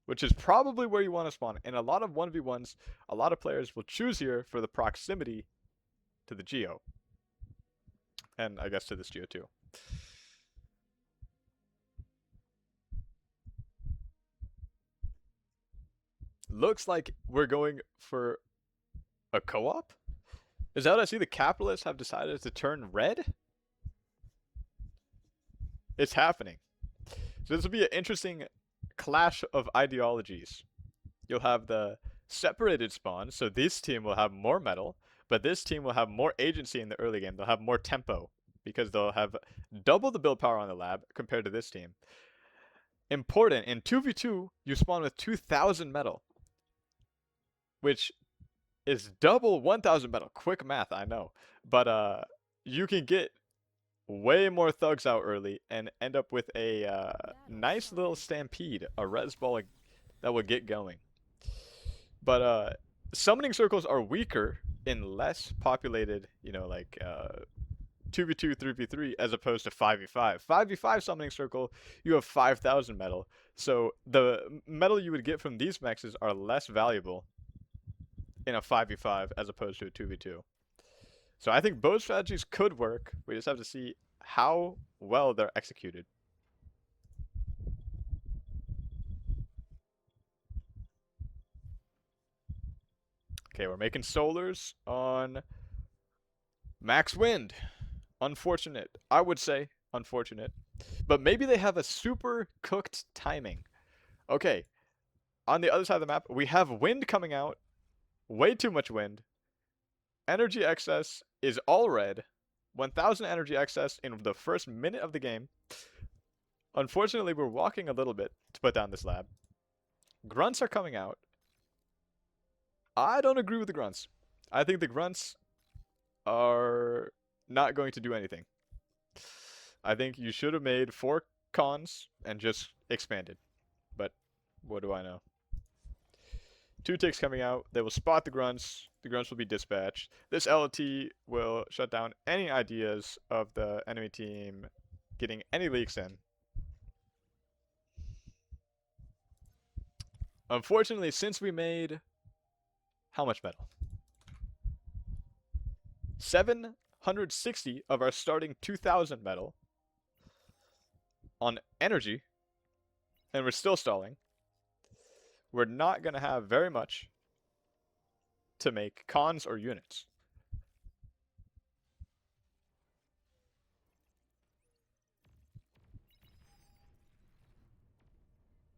which is probably where you want to spawn. In a lot of 1v1s, a lot of players will choose here for the proximity to the Geo, and I guess to this Geo too. Looks like we're going for a co-op? Is that what I see? The capitalists have decided to turn red? It's happening. So this will be an interesting clash of ideologies. You'll have the separated spawn, so this team will have more metal, but this team will have more agency in the early game. They'll have more tempo because they'll have double the build power on the lab compared to this team. Important, in 2v2, you spawn with 2,000 metal, which is double 1,000 metal. Quick math, I know. But you can get way more thugs out early and end up with a nice little stampede, a res ball that will get going. But summoning circles are weaker in less populated, like 2v2, 3v3, as opposed to 5v5. 5v5 summoning circle, you have 5,000 metal. So the metal you would get from these mexes are less valuable in a 5v5 as opposed to a 2v2. So I think both strategies could work. We just have to see how well they're executed. Okay, we're making solars on max wind. Unfortunate. I would say unfortunate. But maybe they have a super cooked timing. Okay, on the other side of the map, we have wind coming out. Way too much wind. Energy excess is all red. 1,000 energy excess in the first minute of the game. Unfortunately, we're walking a little bit to put down this lab. Grunts are coming out. I don't agree with the grunts. I think the grunts are not going to do anything. I think you should have made 4 cons and just expanded. But what do I know? 2 ticks coming out. They will spot the grunts. The grunts will be dispatched. This LT will shut down any ideas of the enemy team getting any leaks in. Unfortunately, since we made how much metal? 760 of our starting 2,000 metal on energy, and we're still stalling. We're not going to have very much to make cons or units.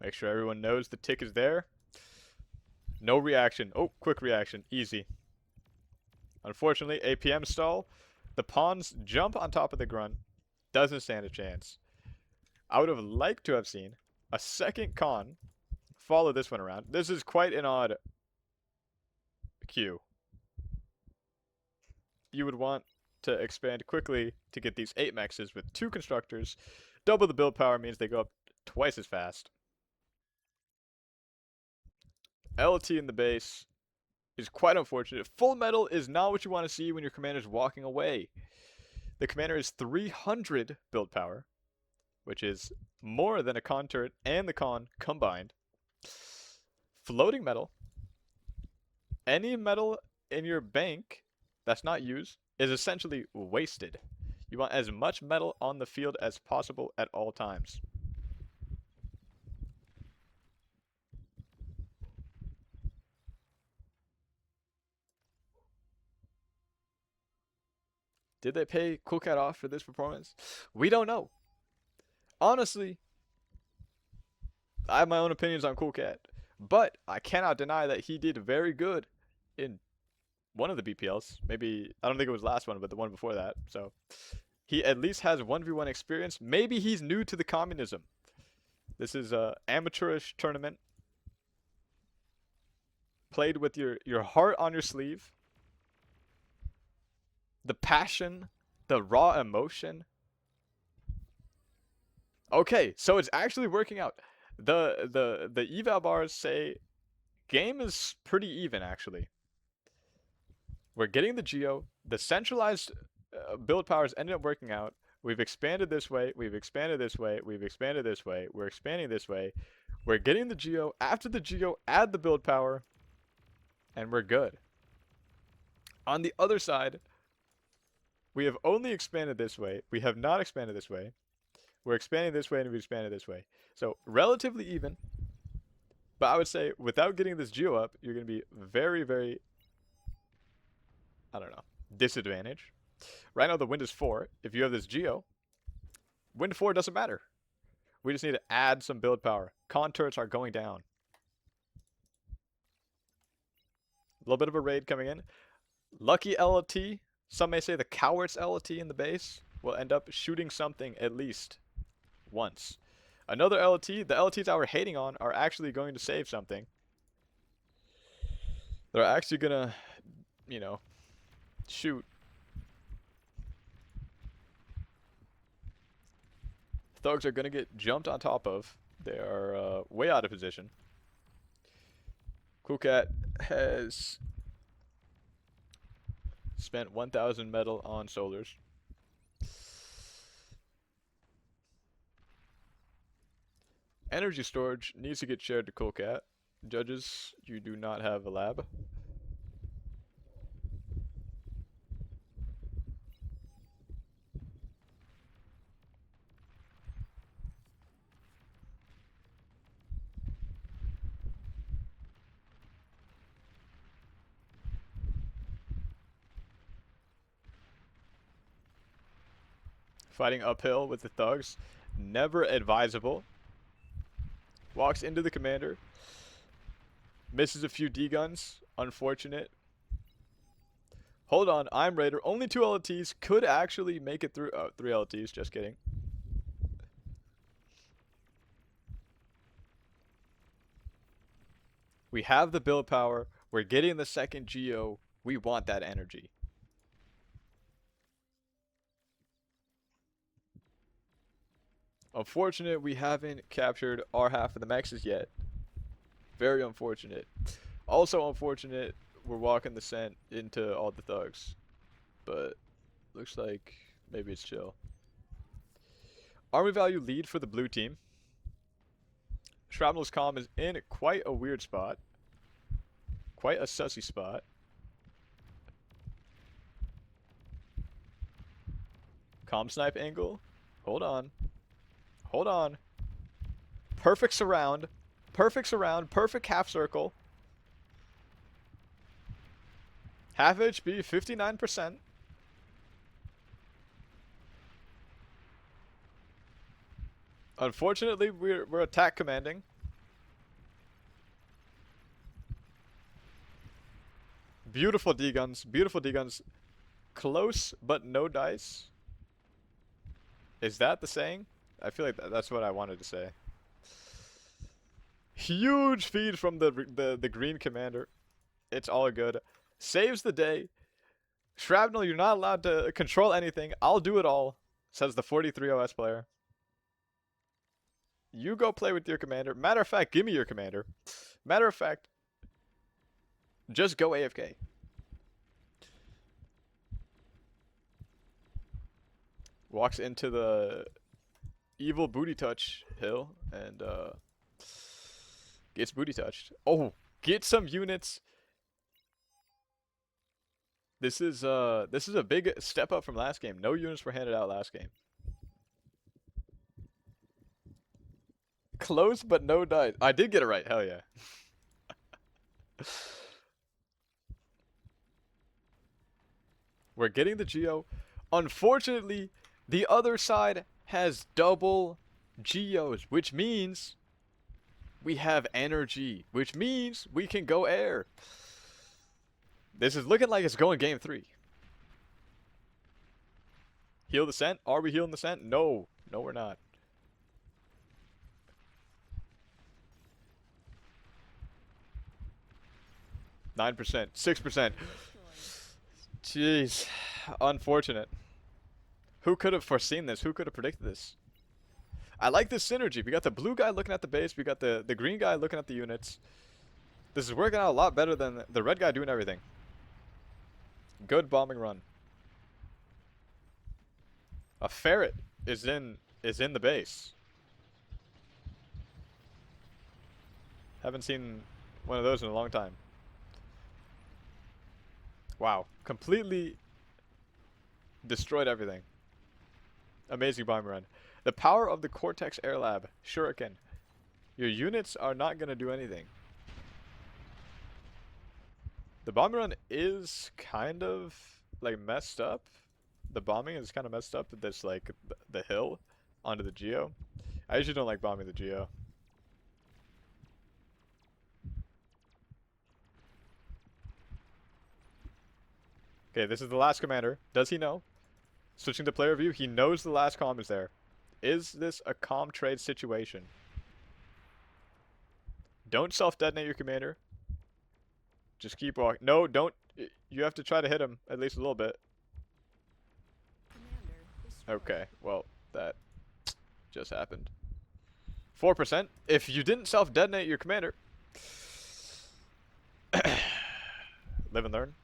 Make sure everyone knows the tick is there. No reaction. Oh, quick reaction. Easy. Unfortunately, APM stall. The pawns jump on top of the grunt. Doesn't stand a chance. I would have liked to have seen a second con follow this one around. This is quite an odd queue. You would want to expand quickly to get these 8 mexes with 2 constructors. Double the build power means they go up twice as fast. LT in the base is quite unfortunate. Full metal is not what you want to see when your commander's walking away. The commander is 300 build power, which is more than a con turret and the con combined. Floating metal. Any metal in your bank that's not used is essentially wasted. You want as much metal on the field as possible at all times. Did they pay Coolcat off for this performance? We don't know. Honestly, I have my own opinions on Coolcat, but I cannot deny that he did very good in one of the BPLs. Maybe, I don't think it was the last one, but the one before that. So he at least has 1v1 experience. Maybe he's new to the communism. This is a amateurish tournament. Played with your heart on your sleeve. The passion, the raw emotion. Okay, so it's actually working out. The eval bars say game is pretty even actually. We're getting the Geo. The centralized build powers ended up working out. We've expanded this way. We've expanded this way. We've expanded this way. We're expanding this way. We're getting the Geo. After the Geo, add the build power, and we're good. On the other side, we have only expanded this way. We have not expanded this way. We're expanding this way, and we've expanded this way. So relatively even. But I would say without getting this Geo up, you're going to be very, very, I don't know, disadvantaged. Right now the wind is 4. If you have this Geo, wind 4 doesn't matter. We just need to add some build power. Con turrets are going down. A little bit of a raid coming in. Lucky LLT, some may say the coward's LLT in the base, will end up shooting something at least once. Another LLT, the LLTs that we're hating on are actually going to save something. They're actually gonna, you know, shoot. Thugs are gonna get jumped on top of. They are way out of position. Coolcat has spent 1,000 metal on solars. Energy storage needs to get shared to Coolcat. Judges, you do not have a lab. Fighting uphill with the thugs. Never advisable. Walks into the commander. Misses a few D-guns. Unfortunate. Hold on, I'm Raider. Only 2 LTs could actually make it through. Oh, 3 LTs, just kidding. We have the build power. We're getting the second Geo. We want that energy. Unfortunate we haven't captured our half of the mexes yet. Very unfortunate. Also unfortunate we're walking the scent into all the thugs. But looks like maybe it's chill. Army value lead for the blue team. Shrapnel's Calm is in quite a weird spot. Quite a sussy spot. Calm snipe angle. Hold on. Hold on. Perfect surround. Perfect surround. Perfect half circle. Half HP, 59%. Unfortunately, we're attack commanding. Beautiful D-guns. Beautiful D-guns. Close, but no dice. Is that the saying? I feel like that's what I wanted to say. Huge feed from the green commander. It's all good. Saves the day. Shrapnel, you're not allowed to control anything. I'll do it all, says the 43 OS player. You go play with your commander. Matter of fact, give me your commander. Matter of fact, just go AFK. Walks into the evil booty touch hill and gets booty touched. Oh, get some units. This is a big step up from last game. No units were handed out last game. Close but no dice. I did get it right. Hell yeah. We're getting the Geo. Unfortunately, the other side has double Geos, which means we have energy, which means we can go air. This is looking like it's going game 3. Heal the scent? Are we healing the scent? No. No, we're not. %, 6%. Jeez. Unfortunate. Who could have foreseen this? Who could have predicted this? I like this synergy. We got the blue guy looking at the base. We got the green guy looking at the units. This is working out a lot better than the red guy doing everything. Good bombing run. A ferret is in the base. Haven't seen one of those in a long time. Wow. Completely destroyed everything. Amazing bomb run. The power of the Cortex Air Lab. Shuriken. Your units are not going to do anything. The bomb run is kind of like messed up. The bombing is kind of messed up. This like the hill onto the Geo. I usually don't like bombing the Geo. Okay, this is the last commander. Does he know? Switching to player view, he knows the last comm is there. Is this a comm trade situation? Don't self-detonate your commander. Just keep walking. No, don't. You have to try to hit him at least a little bit. Okay, well, that just happened. 4%. If you didn't self-detonate your commander. Live and learn.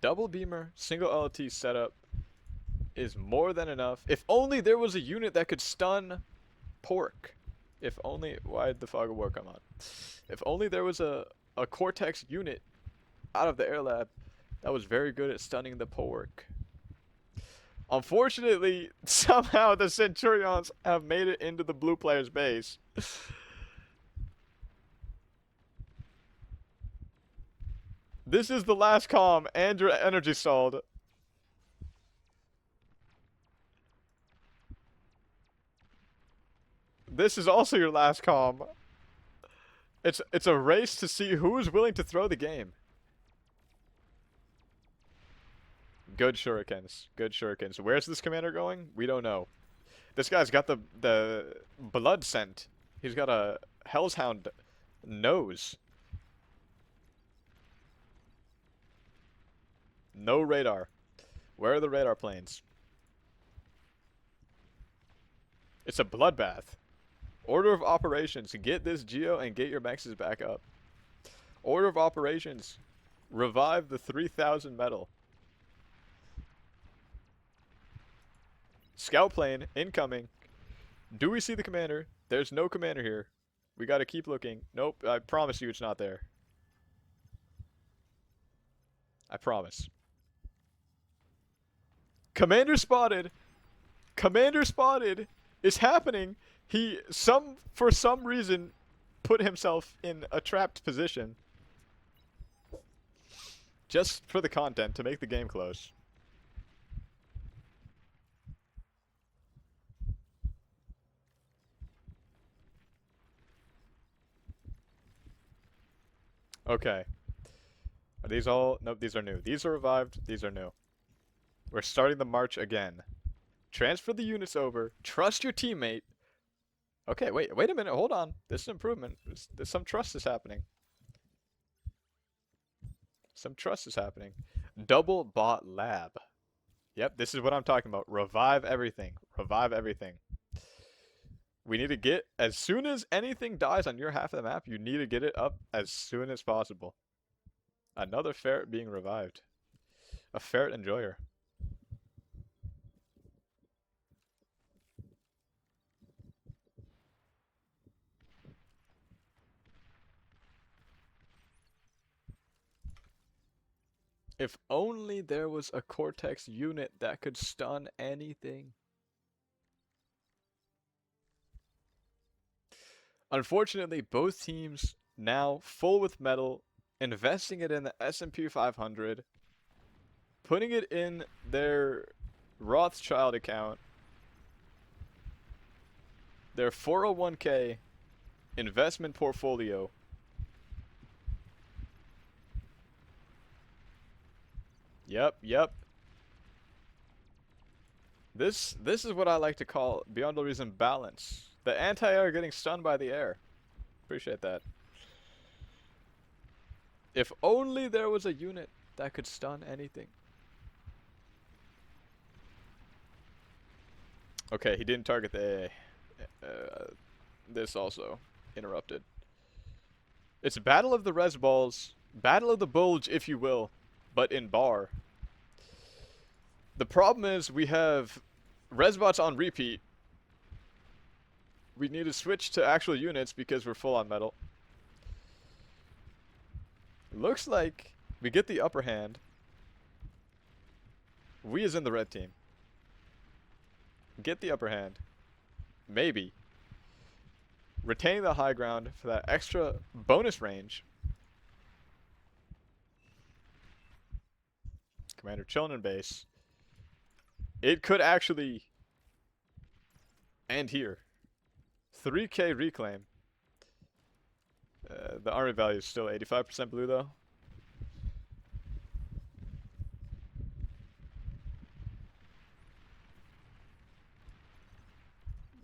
Double beamer, single LT setup is more than enough. If only there was a unit that could stun Pork. If only... Why did the fog of war come on? If only there was a Cortex unit out of the air lab that was very good at stunning the Pork. Unfortunately, somehow the Centurions have made it into the blue player's base. This is the last comm, and your energy stalled. This is also your last comm. It's a race to see who is willing to throw the game. Good shurikens. Good shurikens. Where's this commander going? We don't know. This guy's got the blood scent. He's got a Hell's Hound nose. No radar. Where are the radar planes? It's a bloodbath. Order of operations. Get this Geo and get your mexes back up. Order of operations. Revive the 3000 metal. Scout plane incoming. Do we see the commander? There's no commander here. We gotta keep looking. Nope, I promise you it's not there. I promise. Commander spotted. Commander spotted. It's happening. He for some reason put himself in a trapped position. Just for the content to make the game close. Okay. Are these all? Nope, these are new. These are revived. These are new. We're starting the march again. Transfer the units over. Trust your teammate. Okay, wait a minute. Hold on. This is improvement. There's some trust is happening. Some trust is happening. Double bot lab. Yep, this is what I'm talking about. Revive everything. Revive everything. We need to get, as soon as anything dies on your half of the map, you need to get it up as soon as possible. Another ferret being revived. A ferret enjoyer. If only there was a Cortex unit that could stun anything. Unfortunately, both teams now full with metal, investing it in the S&P 500, putting it in their Rothschild account, their 401k investment portfolio. Yep. This is what I like to call beyond all reason balance. The anti-air getting stunned by the air. Appreciate that. If only there was a unit that could stun anything. Okay, he didn't target the AA. This also interrupted. It's Battle of the Res Balls. Battle of the Bulge, if you will. But in bar. The problem is we have Resbots on repeat. We need to switch to actual units because we're full on metal. Looks like we get the upper hand. We is in the red team. Get the upper hand. Maybe. Retain the high ground for that extra bonus range. Commander chilling in base. It could actually end here. 3k reclaim. The army value is still 85% blue though.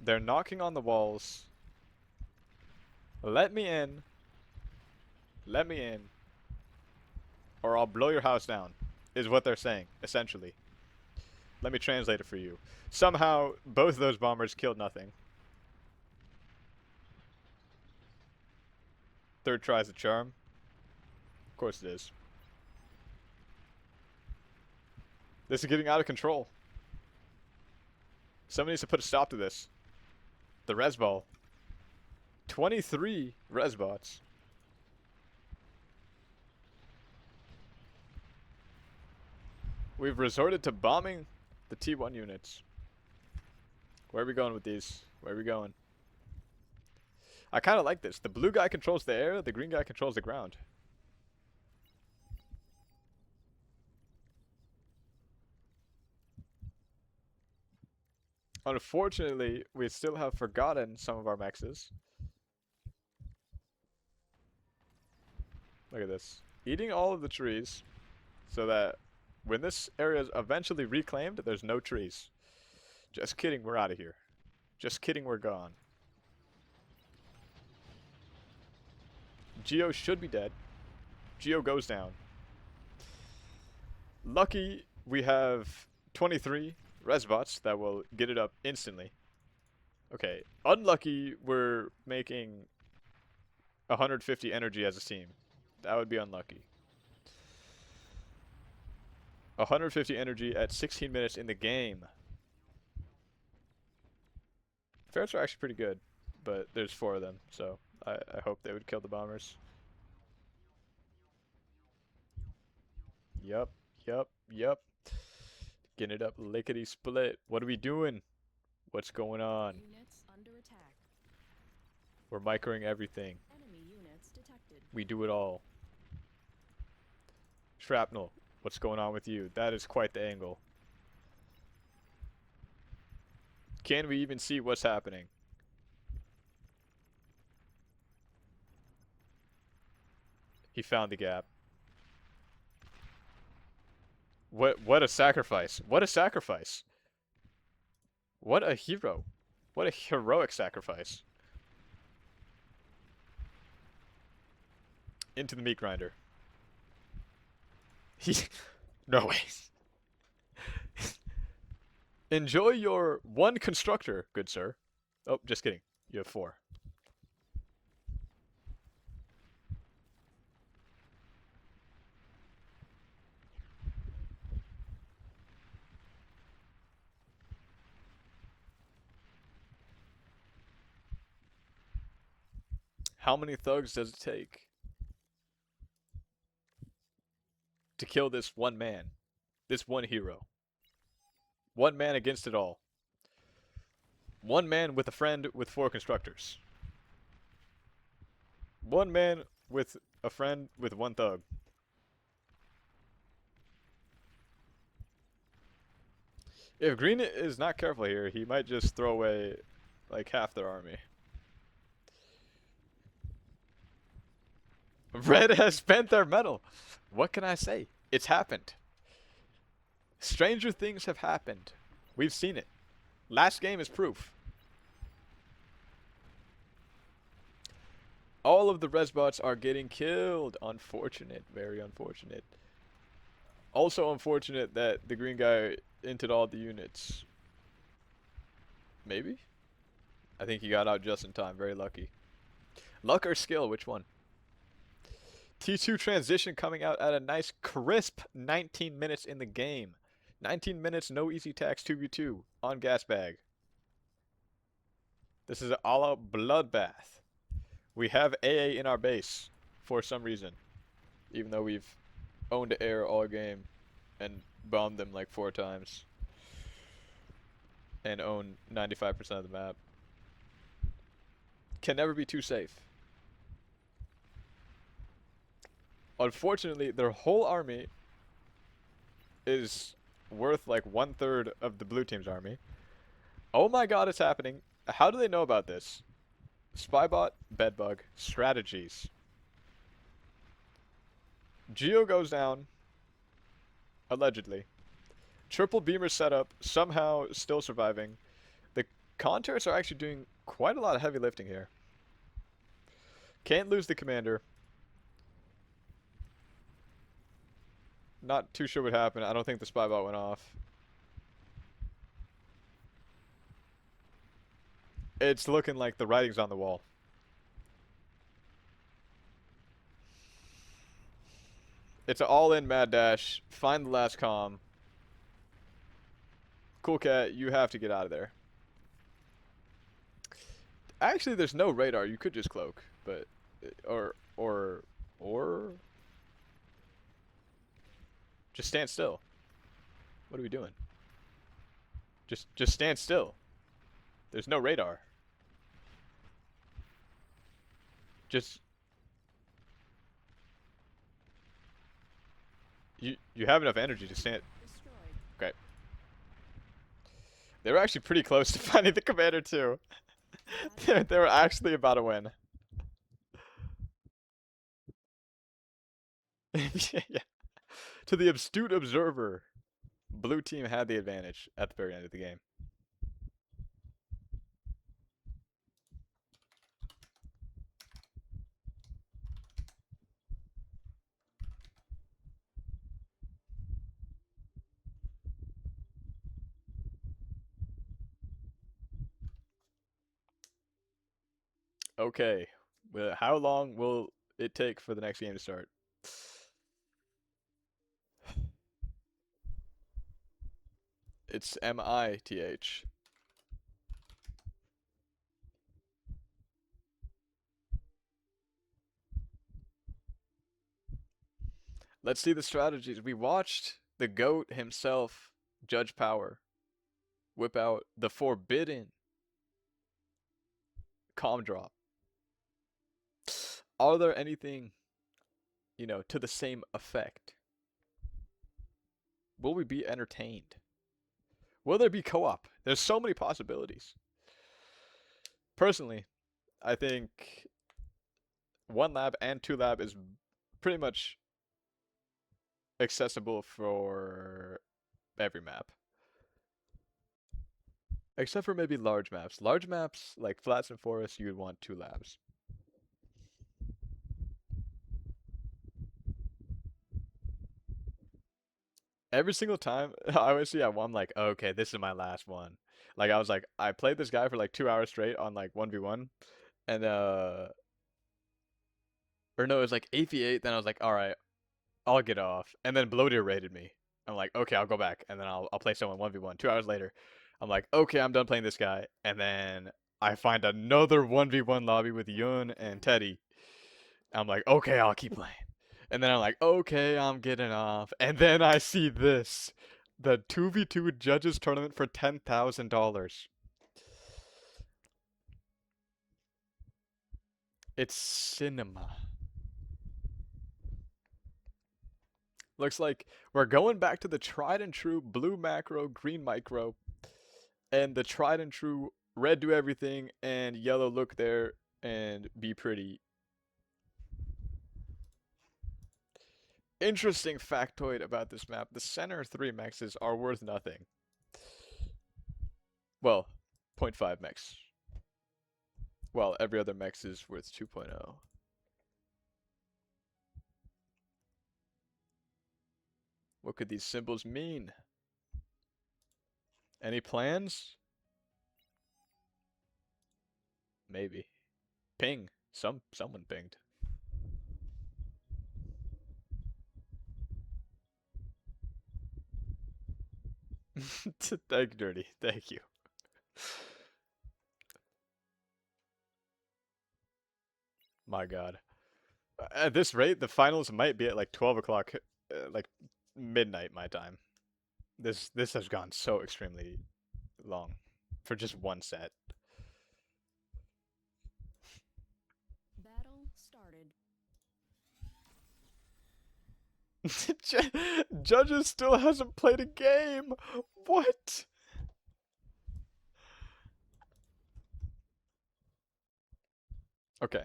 They're knocking on the walls. Let me in. Let me in. Or I'll blow your house down, is what they're saying, essentially. Let me translate it for you. Somehow, both of those bombers killed nothing. Third tries the charm. Of course it is. This is getting out of control. Somebody needs to put a stop to this. The Resball. 23 Resbots. We've resorted to bombing the T1 units. Where are we going with these? Where are we going? I kind of like this. The blue guy controls the air, the green guy controls the ground. Unfortunately, we still have forgotten some of our mexes. Look at this. Eating all of the trees so that when this area is eventually reclaimed, there's no trees. Just kidding, we're out of here. Just kidding, we're gone. Geo should be dead. Geo goes down. Lucky we have 23 Resbots that will get it up instantly. Okay, unlucky we're making 150 energy as a team. That would be unlucky. 150 energy at 16 minutes in the game. Ferrets are actually pretty good, but there's 4 of them, so I hope they would kill the bombers. Yup, yup, yup. Getting it up lickety split. What are we doing? What's going on? Units under attack. We're microing everything. Enemy units detected. We do it all. Shrapnel, what's going on with you? That is quite the angle. Can we even see what's happening? He found the gap. What a sacrifice. What a sacrifice. What a hero. What a heroic sacrifice. Into the meat grinder. No way. Enjoy your 1 constructor, good sir. Oh, just kidding. You have 4. How many thugs does it take to kill this one man? This one hero? One man against it all. One man with a friend with 4 constructors. One man with a friend with 1 thug. If Green is not careful here, he might just throw away like half their army. Red has spent their metal. What can I say? It's happened. Stranger things have happened. We've seen it. Last game is proof. All of the Resbots are getting killed. Unfortunate. Very unfortunate. Also unfortunate that the green guy entered all the units. Maybe? I think he got out just in time. Very lucky. Luck or skill? Which one? T2 transition coming out at a nice crisp 19 minutes in the game. 19 minutes, no easy tax 2v2 on gas bag. This is an all-out bloodbath. We have AA in our base for some reason, even though we've owned air all game and bombed them like 4 times and own 95% of the map. Can never be too safe. Unfortunately, their whole army is worth like 1/3 of the blue team's army. Oh my god, it's happening. How do they know about this? Spybot, bedbug, strategies. Geo goes down. Allegedly. Triple beamer setup, somehow still surviving. The Conters are actually doing quite a lot of heavy lifting here. Can't lose the commander. Not too sure what happened. I don't think the spybot went off. It's looking like the writing's on the wall. It's an all-in mad dash. Find the last comm. Cool Cat, you have to get out of there. Actually, there's no radar. You could just cloak, but or just stand still. What are we doing? Just stand still. There's no radar. Just you have enough energy to stand. Destroyed. Okay. They were actually pretty close to finding the commander too. They were actually about to win. Yeah. To the astute observer, blue team had the advantage at the very end of the game. Okay, well, how long will it take for the next game to start? It's MITH. Let's see the strategies. We watched the GOAT himself, Judge Power, whip out the forbidden comm drop. Are there anything, to the same effect? Will we be entertained? Will there be co-op? There's so many possibilities. Personally, I think 1 lab and 2 lab is pretty much accessible for every map. Except for maybe large maps. Large maps, like flats and forests, you would want 2 labs. Every single time, I always see I'm like, okay, this is my last one. Like, I was like, I played this guy for like 2 hours straight on like 1v1. And, or no, it was like 8v8. Then I was like, alright, I'll get off. And then Bloater raided me. I'm like, okay, I'll go back. And then I'll play someone 1v1. 2 hours later, I'm like, okay, I'm done playing this guy. And then I find another 1v1 lobby with Yun and Teddy. I'm like, okay, I'll keep playing. And then I'm like, okay, I'm getting off. And then I see this. The 2v2 judges tournament for $10,000. It's cinema. Looks like we're going back to the tried and true blue macro, green micro, and the tried and true red do everything and yellow look there and be pretty. Interesting factoid about this map. The center 3 mexes are worth nothing. Well, 0.5 mex. Well, every other mex is worth 2.0. What could these symbols mean? Any plans? Maybe. Ping. Someone pinged. Thank you, Dirty. Thank you. My God. At this rate, the finals might be at like 12 o'clock, like midnight my time. This has gone so extremely long for just one set. Battle started. Judges still hasn't played a game. What? Okay.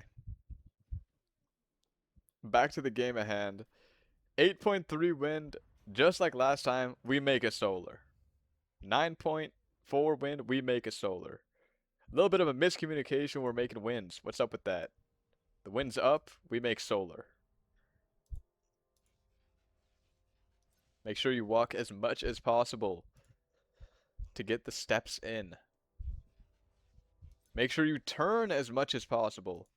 Back to the game at hand. 8.3 wind. Just like last time, we make a solar. 9.4 wind, we make a solar. A little bit of a miscommunication, we're making winds. What's up with that? The wind's up, we make solar. Make sure you walk as much as possible to get the steps in. Make sure you turn as much as possible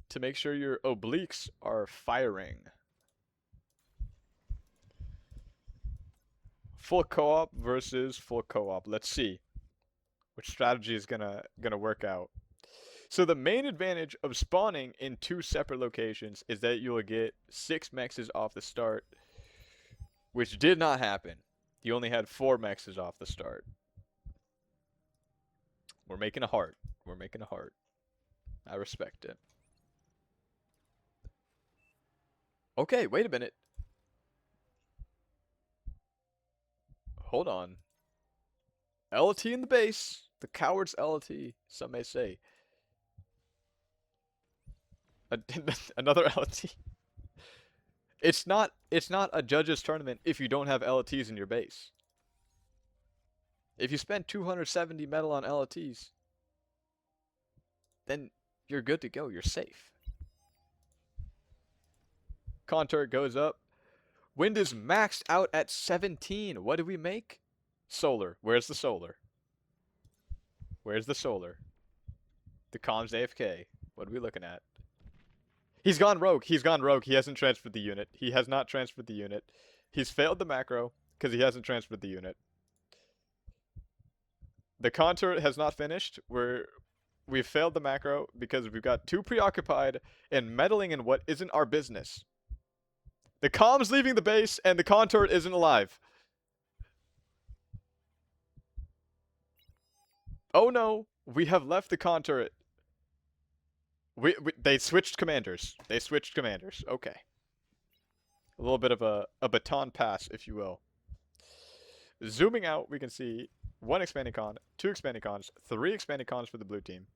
to make sure your obliques are firing. Full co-op versus full co-op. Let's see which strategy is gonna work out. So the main advantage of spawning in two separate locations is that you'll get 6 mexes off the start, which did not happen. You only had 4 mexes off the start. We're making a heart. We're making a heart. I respect it. Okay, wait a minute. Hold on. LT in the base. The coward's LT, some may say. Another LT. It's not a judges tournament if you don't have LTs in your base. If you spend 270 metal on LTs, then you're good to go. You're safe. Contour goes up. Wind is maxed out at 17. What do we make? Solar. Where's the solar? Where's the solar? The comms AFK. What are we looking at? He's gone rogue. He's gone rogue. He hasn't transferred the unit. He has not transferred the unit. He's failed the macro because he hasn't transferred the unit. The contour has not finished. We've failed the macro because we've got too preoccupied in meddling in what isn't our business. The comm's leaving the base and the contour isn't alive. Oh no, we have left the contour. They switched commanders. They switched commanders. Okay. A little bit of a baton pass, if you will. Zooming out, we can see 1 expanding con, 2 expanding cons, 3 expanding cons for the blue team,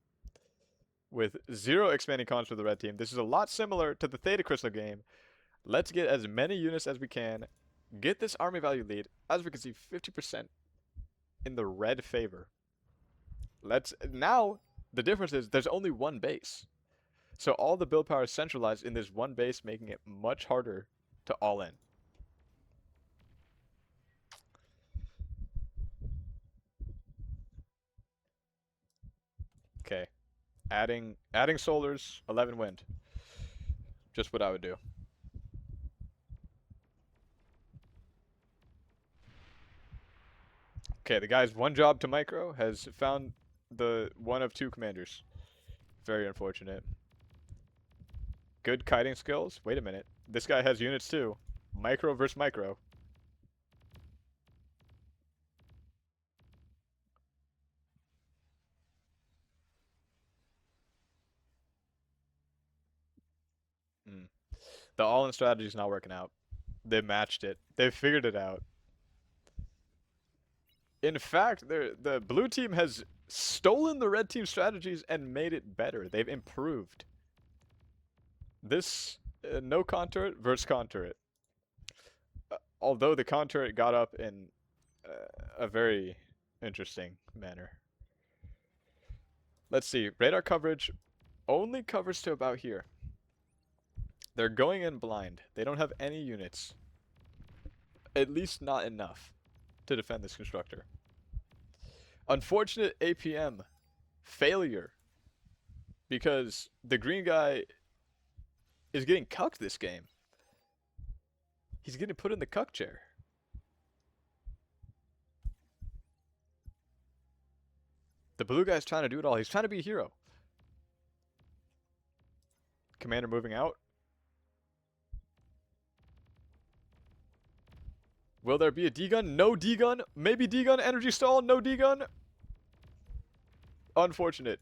with 0 expanding cons for the red team. This is a lot similar to the Theta Crystal game. Let's get as many units as we can, get this army value lead. As we can see, 50% in the red favor. Now, the difference is there's only one base. So all the build power is centralized in this one base, making it much harder to all in. Okay. Adding solars, 11 wind. Just what I would do. Okay, the guy's one job to micro has found the one of 2 commanders. Very unfortunate. Good kiting skills. Wait a minute. This guy has units too. Micro versus micro. The all-in strategy is not working out. They matched it. They figured it out. In fact, the blue team has stolen the red team strategies and made it better. They've improved. This no contour versus contour. Although the contour got up in a very interesting manner. Let's see. Radar coverage only covers to about here. They're going in blind. They don't have any units. At least not enough to defend this constructor. Unfortunate APM failure because the green guy is getting cucked this game. He's getting put in the cuck chair. blue guy's trying to do it all. He's trying to be a hero. Commander moving out. Will there be a D-gun? No D-gun. Maybe D-gun. Energy stall. No D-gun. Unfortunate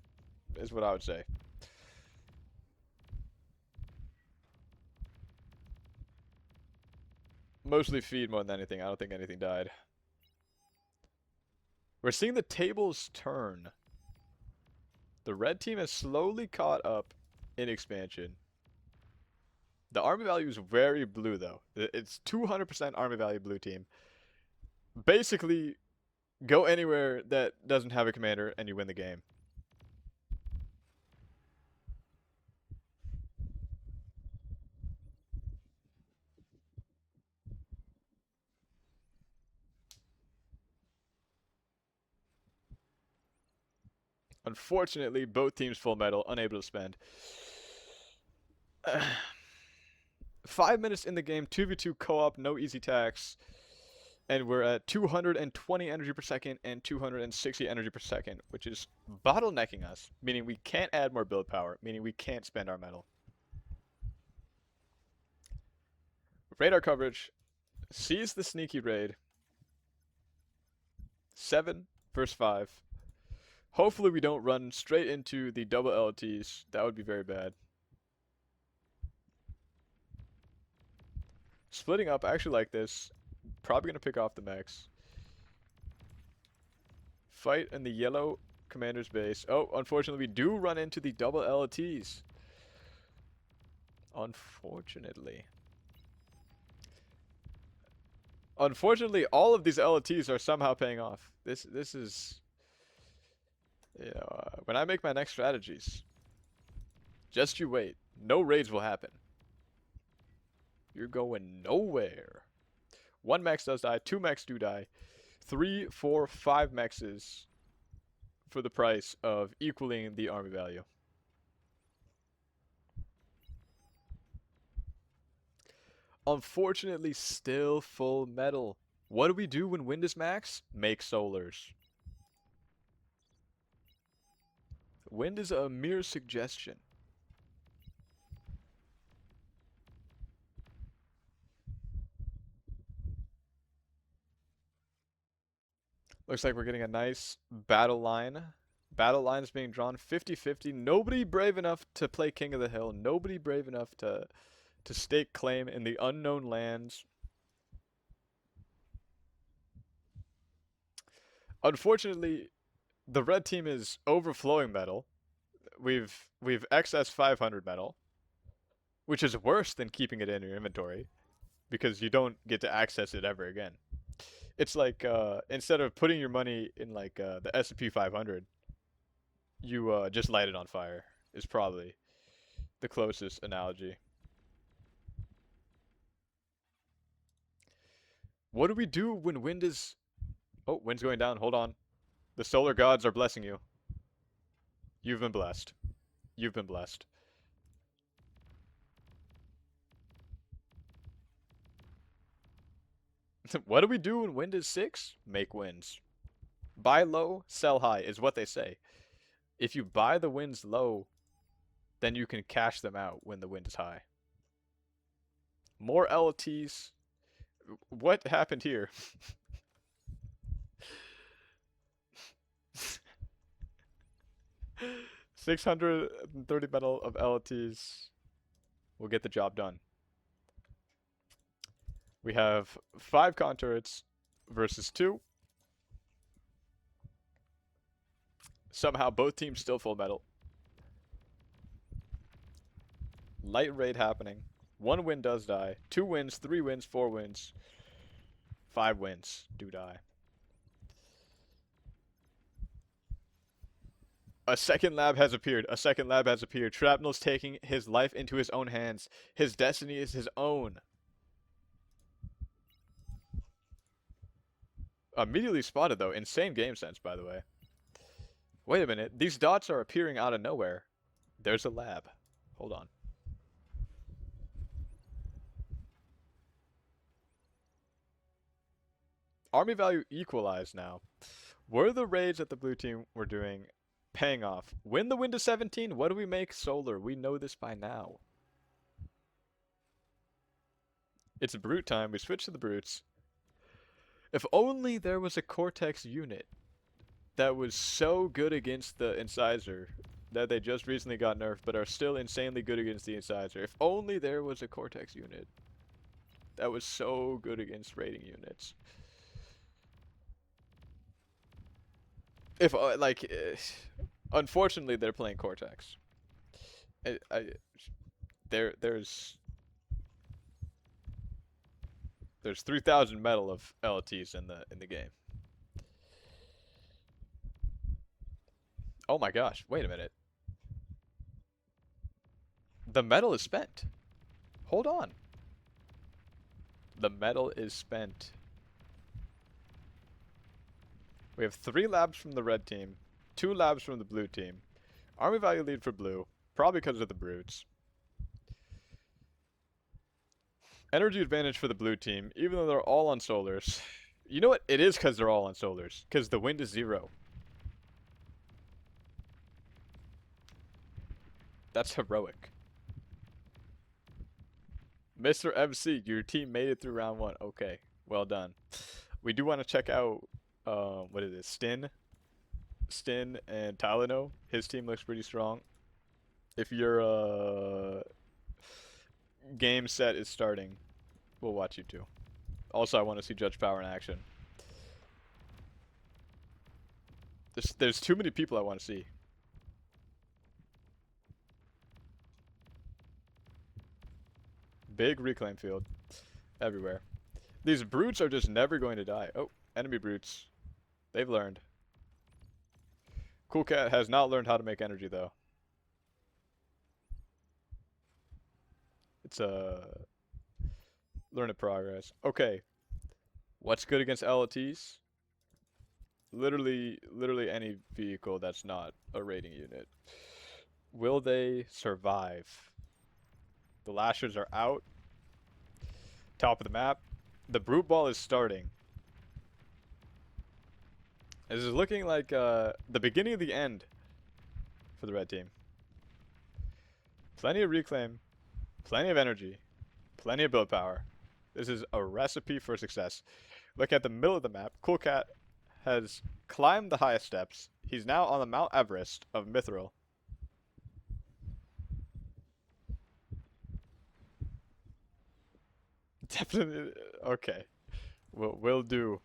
is what I would say. Mostly feed more than anything. I don't think anything died. We're seeing the tables turn. The red team has slowly caught up in expansion. The army value is very blue, though. It's 200% army value blue team. Basically, go anywhere that doesn't have a commander and you win the game. Unfortunately, both teams full metal, unable to spend. 5 minutes in the game, 2v2 co-op, no easy tax. And we're at 220 energy per second and 260 energy per second, which is bottlenecking us, meaning we can't add more build power, meaning we can't spend our metal. Radar coverage sees the sneaky raid. 7 versus 5. Hopefully we don't run straight into the double LTs. That would be very bad. Splitting up, I actually like this. Probably going to pick off the mechs. Fight in the yellow commander's base. Oh, unfortunately, we do run into the double LTs. Unfortunately. Unfortunately, all of these LTs are somehow paying off. This is... You know, when I make my next strategies, just you wait. No raids will happen. You're going nowhere. 1 mech does die. 2 mechs do die. 3, 4, 5 mechs for the price of equaling the army value. Unfortunately, still full metal. What do we do when wind is max? Make solars. Wind is a mere suggestion. Looks like we're getting a nice battle line. Battle line is being drawn 50-50. Nobody brave enough to play King of the Hill. Nobody brave enough to stake claim in the unknown lands. Unfortunately, the red team is overflowing metal. We've excess 500 metal, which is worse than keeping it in your inventory because you don't get to access it ever again. It's like instead of putting your money in like the S&P 500, you just light it on fire is probably the closest analogy. What do we do when wind is... Oh, wind's going down. Hold on. The solar gods are blessing you. You've been blessed. You've been blessed. What do we do when wind is 6? Make wins. Buy low, sell high is what they say. If you buy the winds low, then you can cash them out when the wind is high. More LTs. What happened here? $630 metal of LTs will get the job done. We have 5 con turrets versus 2. Somehow both teams still full metal. Light raid happening. 1 win does die. 2 wins, 3 wins, 4 wins. 5 wins do die. A second lab has appeared. A second lab has appeared. Shrapnel's taking his life into his own hands. His destiny is his own. Immediately spotted, though. Insane game sense, by the way. Wait a minute. These dots are appearing out of nowhere. There's a lab. Hold on. Army value equalized now. Were the raids that the blue team were doing paying off? Win the Windows 17? What do we make solar? We know this by now. It's brute time. We switch to the brutes. If only there was a Cortex unit that was so good against the Incisor that they just recently got nerfed but are still insanely good against the Incisor. If only there was a Cortex unit that was so good against raiding units. If unfortunately they're playing Cortex. There's 3,000 metal of LTs in the game. Oh my gosh, wait a minute. The metal is spent. Hold on. The metal is spent. We have 3 labs from the red team, 2 labs from the blue team. Army value lead for blue, probably because of the brutes. Energy advantage for the blue team, even though they're all on solars. You know what? It is because they're all on solars, because the wind is 0. That's heroic. Mr. MC, your team made it through round 1. Okay, well done. We do want to check out, what is it, Stin and Talino. His team looks pretty strong. If your game set is starting, we'll watch you too. Also, I want to see Judge Power in action. There's too many people I want to see. Big reclaim field everywhere. These brutes are just never going to die. Oh, enemy brutes. They've learned. Cool Cat has not learned how to make energy though. It's a learn in progress. Okay. What's good against LTs? Literally any vehicle that's not a raiding unit. Will they survive? The Lashers are out. Top of the map. The Brute Ball is starting. This is looking like the beginning of the end for the red team. Plenty of reclaim. Plenty of energy. Plenty of build power. This is a recipe for success. Look at the middle of the map. Cool Cat has climbed the highest steps. He's now on the Mount Everest of Mithril. Definitely. Okay. Will do.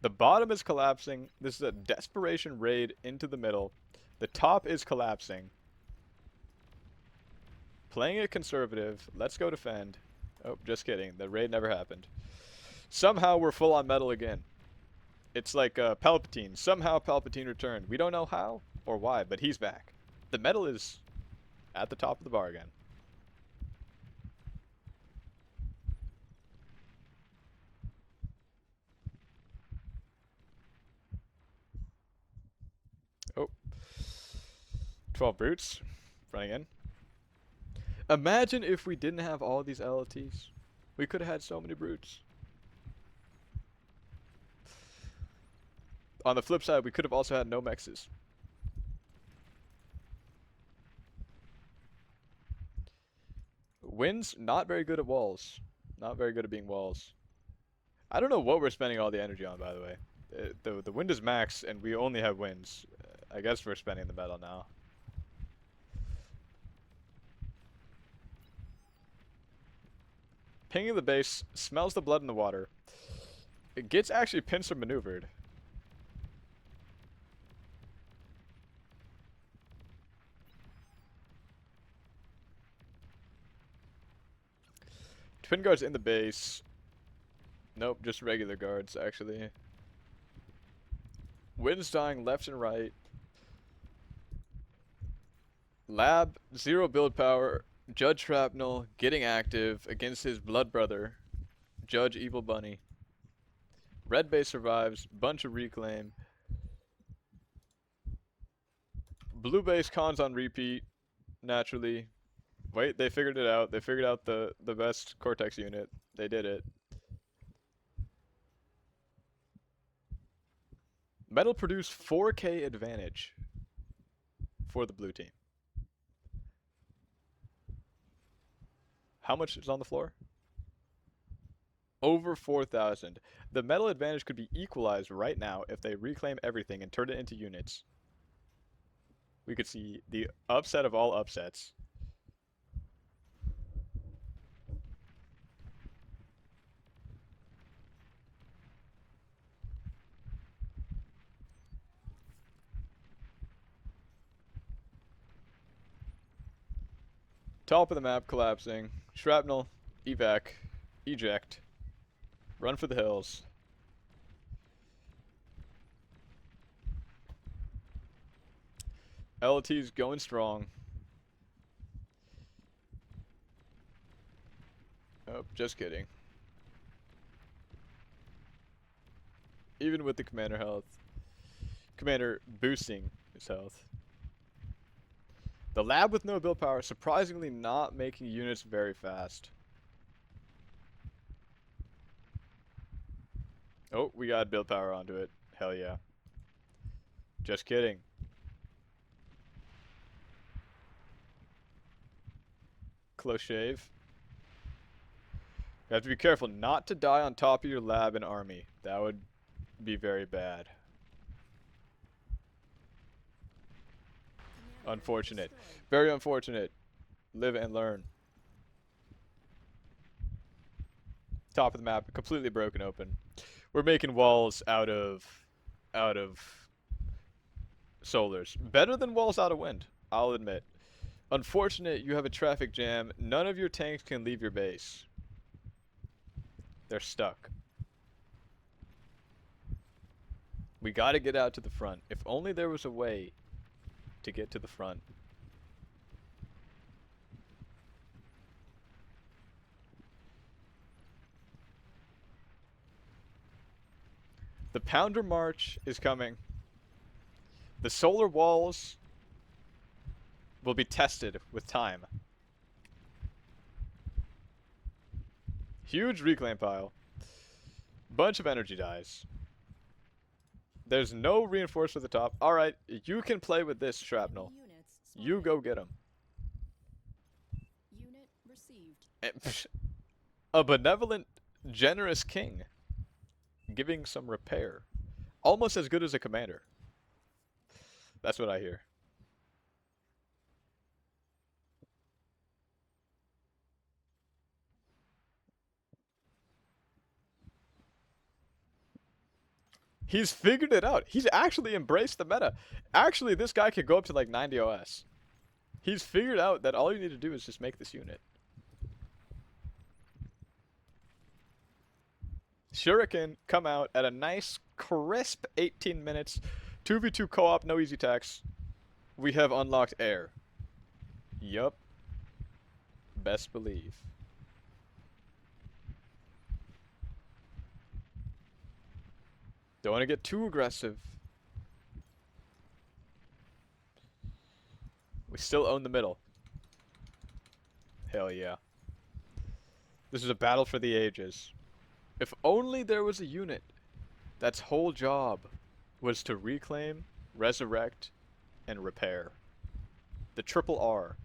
The bottom is collapsing. This is a desperation raid into the middle. The top is collapsing. Playing it conservative. Let's go defend. Oh, just kidding. The raid never happened. Somehow we're full on metal again. It's like Palpatine. Somehow Palpatine returned. We don't know how or why, but he's back. The metal is at the top of the bar again. Oh. 12 brutes running in. Imagine if we didn't have all these LLTs. We could have had so many brutes. On the flip side, we could have also had no mexes. Winds, not very good at walls. Not very good at being walls. I don't know what we're spending all the energy on, by the way. The wind is max, and we only have winds. I guess we're spending the metal now. Pinging the base, smells the blood in the water. It gets actually pincer maneuvered. Twin guards in the base. Nope, just regular guards, actually. Wind's dying left and right. Lab, 0 build power. Judge Shrapnel getting active against his blood brother, Judge Evil Bunny. Red base survives, bunch of reclaim. Blue base cons on repeat, naturally. Wait, they figured it out. They figured out the best Cortex unit. They did it. Metal produced 4K advantage for the blue team. How much is on the floor? Over 4,000. The metal advantage could be equalized right now if they reclaim everything and turn it into units. We could see the upset of all upsets. Top of the map collapsing. Shrapnel, evac, eject. Run for the hills. LT's going strong. Oh, just kidding. Even with the commander health. Commander boosting his health. The lab with no build power, surprisingly not making units very fast. Oh, we got build power onto it. Hell yeah. Just kidding. Close shave. You have to be careful not to die on top of your lab and army. That would be very bad. Commander Unfortunate. destroyed. Very unfortunate. Live and learn. Top of the map, completely broken open. We're making walls out of solars. Better than walls out of wind, I'll admit. Unfortunate, you have a traffic jam. None of your tanks can leave your base. They're stuck. We gotta get out to the front. If only there was a way to get to the front. The Pounder March is coming. The solar walls will be tested with time. Huge reclaim pile. Bunch of energy dies. There's no reinforcement at the top. Alright, you can play with this shrapnel. Enemy units You spotted. go get him. Unit received. A benevolent, generous king. Giving some repair. Almost as good as a commander. That's what I hear. He's figured it out. He's actually embraced the meta. Actually, this guy can go up to like 90 OS. He's figured out that all you need to do is just make this unit. Shuriken come out at a nice, crisp 18 minutes. 2v2 co-op, no easy tax. We have unlocked air. Yup. Best believe. Don't want to get too aggressive. We still own the middle. Hell yeah. This is a battle for the ages. If only there was a unit that's whole job was to reclaim, resurrect, and repair. The triple R.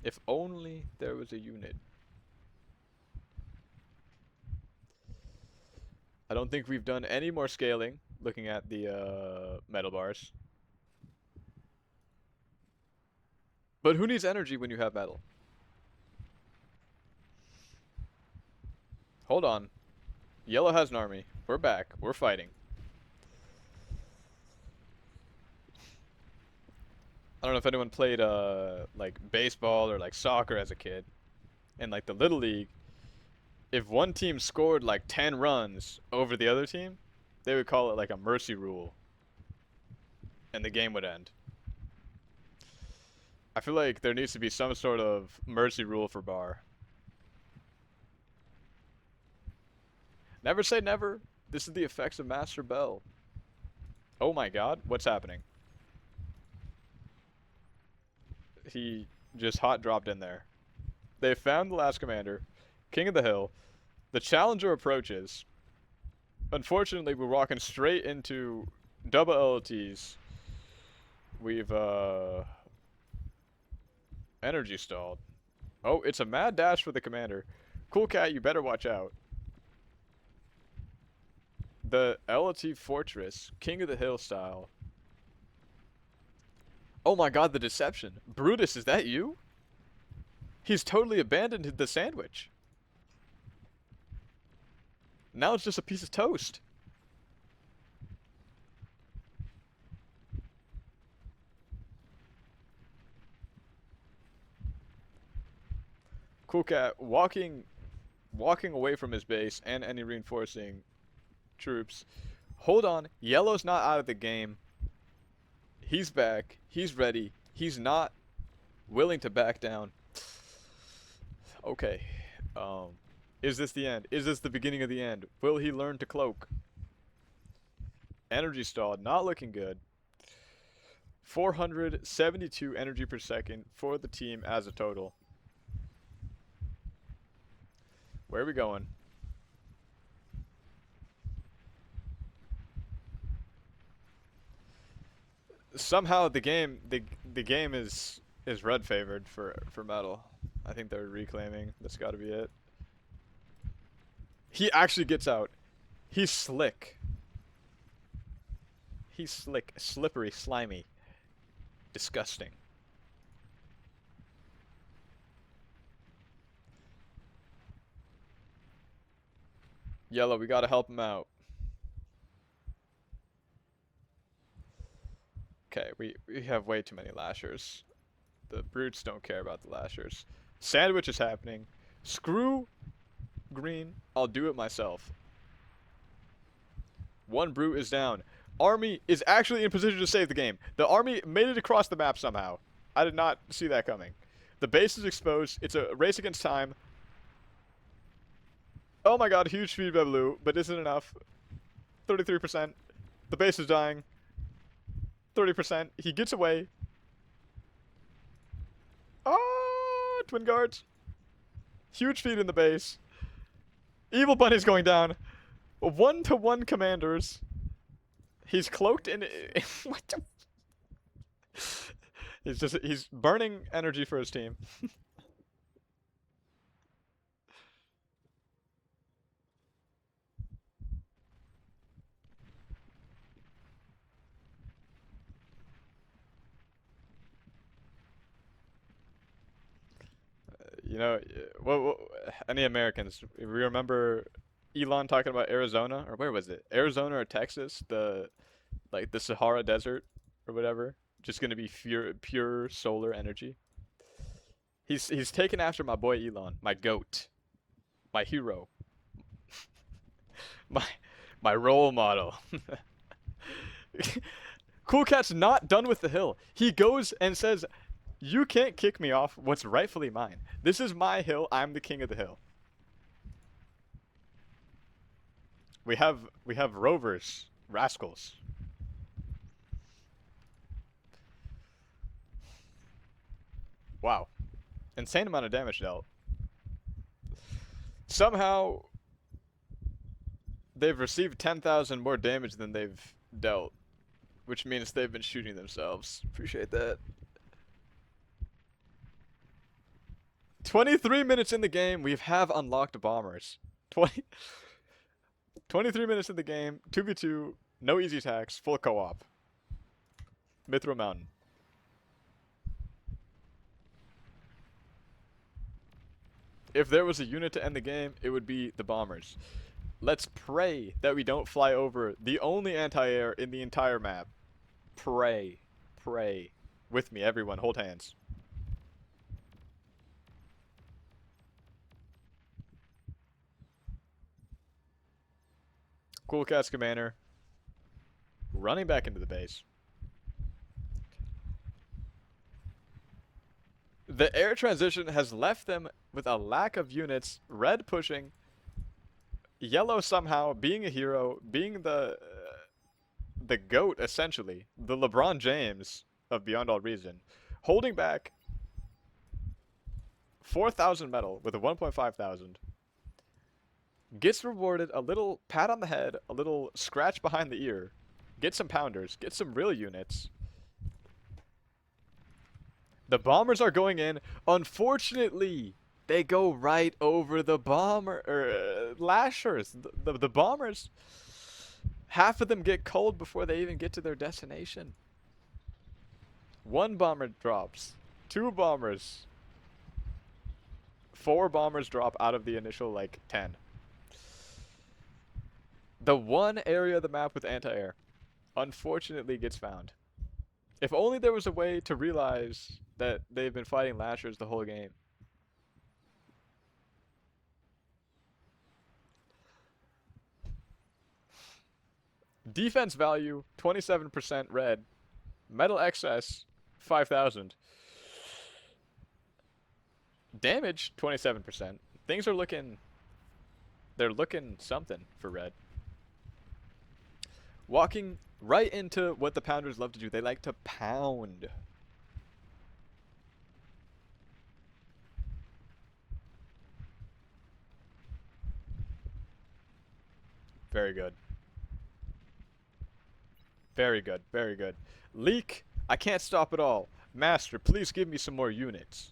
If only there was a unit. I don't think we've done any more scaling looking at the metal bars. But who needs energy when you have metal? Hold on. Yellow has an army. We're back. We're fighting. I don't know if anyone played like baseball or like soccer as a kid. In like the little league, if one team scored like 10 runs over the other team, they would call it like a mercy rule. And the game would end. I feel like there needs to be some sort of mercy rule for Bar. Never say never. This is the effects of Master Bell. Oh my god, what's happening? He just hot dropped in there. They found the last commander, King of the Hill. The challenger approaches. Unfortunately, we're walking straight into double LTs. We've energy stalled. Oh, it's a mad dash for the commander. Cool Cat, you better watch out. The LT Fortress, King of the Hill style. Oh my god, the deception. Brutus, is that you? He's totally abandoned the sandwich. Now it's just a piece of toast. Cool Cat walking away from his base and any reinforcing troops. Hold on, Yellow's not out of the game. He's back. He's ready. He's not willing to back down. Okay. Is this the end? Is this the beginning of the end? Will he learn to cloak? Energy stalled. Not looking good. 472 energy per second for the team as a total. Where are we going? Somehow the game is red favored for metal. I think they're reclaiming. That's got to be it. He actually gets out. He's slick. He's slick, slippery, slimy, disgusting. Yellow, we gotta help him out. Okay, we have way too many lashers. The brutes don't care about the lashers. Sandwich is happening. Screw green. I'll do it myself. One brute is down. Army is actually in position to save the game. The army made it across the map somehow. I did not see that coming. The base is exposed. It's a race against time. Oh my god, huge speed by blue, but isn't enough. 33%. The base is dying. 30%. He gets away. Ah, twin guards. Huge feed in the base. Evil Bunny's going down. 1-to-1 commanders. He's cloaked in. What the? He's burning energy for his team. You know, what, any Americans, we remember Elon talking about Arizona, or where was it? Arizona or Texas, the Sahara Desert or whatever, just gonna be pure solar energy. He's taken after my boy Elon, my goat, my hero, my role model. Cool Cat's not done with the hill. He goes and says, "You can't kick me off what's rightfully mine. This is my hill. I'm the king of the hill." We have rovers, rascals. Wow. Insane amount of damage dealt. Somehow they've received 10,000 more damage than they've dealt, which means they've been shooting themselves. Appreciate that. 23 minutes in the game, we have unlocked bombers. 23 minutes in the game, 2v2, no easy attacks, full co-op. Mithra Mountain. If there was a unit to end the game, it would be the bombers. Let's pray that we don't fly over the only anti-air in the entire map. Pray. Pray. With me, everyone. Hold hands. Cool Cat's commander. Running back into the base. The air transition has left them with a lack of units. Red pushing. Yellow somehow being a hero, being the GOAT, essentially. The LeBron James of Beyond All Reason. Holding back 4,000 metal with a 1.5 thousand. gets rewarded a little pat on the head, a little scratch behind the ear, get some pounders, get some real units. The bombers are going in. Unfortunately, they go right over the bomber lashers. The bombers, half of them get cold before they even get to their destination. One bomber drops, two bombers, four bombers drop out of the initial like 10. The one area of the map with anti-air unfortunately gets found. If only there was a way to realize that they've been fighting lashers the whole game. Defense value 27% red. Metal excess 5,000. Damage 27%. Things are looking, they're looking something for red. Walking right into what the pounders love to do. They like to pound. Very good. Very good. Very good. Leak. I can't stop it all. Master, please give me some more units.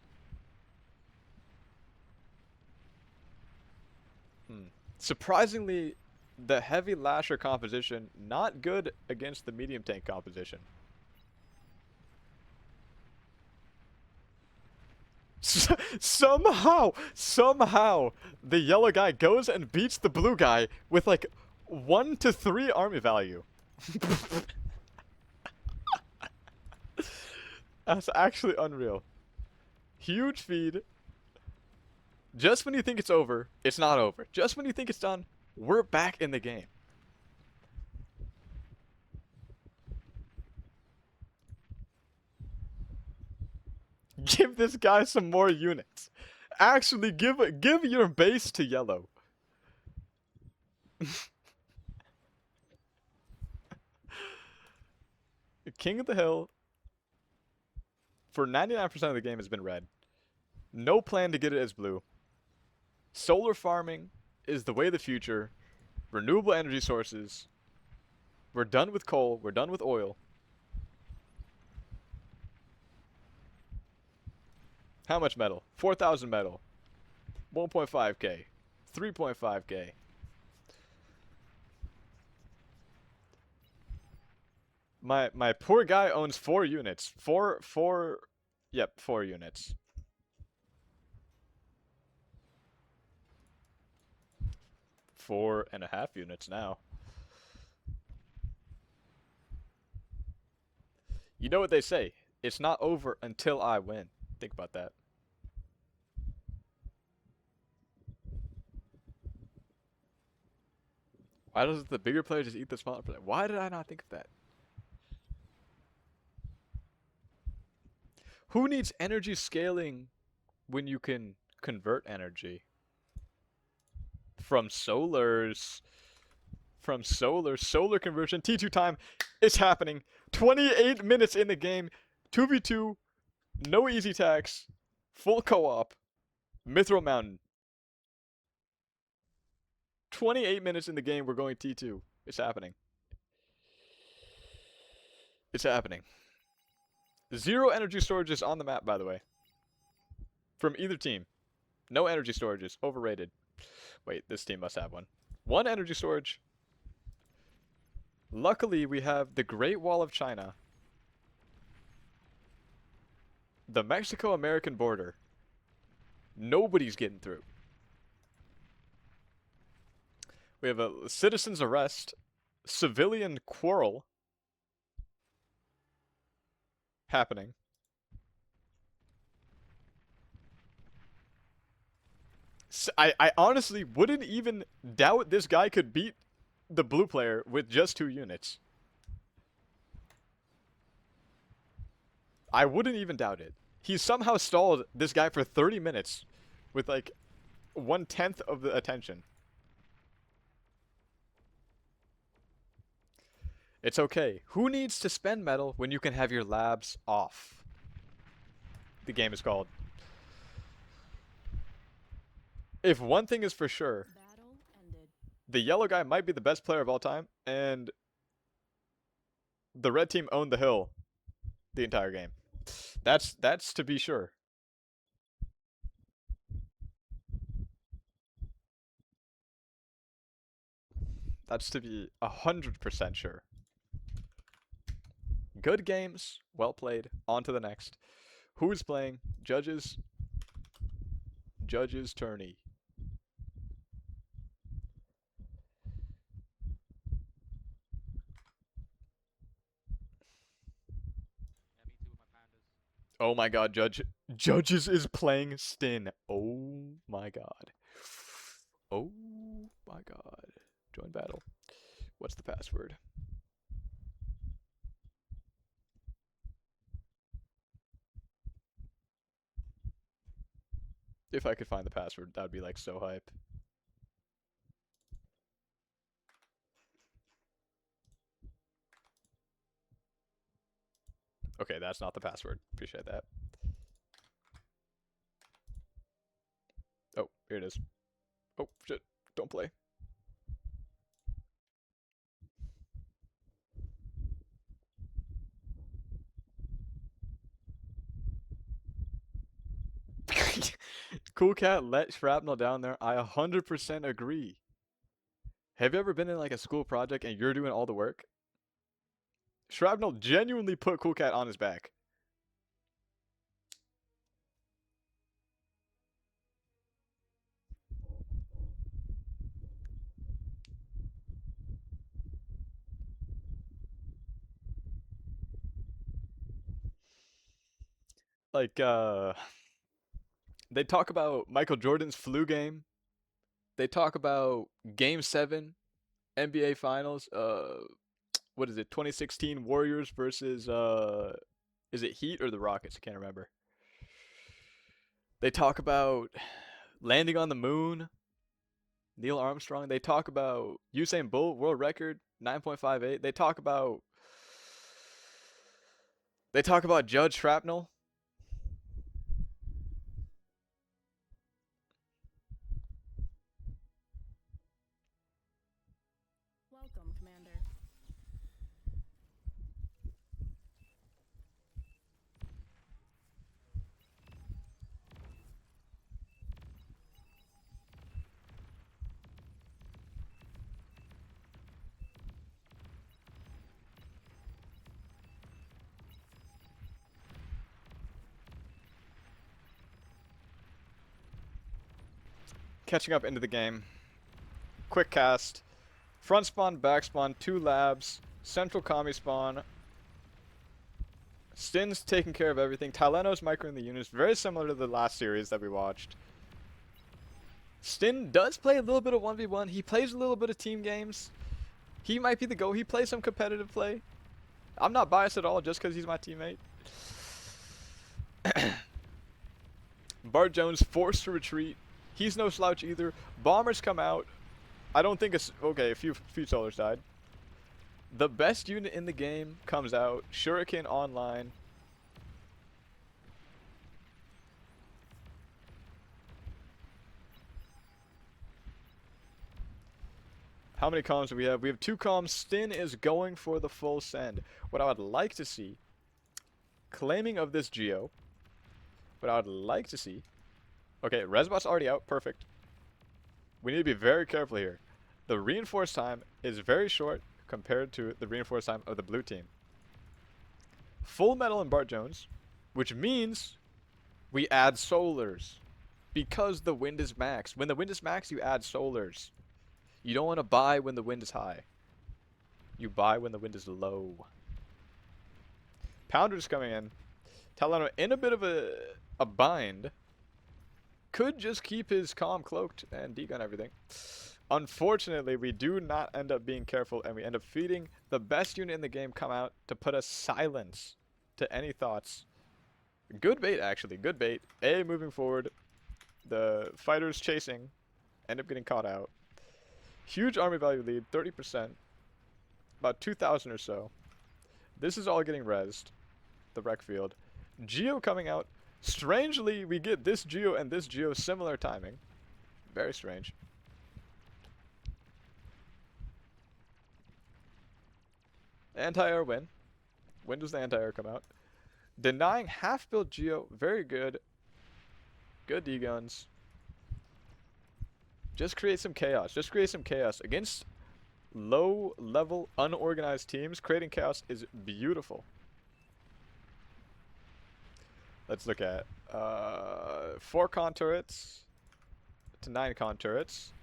Surprisingly, the heavy lasher composition not good against the medium tank composition. Somehow, the yellow guy goes and beats the blue guy with like 1 to 3 army value. That's actually unreal. Huge feed. Just when you think it's over, it's not over. Just when you think it's done, we're back in the game. Give this guy some more units. Actually, give your base to yellow. King of the Hill, for 99% of the game, has been red. No plan to get it as blue. Solar farming is the way of the future. Renewable energy sources. We're done with coal. We're done with oil. How much metal? 4,000 metal. 1.5k. 3.5k. My poor guy owns 4 units. 4 units. 4.5 units now. You know what they say? It's not over until I win. Think about that. Why does the bigger player just eat the smaller player? Why did I not think of that? Who needs energy scaling when you can convert energy? From solars. From solar conversion. T2 time. It's happening. 28 minutes in the game. 2v2. No easy tax. Full co-op. Mithril Mountain. 28 minutes in the game. We're going T2. It's happening. It's happening. 0 energy storages on the map, by the way. From either team. No energy storages. Overrated. Wait, this team must have one. 1 energy storage. Luckily, we have the Great Wall of China. The Mexico-American border. Nobody's getting through. We have a citizen's arrest. Civilian quarrel. Happening. I honestly wouldn't even doubt this guy could beat the blue player with just 2 units. I wouldn't even doubt it. He somehow stalled this guy for 30 minutes with like 1/10 of the attention. It's okay. Who needs to spend metal when you can have your labs off? The game is called. If one thing is for sure, Battle ended. the yellow guy might be the best player of all time, and the red team owned the hill the entire game. That's to be sure. That's to be 100% sure. Good games, well played. On to the next. Who is playing? Judges. Judges' tourney. Oh my god, Judges is playing Stin. Oh my god. Oh my god. Join battle. What's the password? If I could find the password, that'd be like so hype. Okay, that's not the password. Appreciate that. Oh, here it is. Oh, shit. Don't play. Cool Cat let Shrapnel down there. I 100% agree. Have you ever been in like a school project and you're doing all the work? Shrapnel genuinely put Cool Cat on his back. Like, they talk about Michael Jordan's flu game. They talk about Game 7, NBA Finals. What is it? 2016 Warriors versus, is it Heat or the Rockets? I can't remember. They talk about landing on the moon, Neil Armstrong. They talk about Usain Bolt world record 9.58. They talk about Judge Shrapnel. Welcome, Commander. Catching up into the game. Quick cast. Front spawn, back spawn, 2 labs, central commie spawn. Stin's taking care of everything. Taleno's microing the units, very similar to the last series that we watched. Stin does play a little bit of 1v1. He plays a little bit of team games. He might be the GOAT. He plays some competitive play. I'm not biased at all just because he's my teammate. Bart Jones forced to retreat. He's no slouch either. Bombers come out. I don't think it's okay. A few soldiers died. The best unit in the game comes out. Shuriken online. How many comms do we have? We have 2 comms. Stin is going for the full send. What I would like to see, claiming of this Geo. What I would like to see. Okay, Resbot's already out. Perfect. We need to be very careful here. The reinforced time is very short compared to the reinforced time of the blue team. Full metal and Bart Jones, which means we add solars because the wind is max. When the wind is max, you add solars. You don't want to buy when the wind is high. You buy when the wind is low. Pounder's coming in. Taleno in a bit of a bind. Could just keep his comm cloaked and degun everything. Unfortunately, we do not end up being careful, and we end up feeding the best unit in the game come out to put a silence to any thoughts. Good bait, actually. Good bait. A, moving forward. The fighters chasing end up getting caught out. Huge army value lead, 30%. About 2,000 or so. This is all getting rezzed. The wreck field. Geo coming out. Strangely, we get this Geo and this Geo similar timing. Very strange. Anti-air win. When does the anti-air come out? Denying half-build Geo. Very good. Good D-guns. Just create some chaos. Just create some chaos. Against low-level, unorganized teams, creating chaos is beautiful. Let's look at 4 con turrets to 9 con turrets.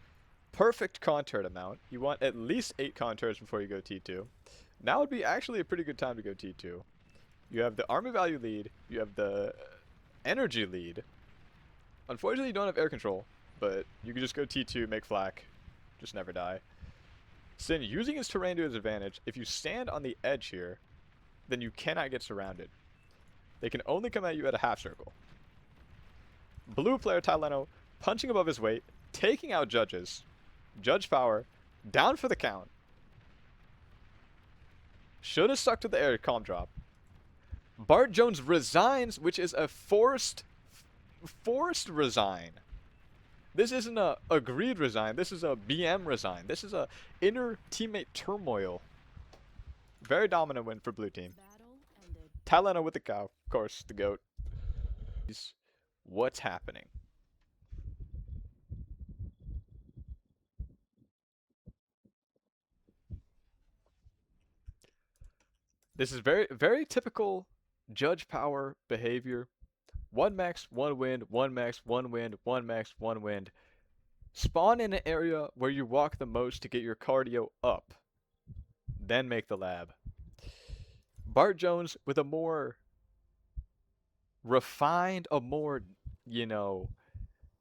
Perfect con turret amount. You want at least 8 con turrets before you go T2. Now would be actually a pretty good time to go T2. You have the army value lead. You have the energy lead. Unfortunately, you don't have air control, but you can just go T2, make flak, just never die. Sin using his terrain to his advantage. If you stand on the edge here, then you cannot get surrounded. They can only come at you at a half circle. Blue player Tyleno punching above his weight, taking out judges. Judge power, down for the count. Should have stuck to the air calm drop. Bart Jones resigns, which is a forced resign. This isn't a agreed resign. This is a BM resign. This is a inner teammate turmoil. Very dominant win for blue team. Battle ended. Tyleno with the cow. Of course, the GOAT. What's happening? This is very, very typical judge power behavior. 1 max, 1 wind, 1 max, 1 wind, 1 max, 1 wind. Spawn in an area where you walk the most to get your cardio up. Then make the lab. Bart Jones with a more refined, a more, you know,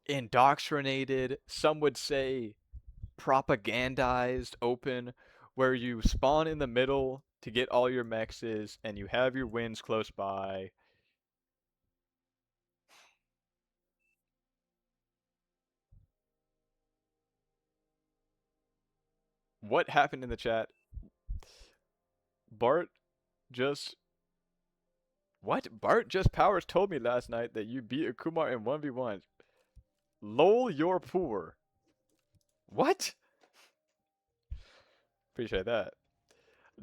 indoctrinated, some would say propagandized open, where you spawn in the middle to get all your mexes and you have your wins close by. What happened in the chat? Bart just... What? Bart just Powers told me last night that you beat Akumar in 1v1. Lol, you're poor. What? Appreciate that.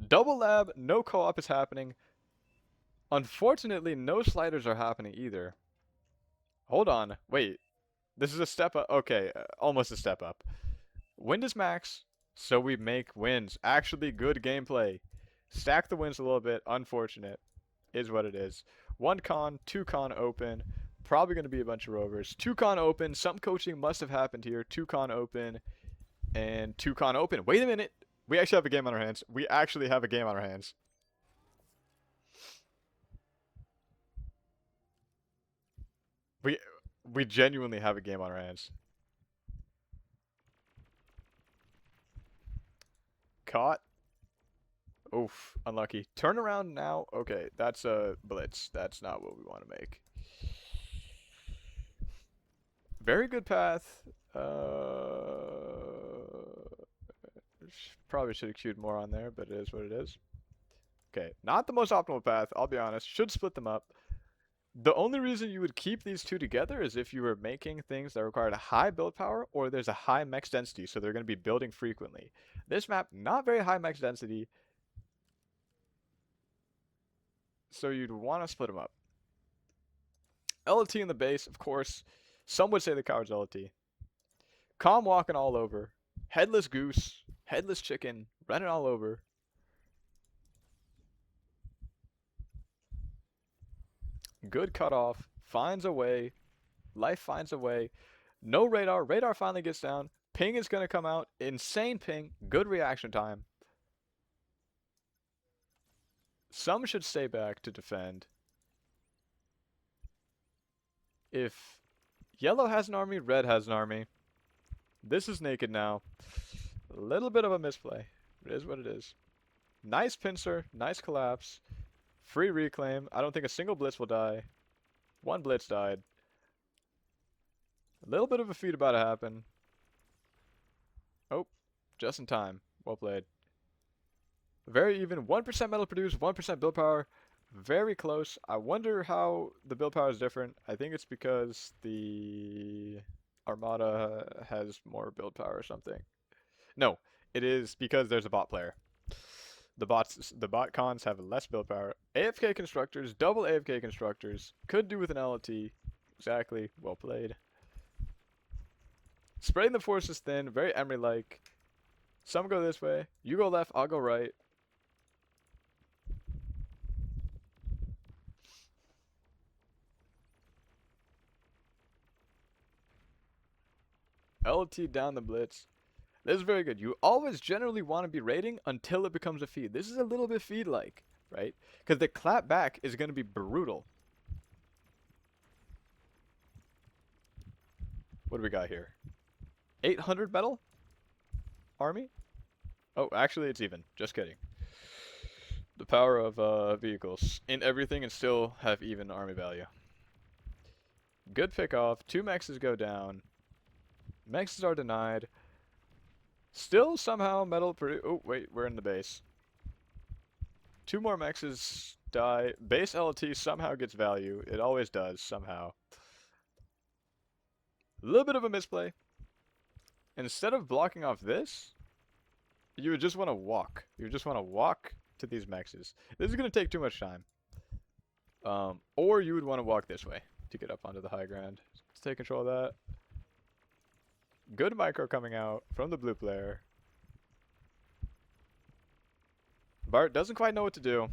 Double lab, no co-op is happening. Unfortunately, no sliders are happening either. Hold on, wait. This is a step up. Okay, almost a step up. Wind is max, so we make wins. Actually, good gameplay. Stack the wins a little bit. Unfortunate. Is what it is. 1 con, 2 con open. Probably going to be a bunch of rovers. 2 con open. Some coaching must have happened here. 2 con open. And 2 con open. Wait a minute. We actually have a game on our hands. We actually have a game on our hands. We genuinely have a game on our hands. Caught. Oof, unlucky. Turn around now. Okay, that's a blitz. That's not what we want to make. Very good path. Probably should have queued more on there, but it is what it is. Okay, not the most optimal path, I'll be honest. Should split them up. The only reason you would keep these two together is if you were making things that required a high build power or there's a high max density, so they're going to be building frequently. This map, not very high max density, so you'd want to split them up. LT in the base, of course. Some would say the coward's LT. Calm walking all over. Headless goose. Headless chicken. Running all over. Good cutoff. Finds a way. Life finds a way. No radar. Radar finally gets down. Ping is going to come out. Insane ping. Good reaction time. Some should stay back to defend. If yellow has an army, red has an army. This is naked now. A little bit of a misplay. It is what it is. Nice pincer. Nice collapse. Free reclaim. I don't think a single blitz will die. 1 blitz died. A little bit of a feat about to happen. Oh, just in time. Well played. Very even. 1% metal produced, 1% build power. Very close. I wonder how the build power is different. I think it's because the Armada has more build power or something. No, it is because there's a bot player. The bot cons have less build power. AFK constructors, double AFK constructors, could do with an LT. Exactly, well played. Spreading the forces thin, very Emery-like. Some go this way. You go left, I'll go right. LT down the blitz. This is very good. You always generally want to be raiding until it becomes a feed. This is a little bit feed-like, right? Because the clap back is going to be brutal. What do we got here? 800 metal? Army? Oh, actually it's even. Just kidding. The power of vehicles in everything and still have even army value. Good pick off. 2 mexes go down. Mexes are denied. Still somehow metal oh wait, we're in the base. 2 more mexes die. Base LT somehow gets value. It always does, somehow. A little bit of a misplay. Instead of blocking off this, you would just want to walk. You would just want to walk to these mexes. This is going to take too much time. Or you would want to walk this way to get up onto the high ground. Let's take control of that. Good micro coming out from the blue player. Bart doesn't quite know what to do.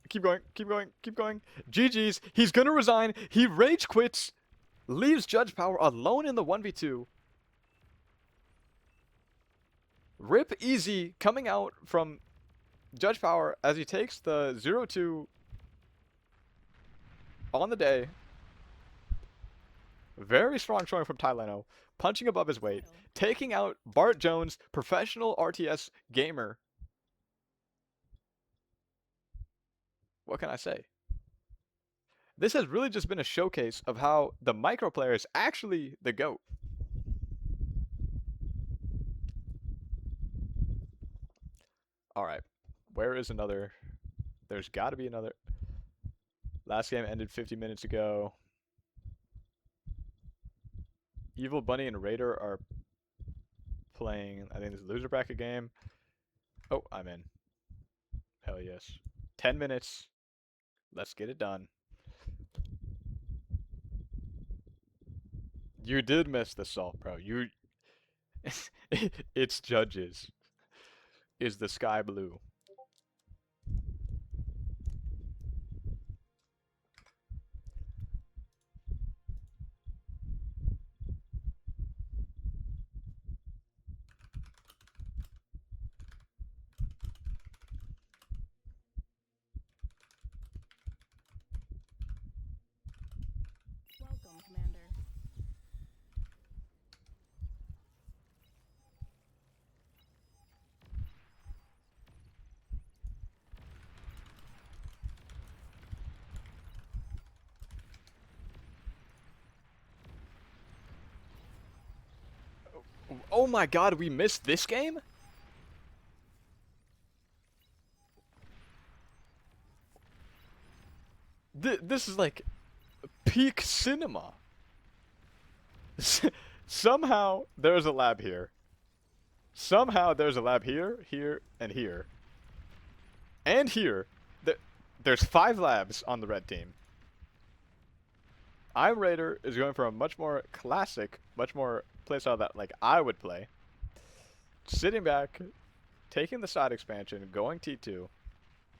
Keep going, keep going, keep going. GG's. He's going to resign. He rage quits. Leaves Judge Power alone in the 1v2. Rip Easy coming out from Judge Power as he takes the 0-2 on the day. Very strong showing from Tyleno, punching above his weight, taking out Bart Jones, professional RTS gamer. What can I say? This has really just been a showcase of how the micro player is actually the GOAT. Alright, where is another? There's got to be another. Last game ended 50 minutes ago. Evil Bunny and Raider are playing, I think this is loser bracket game. Oh, I'm in. Hell yes. 10 minutes. Let's get it done. You did miss the salt, bro. You it's judges. Is the sky blue? Welcome, Commander. Oh my god, we missed this game? This is like peak cinema. Somehow there's a lab here. Somehow there's a lab here, here, and here. And here. There's 5 labs on the red team. I'm Raider is going for a much more classic, much more playstyle that like I would play. Sitting back, taking the side expansion, going T2.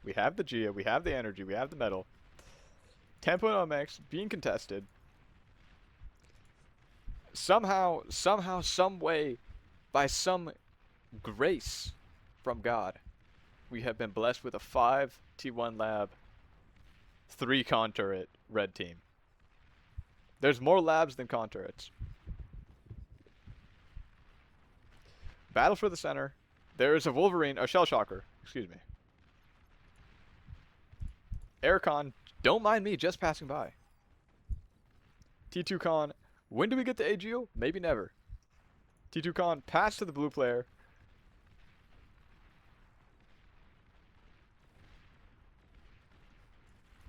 We have the Gia, we have the energy, we have the metal. 10.0 max being contested. Somehow, some way, by some grace from God, we have been blessed with a 5 T1 lab, 3 con turret red team. There's more labs than con turrets. Battle for the center. There is a Wolverine, a Shell Shocker, excuse me. Aircon, don't mind me, just passing by. T2 Con, when do we get to AGO? Maybe never. T2 Con, pass to the blue player.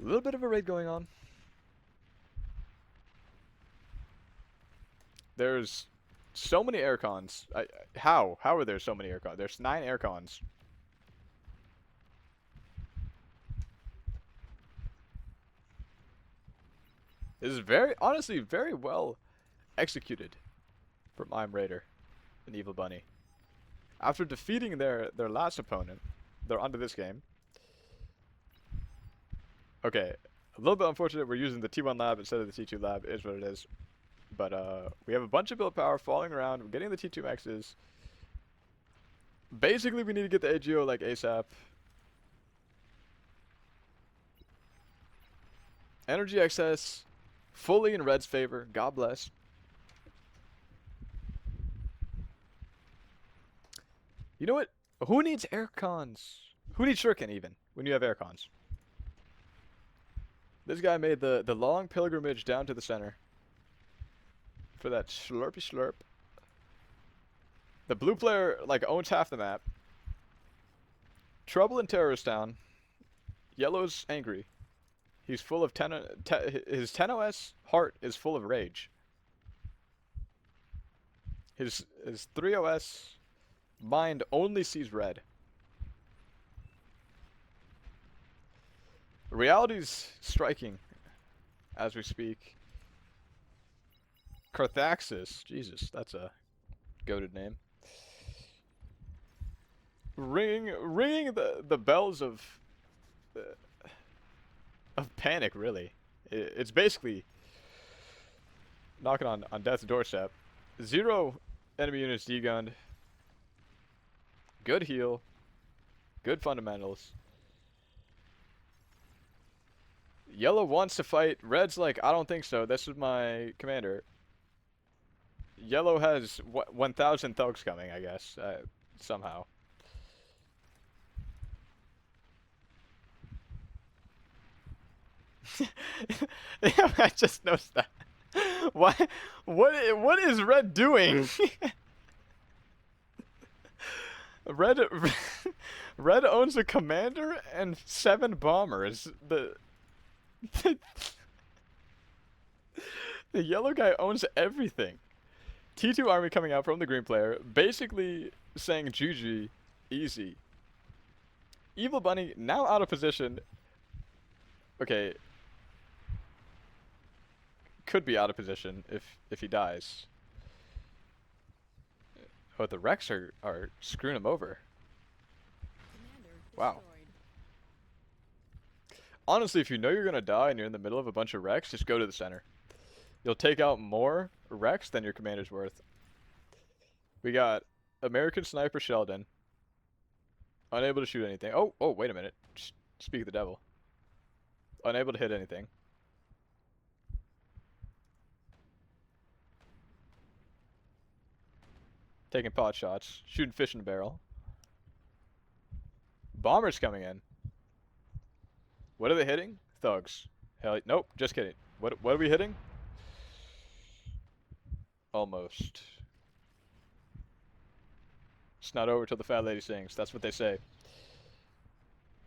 A little bit of a raid going on. There's So many air cons. How? How are there so many air cons? There's 9 air cons. This is very, honestly, very well executed from I'm Raider and Evil Bunny. After defeating their last opponent, they're onto this game. Okay, a little bit unfortunate we're using the T1 lab instead of the T2 lab, is what it is. But we have a bunch of build power falling around, we're getting the T2 maxes. Basically, we need to get the AGO like ASAP. Energy excess, fully in Red's favor, God bless. You know what? Who needs air cons? Who needs shuriken even when you have air cons? This guy made the long pilgrimage down to the center for that slurpy slurp. The blue player like owns half the map. Trouble in Terrorist Town. Yellow's angry. He's full of his 10 OS heart is full of rage. His 3 OS mind only sees red. Reality's striking as we speak. Carthaxis, Jesus, that's a goated name. Ringing the bells of panic, really. It's basically knocking on death's doorstep. 0 enemy units degunned. Good heal. Good fundamentals. Yellow wants to fight. Red's like, I don't think so. This is my commander. Yellow has 1,000 thugs coming, I guess. Somehow. Yeah, I just noticed that. Why? What is Red doing? Red owns a commander and 7 bombers. The yellow guy owns everything. T2 army coming out from the green player, basically saying GG, easy. Evil Bunny now out of position. Okay. Could be out of position if he dies. Oh, the Rex are screwing him over. Wow. Honestly, if you know you're gonna die and you're in the middle of a bunch of Rex, just go to the center. You'll take out more Rex than your commander's worth. We got American Sniper Sheldon. Unable to shoot anything. Oh, wait a minute. Speak of the devil. Unable to hit anything. Taking pot shots. Shooting fish in a barrel. Bombers coming in. What are they hitting? Thugs. Hell, nope, just kidding. What are we hitting? Almost. It's not over till the fat lady sings. That's what they say.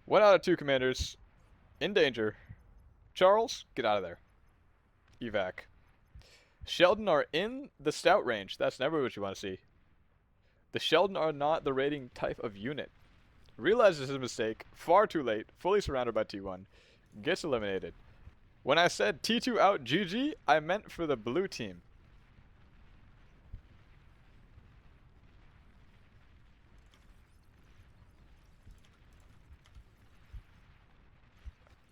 1 out of 2 commanders in danger. Charles, get out of there. Evac. Sheldon are in the stout range. That's never what you want to see. The Sheldon are not the rating type of unit. Realizes his mistake far too late. Fully surrounded by T1. Gets eliminated. When I said T2 out GG, I meant for the blue team.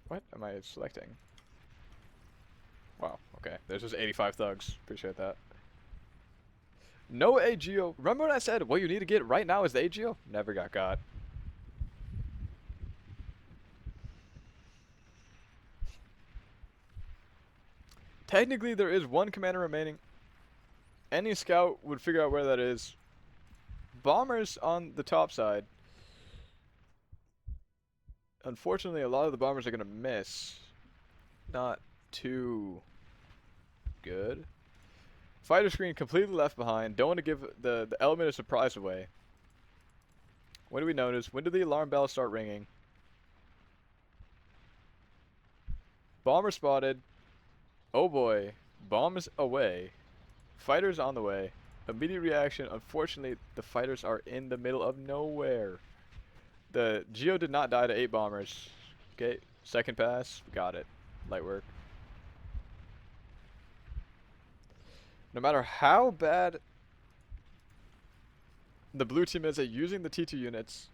What am I selecting? Wow, okay. There's just 85 thugs. Appreciate that. No AGO. Remember what I said? What you need to get right now is the AGO? Never got. Technically, there is 1 commander remaining. Any scout would figure out where that is. Bombers on the top side. Unfortunately, a lot of the bombers are going to miss. Not too good. Fighter screen completely left behind. Don't want to give the element of surprise away. When do we notice? When do the alarm bells start ringing? Bomber spotted. Oh boy. Bombs away. Fighters on the way. Immediate reaction. Unfortunately, the fighters are in the middle of nowhere. The Geo did not die to 8 bombers. Okay, second pass. Got it. Light work. No matter how bad the blue team is at using the T2 units,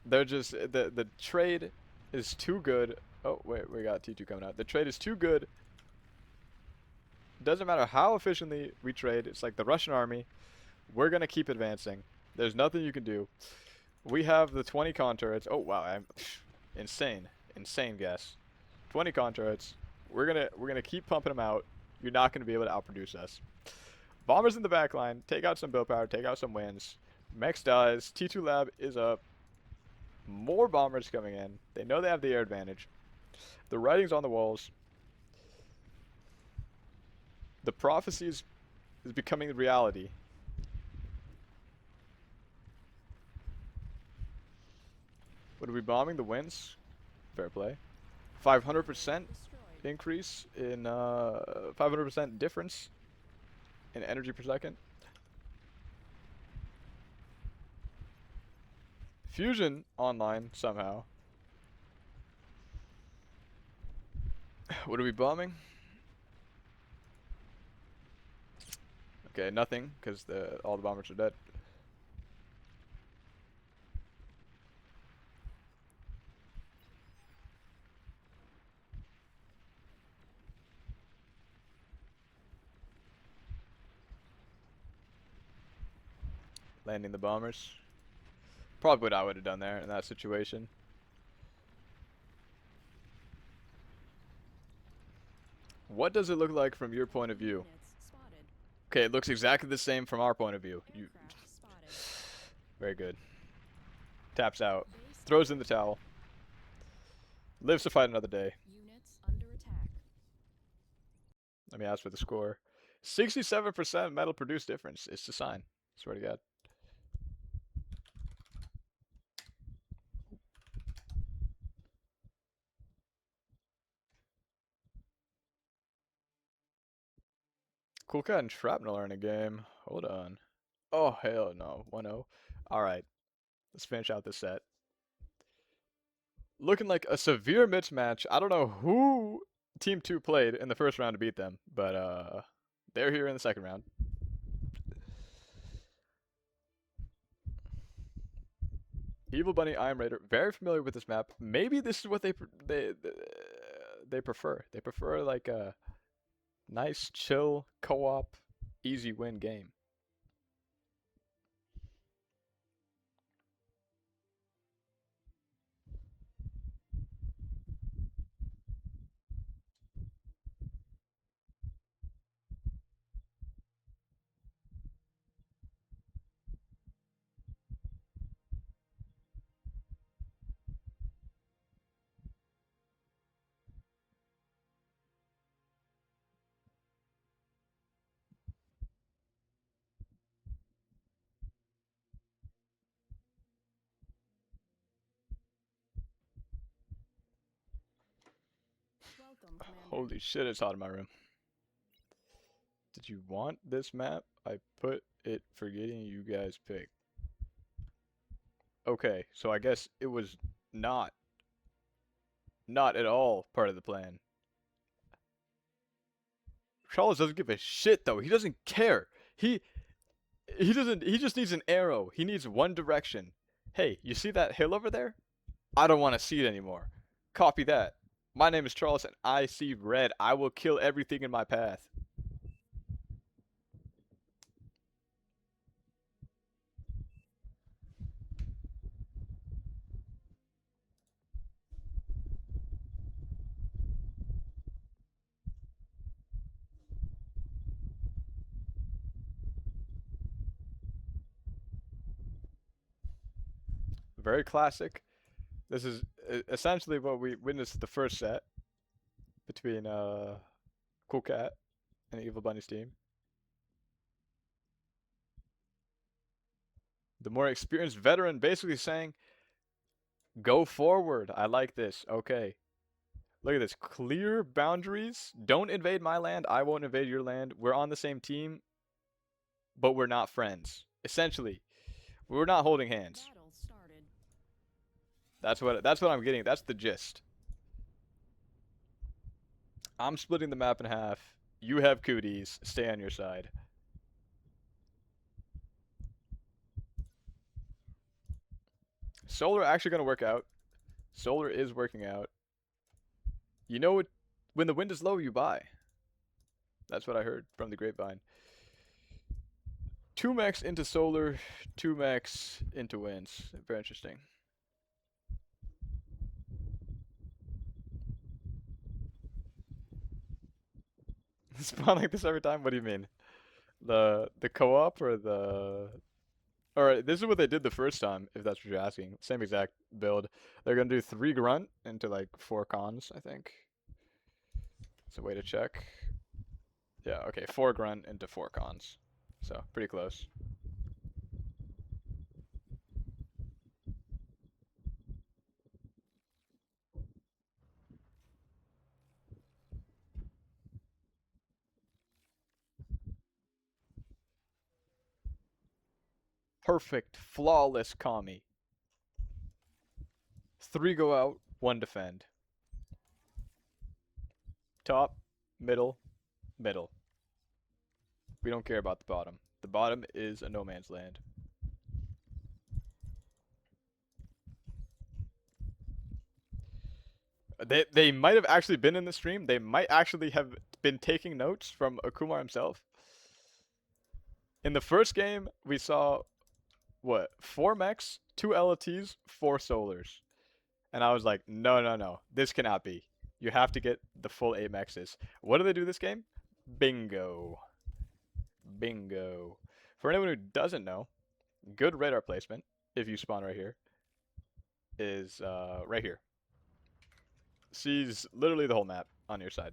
they're just the trade is too good. Oh wait, we got T2 coming out. The trade is too good. Doesn't matter how efficiently we trade. It's like the Russian army. We're gonna keep advancing. There's nothing you can do. We have the 20 con turrets. Oh wow, I'm insane guess. 20 con turrets. We're gonna keep pumping them out. You're not gonna be able to outproduce us. Bombers in the back line. Take out some build power. Take out some wins. Mex dies. T2 lab is up. More bombers coming in. They know they have the air advantage. The writing's on the walls. The prophecy is becoming reality. Would we be bombing the wins? Fair play. 500% Destroyed. increase in 500% difference in energy per second. Fusion online somehow. What are we bombing? Okay, nothing, because all the bombers are dead. Landing the bombers. Probably what I would have done there in that situation. What does it look like from your point of view? Units spotted. Okay, it looks exactly the same from our point of view. Aircraft spotted. Very good. Taps out. Base Throws in the towel. Lives to fight another day. units under attack. Let me ask for the score. 67% metal produce difference. It's a sign. Swear to God. Cool Cat and Shrapnel are in a game. Hold on. Oh, hell no. 1-0. Alright. Let's finish out this set. Looking like a severe mismatch. I don't know who Team 2 played in the first round to beat them, but they're here in the second round. Evil Bunny, I Am Raider. Very familiar with this map. Maybe this is what they prefer. They prefer like a nice, chill, co-op, easy win game. Welcome, Commander. Holy shit, it's hot in my room. Did you want this map? I put it forgetting you guys picked. Okay, so I guess it was not at all part of the plan. Charles doesn't give a shit though. He doesn't care. He just needs an arrow. He needs one direction. Hey, you see that hill over there? I don't want to see it anymore. Copy that. My name is Charles and I see red. I will kill everything in my path. Very classic. This is essentially what we witnessed the first set between Cool Cat and Evil Bunny's team. The more experienced veteran basically saying, go forward. I like this. Okay. Look at this. Clear boundaries. Don't invade my land. I won't invade your land. We're on the same team, but we're not friends. Essentially, we're not holding hands. Battle started. That's what I'm getting. That's the gist. I'm splitting the map in half. You have cooties. Stay on your side. Solar actually gonna work out. Solar is working out. You know what? When the wind is low, you buy. That's what I heard from the grapevine. 2 mechs into solar, 2 mechs into winds. Very interesting. Spawn like this every time? What do you mean? The co-op or the... Alright, this is what they did the first time, if that's what you're asking. Same exact build. They're gonna do 3 grunt into like 4 cons, I think. It's a way to check. Yeah, okay, 4 grunt into 4 cons. So, pretty close. Perfect, flawless Kami. 3 go out, 1 defend. Top, middle, middle. We don't care about the bottom. The bottom is a no man's land. They might have actually been in the stream. They might actually have been taking notes from Akumar himself. In the first game, we saw, what, 4 mechs, 2 LTs, 4 solars. And I was like, no, no, no. This cannot be. You have to get the full 8 mexes. What do they do this game? Bingo. Bingo. For anyone who doesn't know, good radar placement, if you spawn right here, is right here. Sees literally the whole map on your side.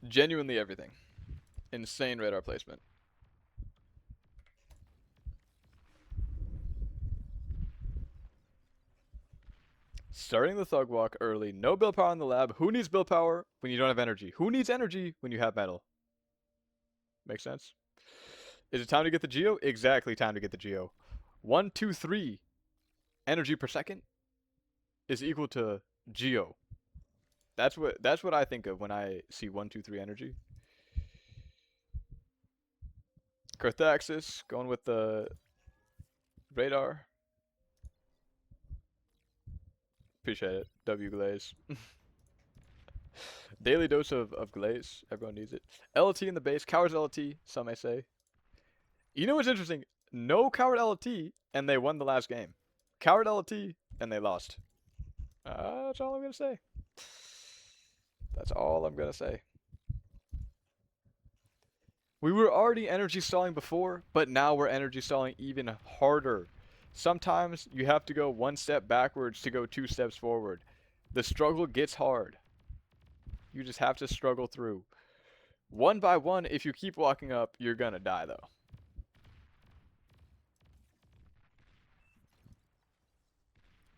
Genuinely everything. Insane radar placement. Starting the Thug Walk early. No build power in the lab. Who needs build power when you don't have energy? Who needs energy when you have metal? Makes sense? Is it time to get the Geo? Exactly time to get the Geo. 1, 2, 3 energy per second is equal to Geo. That's what I think of when I see 1, 2, 3 energy. Carthaxis going with the radar. Appreciate it. W Glaze. Daily dose of Glaze. Everyone needs it. LT in the base. Cowards LT, some may say. You know what's interesting? No Coward LT, and they won the last game. Coward LT, and they lost. That's all I'm going to say. That's all I'm going to say. We were already energy stalling before, but now we're energy stalling even harder. Sometimes you have to go 1 step backwards to go 2 steps forward. The struggle gets hard. You just have to struggle through. 1 by 1, if you keep walking up, you're gonna die though.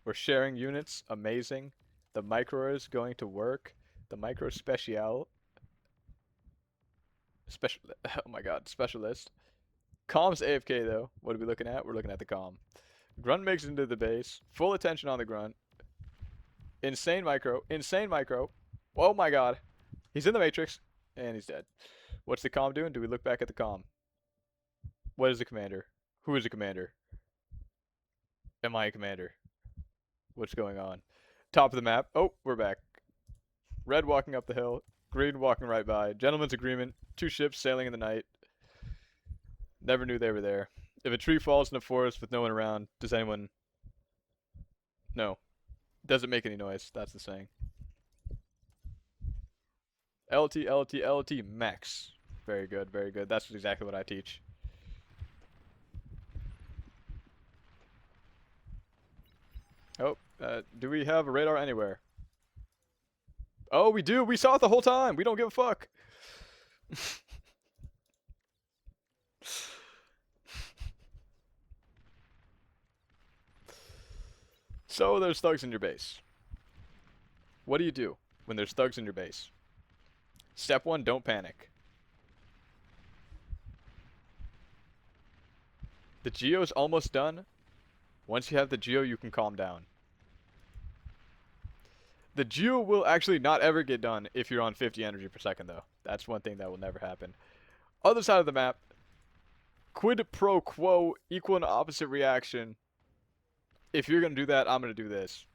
We're sharing units, amazing. The micro is going to work. The micro special. Oh my god, specialist. Com's AFK though. What are we looking at? We're looking at the Com. Grunt makes it into the base. Full attention on the Grunt. Insane micro. Insane micro. Oh my god. He's in the Matrix. And he's dead. What's the Com doing? Do we look back at the Com? What is the commander? Who is the commander? Am I a commander? What's going on? Top of the map. Oh, we're back. Red walking up the hill. Green walking right by. Gentleman's agreement. 2 ships sailing in the night. Never knew they were there. If a tree falls in a forest with no one around, does anyone... No. Doesn't make any noise. That's the saying. LT, LT, LT, max. Very good, very good. That's exactly what I teach. Oh, do we have a radar anywhere? Oh, we do! We saw it the whole time! We don't give a fuck! So there's thugs in your base. What do you do when there's thugs in your base? Step one, don't panic. The geo's almost done. Once you have the geo, you can calm down. The geo will actually not ever get done if you're on 50 energy per second, though. That's one thing that will never happen. Other side of the map, quid pro quo, equal and opposite reaction. If you're going to do that, I'm going to do this.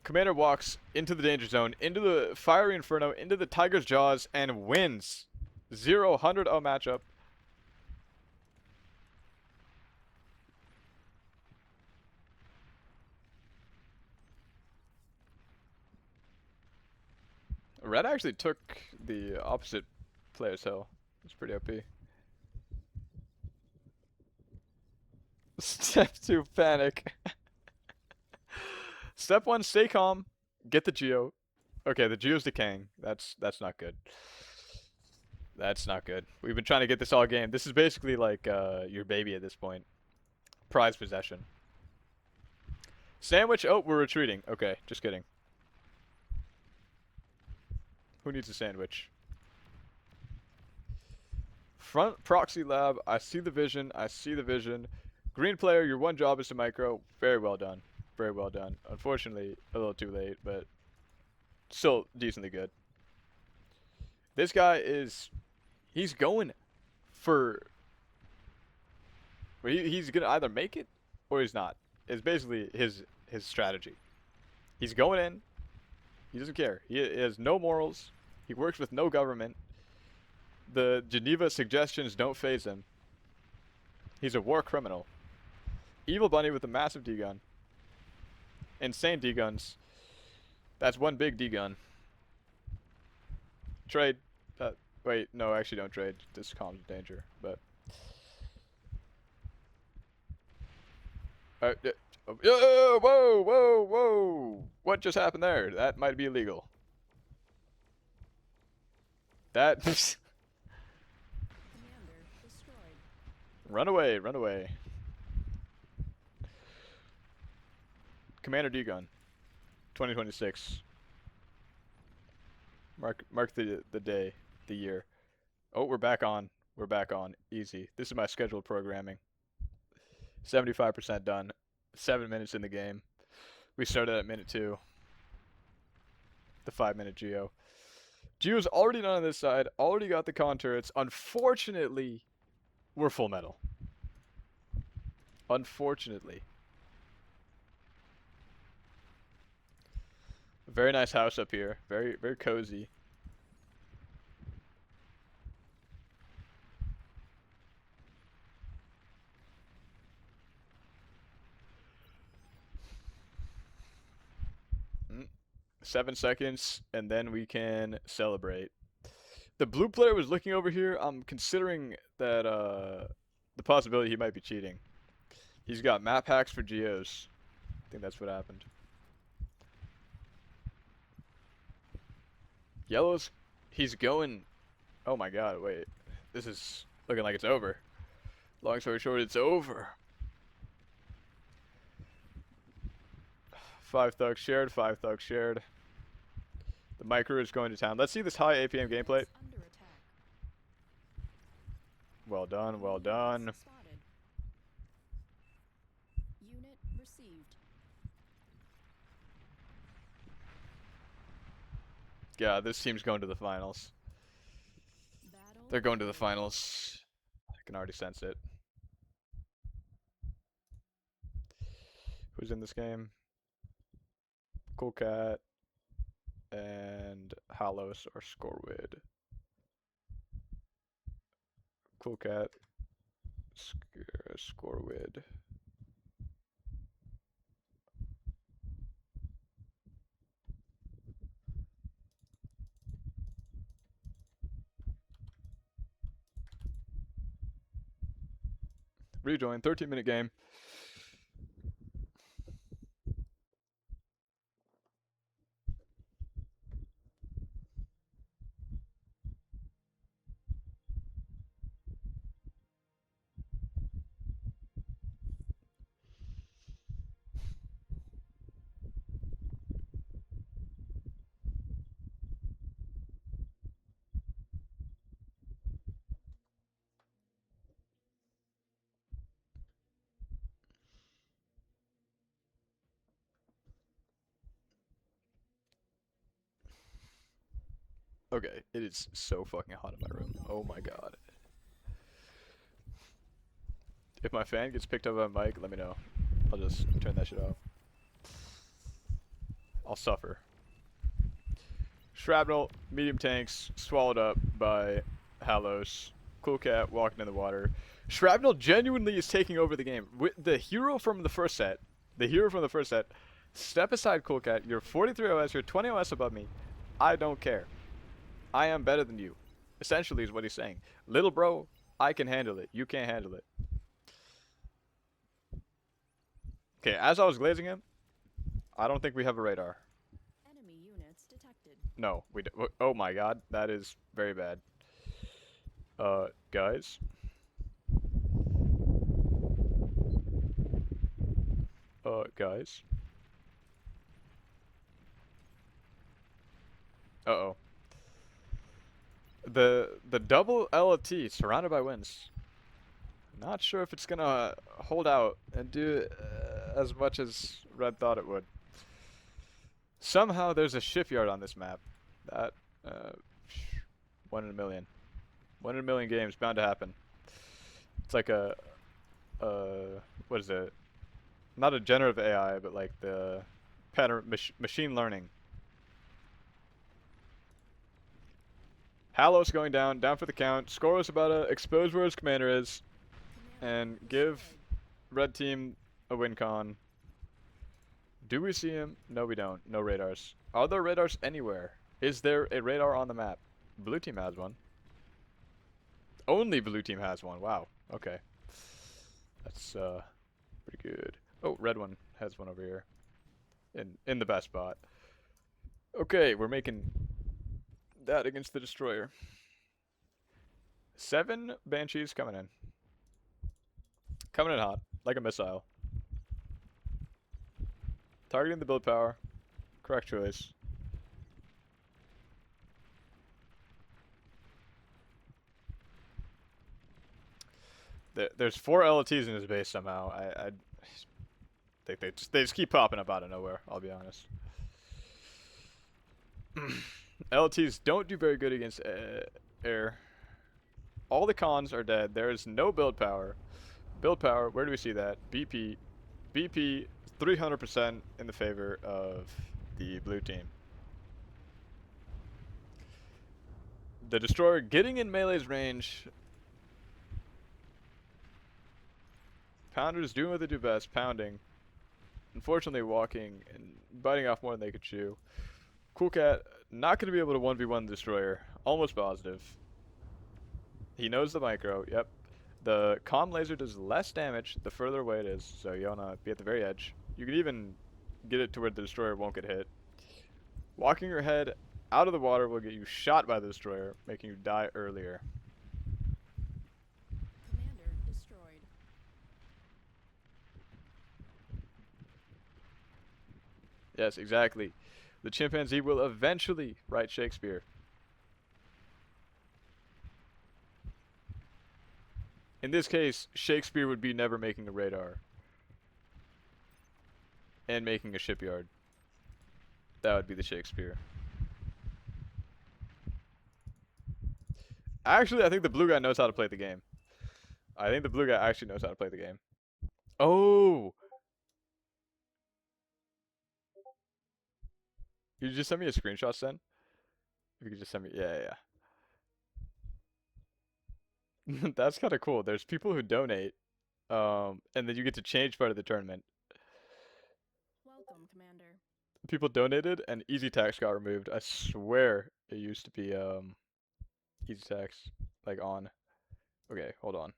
Commander walks into the danger zone, into the fiery inferno, into the tiger's jaws, and wins. 0-100-0 matchup. Red actually took the opposite player's hill. It's pretty OP. Step 2, panic. Step 1, stay calm. Get the geo. Okay, the geo's decaying. That's not good. That's not good. We've been trying to get this all game. This is basically like your baby at this point. Prize possession. Sandwich. Oh, we're retreating. Okay, just kidding. Who needs a sandwich? Front proxy lab. I see the vision. I see the vision. Green player, your one job is to micro. Very well done. Very well done. Unfortunately, a little too late, but still decently good. This guy is, he's going for, he's gonna either make it or he's not. It's basically his strategy. He's going in. He doesn't care. He has no morals. He works with no government. The Geneva suggestions don't faze him. He's a war criminal. Evil Bunny with a massive D-gun. Insane D-guns. That's one big D-gun. Trade. Wait, no, actually don't trade. This calms danger, but... whoa, whoa, whoa! What just happened there? That might be illegal. That... Commander destroyed. Run away, run away. Commander D-Gun. 2026. Mark the day, the year. Oh, we're back on. We're back on. Easy. This is my scheduled programming. 75% done. 7 minutes in the game. We started at minute 2. The 5-minute Geo. Geo's already done on this side. Already got the con turrets. Unfortunately, we're full metal. Unfortunately. Very nice house up here. Very, very cozy. Mm. 7 seconds, and then we can celebrate. The blue player was looking over here. I'm considering that the possibility he might be cheating. He's got map hacks for geos. I think that's what happened. Yellow's, he's going. Oh my god, wait. This is looking like it's over. Long story short, it's over. 5 thugs shared, 5 thugs shared. The micro is going to town. Let's see this high APM gameplay. Under attack. Well done, well done. Spotted. Unit received. Yeah, this team's going to the finals. Battle. They're going to the finals. I can already sense it. Who's in this game? Cool Cat and Halos or Scorewid. Cool Cat, Scorewid. Rejoin, 13-minute game. Okay, it is so fucking hot in my room. Oh my god. If my fan gets picked up by mic, let me know. I'll just turn that shit off. I'll suffer. Shrapnel, medium tanks, swallowed up by Halos. Cool Cat walking in the water. Shrapnel genuinely is taking over the game. The hero from the first set, step aside Cool Cat, you're 43 OS, you're 20 OS above me. I don't care. I am better than you. Essentially is what he's saying. Little bro, I can handle it. You can't handle it. Okay, as I was glazing him, I don't think we have a radar. Enemy units detected. No, we don't. Oh my god, that is very bad. Guys. Guys. Uh-oh. The double LFT surrounded by winds. Not sure if it's gonna hold out and do as much as Red thought it would. Somehow there's a shipyard on this map. That, 1 in a million. 1 in a million games, bound to happen. It's like a, what is it? Not a generative AI, but like the pattern machine learning. Halos going down for the count. Score is about to expose where his commander is and give red team a win con. Do we see him? No, we don't. No radars. Are there radars anywhere? Is there a radar on the map? Blue team has one. Only blue team has one. Wow. Okay. That's pretty good. Oh, red one has one over here. In the best spot. Okay, we're making that against the destroyer. 7 Banshees coming in. Coming in hot, like a missile. Targeting the build power. Correct choice. There's 4 LTs in his base somehow. I think they just keep popping up out of nowhere, I'll be honest. LTs don't do very good against air. All the cons are dead. There is no build power. Build power, where do we see that? BP 300% in the favor of the blue team. The destroyer getting in melee's range. Pounders doing what they do best, pounding. Unfortunately walking and biting off more than they could chew. Cool Cat not going to be able to 1v1 the destroyer. Almost positive. He knows the micro, yep. The comm laser does less damage the further away it is, so you wanna be at the very edge. You can even get it to where the destroyer won't get hit. Walking your head out of the water will get you shot by the destroyer, making you die earlier. Commander destroyed. Yes, exactly. The chimpanzee will eventually write Shakespeare. In this case, Shakespeare would be never making a radar. And making a shipyard. That would be the Shakespeare. Actually, I think the blue guy knows how to play the game. I think the blue guy actually knows how to play the game. Oh! You just send me a screenshot, Sen? If you could just send me, yeah. That's kind of cool. There's people who donate, and then you get to change part of the tournament. Welcome, Commander. People donated, and easy tax got removed. I swear it used to be easy tax like on. Okay, hold on.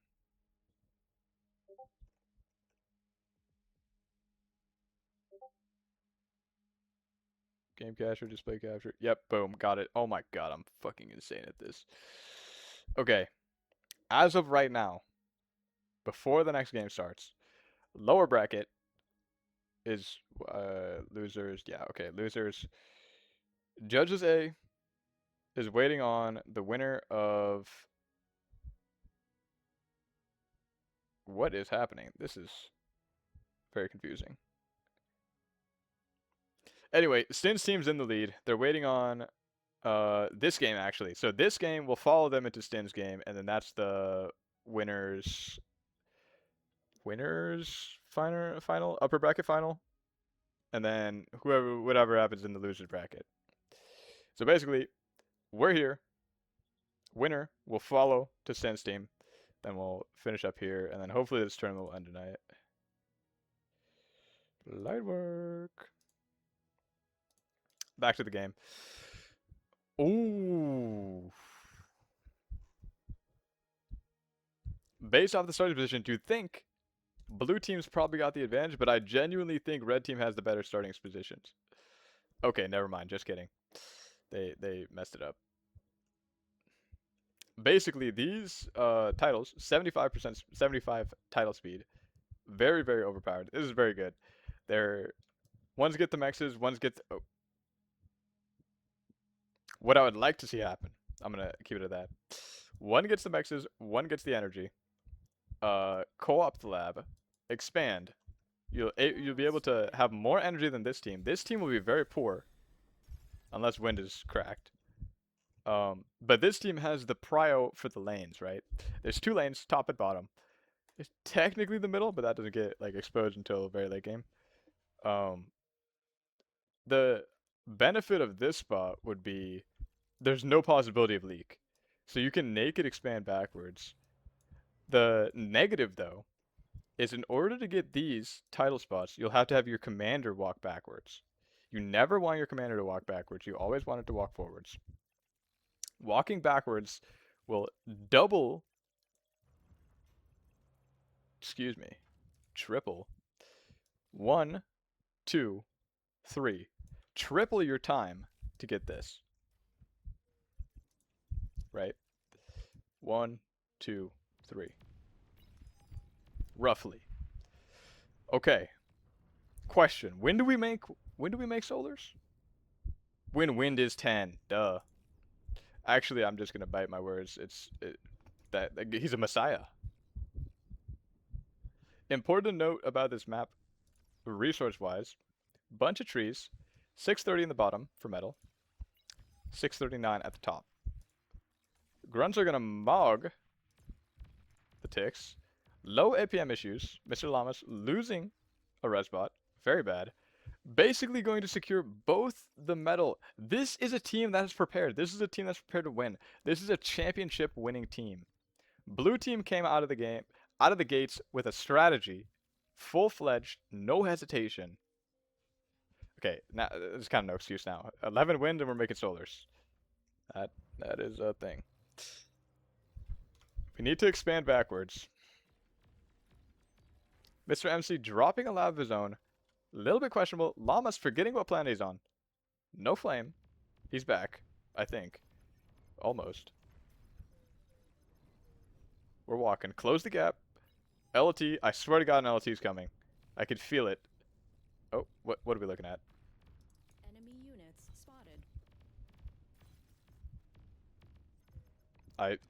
Game capture, display capture. Yep, boom, got it. Oh my god, I'm fucking insane at this. Okay, as of right now, before the next game starts, lower bracket is losers. Yeah, okay, losers. Judges A is waiting on the winner of. What is happening? This is very confusing. Anyway, Stin's team's in the lead. They're waiting on this game actually. So this game will follow them into Stin's game, and then that's the winners final upper bracket final, and then whatever happens in the losers bracket. So basically, we're here. Winner will follow to Stin's team. Then we'll finish up here, and then hopefully this tournament will end tonight. Light work. Back to the game. Ooh. Based off the starting position, you'd think blue team's probably got the advantage, but I genuinely think red team has the better starting positions. Okay, never mind. Just kidding. They messed it up. Basically, these titles, 75%, 75 title speed, very, very overpowered. This is very good. They're ones get the mexes, ones get oh. What I would like to see happen, I'm gonna keep it at that. One gets the mexes, one gets the energy. Co-op the lab, expand. You'll be able to have more energy than this team. This team will be very poor, unless wind is cracked. But this team has the prio for the lanes, right? There's 2 lanes, top and bottom. It's technically the middle, but that doesn't get like exposed until very late game. The benefit of this spot would be there's no possibility of leak, so you can naked expand backwards. The negative though is in order to get these title spots, you'll have to have your commander walk backwards. You never want your commander to walk backwards. You always want it to walk forwards. Walking backwards will double, excuse me, triple, 1, 2, 3, triple your time to get this. Right? 1, 2, 3. Roughly. Okay. Question: when do we make solars? When wind is 10. Duh. Actually, I'm just gonna bite my words. That he's a messiah. Important to note about this map, resource-wise, bunch of trees, 630 in the bottom for metal, 639 at the top. Grunts are gonna mog the ticks. Low APM issues. Mr. Llamas losing a res bot. Very bad. Basically going to secure both the metal. This is a team that is prepared. This is a team that's prepared to win. This is a championship winning team. Blue team came out of the game, out of the gates with a strategy. Full-fledged, no hesitation. Okay, now there's kind of no excuse now. 11 wind and we're making solars. That is a thing. We need to expand backwards. Mr. MC dropping a lab of his own. A little bit questionable. Llamas forgetting what planet he's on. No flame. He's back, I think. Almost. We're walking. Close the gap. LT. I swear to God, an LT is coming. I could feel it. Oh, what are we looking at? Enemy units spotted.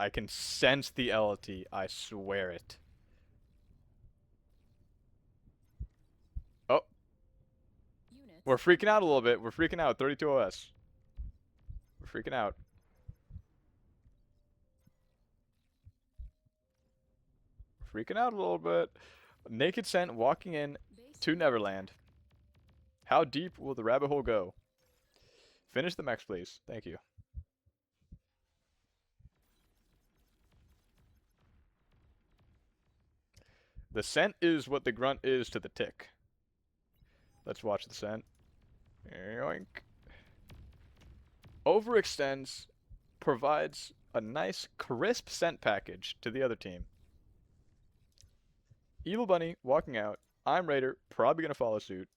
I can sense the LT. I swear it. Oh. Units We're freaking out a little bit. We're freaking out. 32 OS. We're freaking out. Freaking out a little bit. Naked Scent walking in base to Neverland. How deep will the rabbit hole go? Finish the mechs, please. Thank you. The scent is what the grunt is to the tick. Let's watch the scent. Yoink. Overextends, provides a nice crisp scent package to the other team. Evil Bunny walking out. I'm Raider, probably going to follow suit.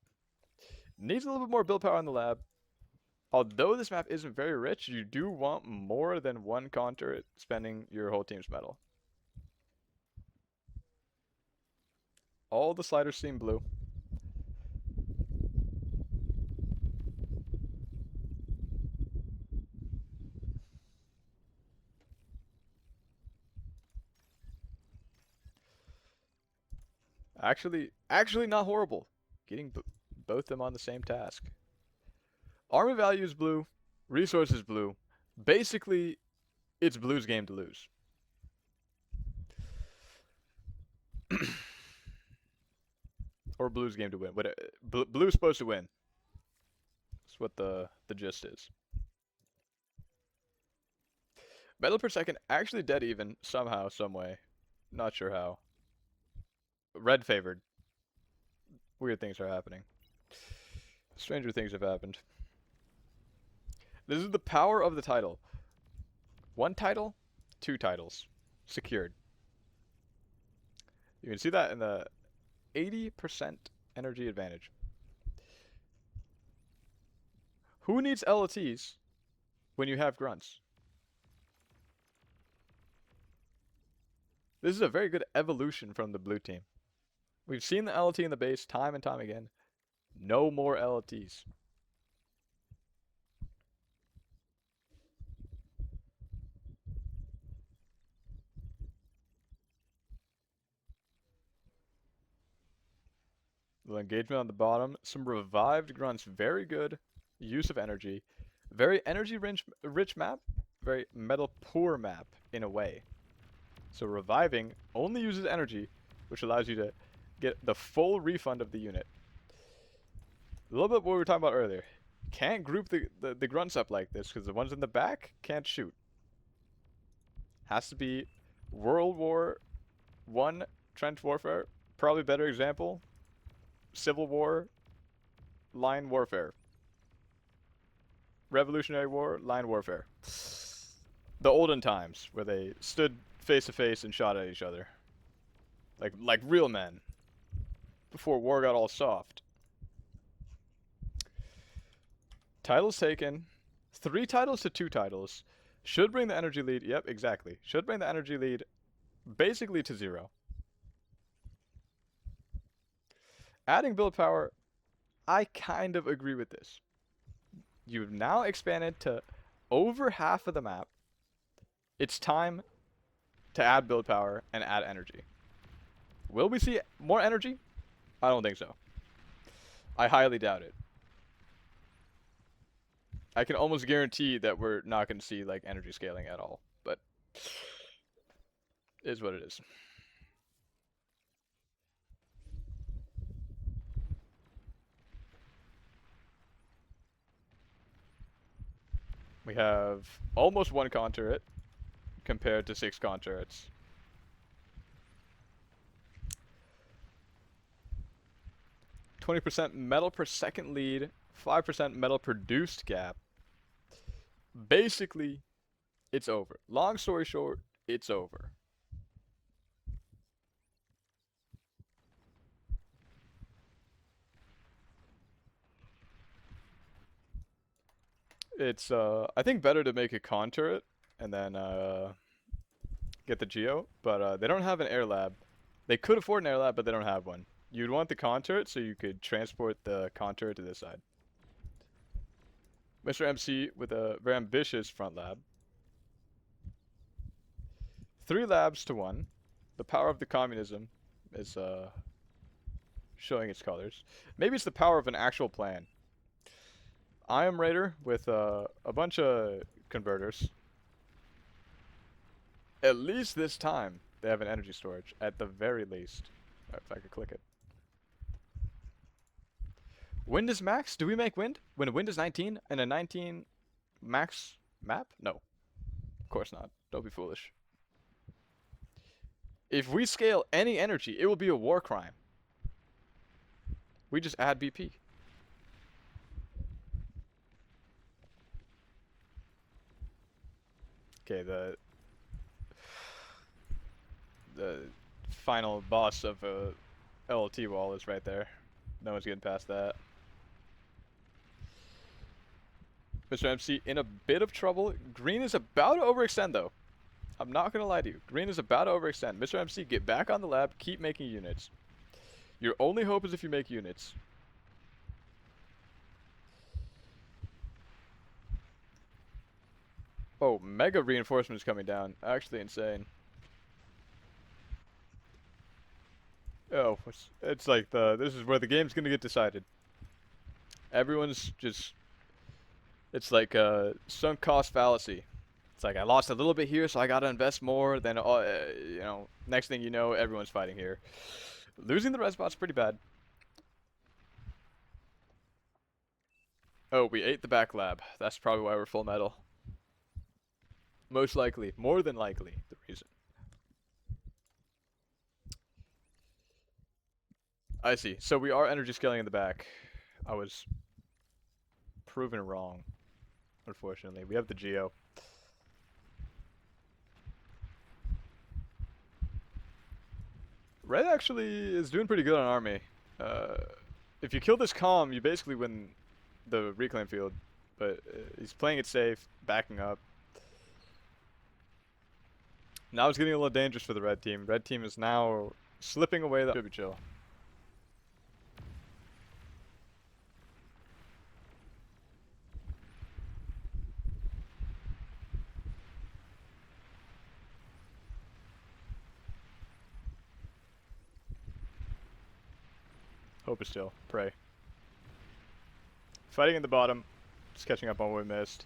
Needs a little bit more build power in the lab. Although this map isn't very rich, you do want more than one counter spending your whole team's metal. All the sliders seem blue. Actually not horrible. Getting both them on the same task. Armor value is blue. Resource is blue. Basically, it's Blue's game to lose. Or Blue's game to win. Blue's supposed to win. That's what the gist is. Metal per second actually dead even somehow, some way. Not sure how. Red favored. Weird things are happening. Stranger things have happened. This is the power of the title. 1 title, 2 titles. Secured. You can see that in the 80% energy advantage. Who needs LTs when you have grunts? This is a very good evolution from the blue team. We've seen the LT in the base time and time again. No more LTs. The engagement on the bottom. Some revived grunts. Very good use of energy. Very energy rich map. Very metal poor map in a way. So reviving only uses energy, which allows you to get the full refund of the unit. A little bit what we were talking about earlier. Can't group the grunts up like this because the ones in the back can't shoot. Has to be World War I trench warfare. Probably better example. Civil War line warfare. Revolutionary War line warfare. The olden times where they stood face to face and shot at each other. Like real men. Before war got all soft. Titles taken. 3 titles to 2 titles. Should bring the energy lead. Yep, exactly. Should bring the energy lead basically to 0. Adding build power, I kind of agree with this. You've now expanded to over half of the map. It's time to add build power and add energy. Will we see more energy? I don't think so. I highly doubt it. I can almost guarantee that we're not going to see like energy scaling at all, but it is what it is. We have almost 1 con turret compared to 6 con turrets. %20 metal per second lead, 5% metal produced gap. Basically, it's over. Long story short, it's over. It's I think better to make a con turret and then get the geo, but they don't have an air lab. They could afford an air lab, but they don't have one. You'd want the con turret so you could transport the con turret to this side. Mr. MC with a very ambitious front lab. 3 labs to 1. The power of the communism is showing its colors. Maybe it's the power of an actual plan. I am Raider with a bunch of converters. At least this time, they have an energy storage. At the very least. If I could click it. Wind is max? Do we make wind? When wind is 19 and a 19 max map? No. Of course not. Don't be foolish. If we scale any energy, it will be a war crime. We just add BP. Okay, the final boss of a LLT wall is right there. No one's getting past that. Mr. MC in a bit of trouble. Green is about to overextend though. I'm not gonna lie to you. Green is about to overextend. Mr. MC, get back on the lab. Keep making units. Your only hope is if you make units. Oh, mega reinforcement is coming down. Actually insane. Oh, it's like this is where the game's gonna get decided. Everyone's just, it's like a sunk cost fallacy. It's like I lost a little bit here, so I gotta invest more. Then, next thing you know, everyone's fighting here. Losing the red spot's pretty bad. Oh, we ate the back lab. That's probably why we're full metal. Most likely, more than likely, the reason. I see. So we are energy scaling in the back. I was proven wrong, unfortunately. We have the Geo. Red actually is doing pretty good on army. Uh, if you kill this Calm, you basically win the reclaim field. But he's playing it safe, backing up. Now it's getting a little dangerous for the red team. Red team is now slipping away. That should be chill. Hope is chill. Pray. Fighting in the bottom. Just catching up on what we missed.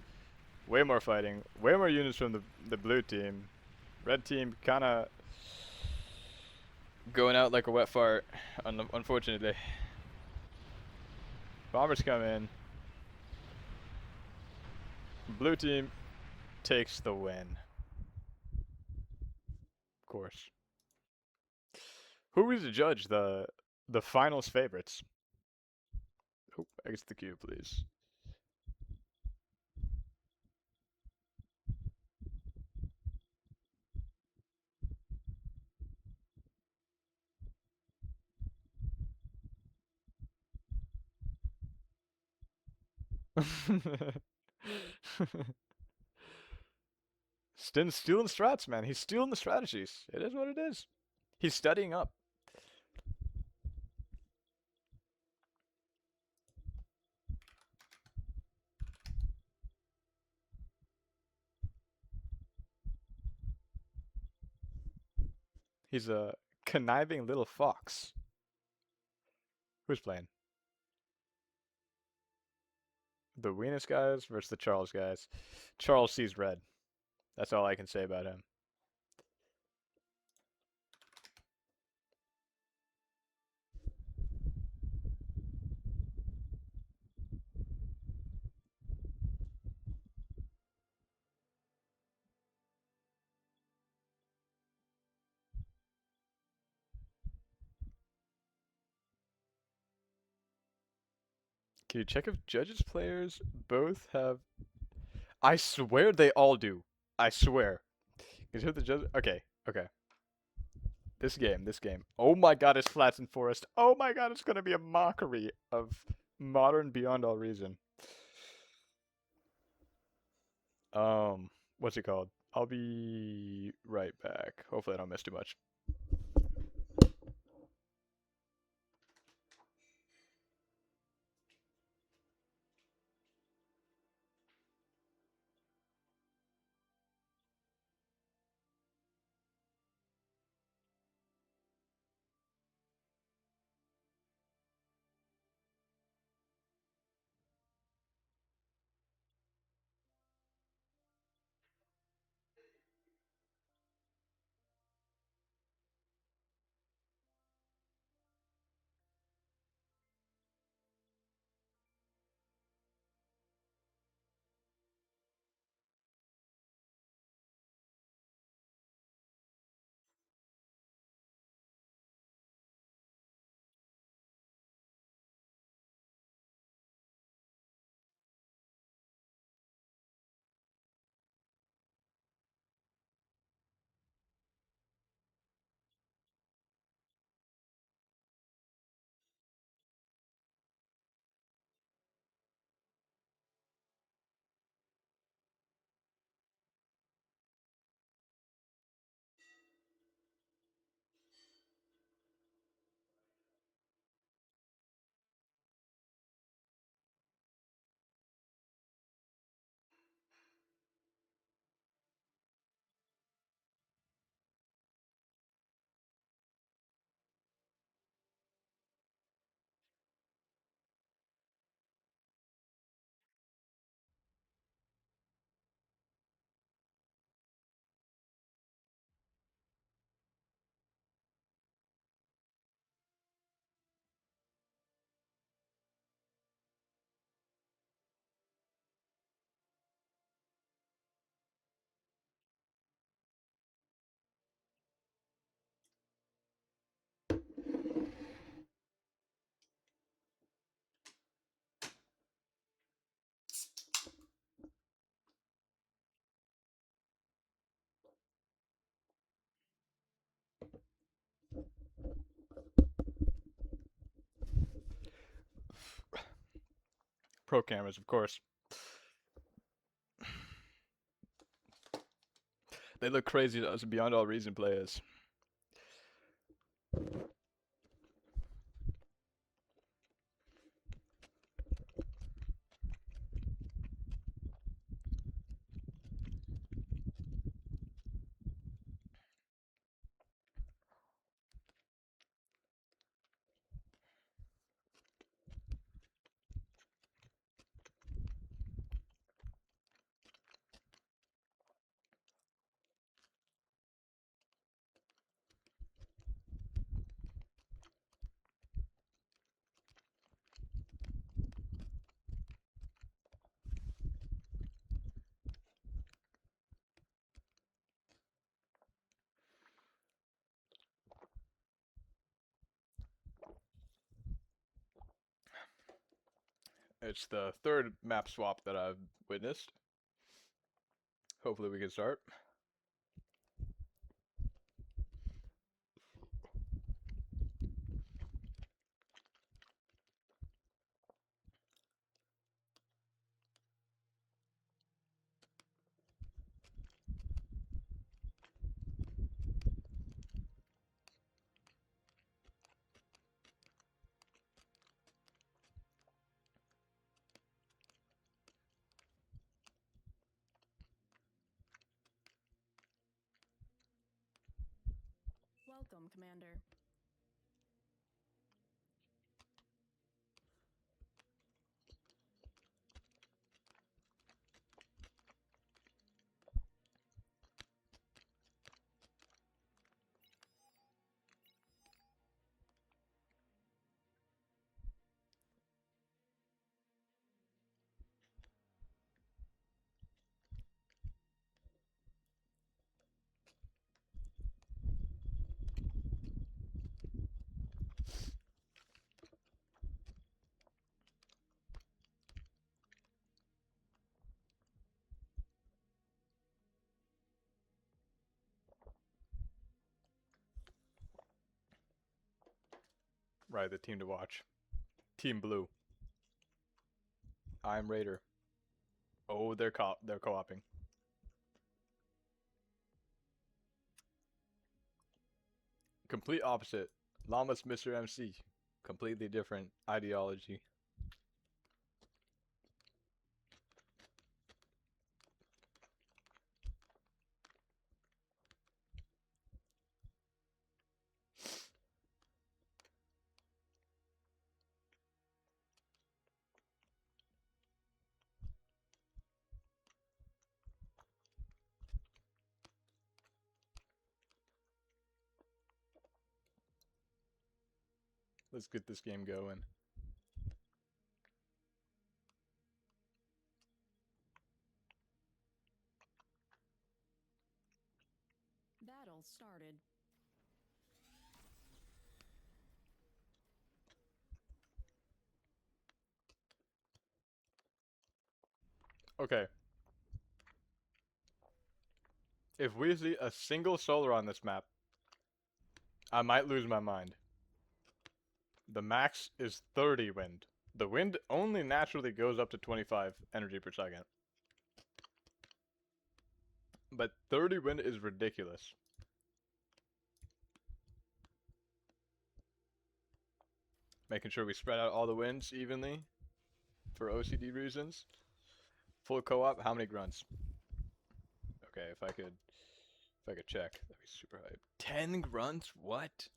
Way more fighting. Way more units from the blue team. Red team kind of going out like a wet fart, unfortunately. Bombers come in. Blue team takes the win. Of course. Who is to judge the finals favorites? Oh, I guess the queue, please. Stin's stealing strats, man. He's stealing the strategies. It is what it is. He's studying up. He's a conniving little fox. Who's playing? The Venus guys versus the Charles guys. Charles sees red. That's all I can say about him. Can you check if judges players both have? I swear they all do. I swear. Is it the judge? Okay, okay. This game. Oh my god, it's Flats and Forest. Oh my god, it's gonna be a mockery of modern beyond all reason. What's it called? I'll be right back. Hopefully I don't miss too much. Pro cameras, of course. They look crazy to us beyond all reason, players. It's the third map swap that I've witnessed. Hopefully we can start. Welcome, Commander. Right, the team to watch. Team Blue. I'm Raider. Oh, they're co-oping. Complete opposite. Llamas, Mr. MC. Completely different ideology. Let's get this game going. Battle started. Okay. If we see a single solar on this map, I might lose my mind. The max is 30 wind. The wind only naturally goes up to 25 energy per second. But 30 wind is ridiculous. Making sure we spread out all the winds evenly for OCD reasons. Full co-op, how many grunts? Okay, if I could check, that'd be super hype. 10 grunts? What?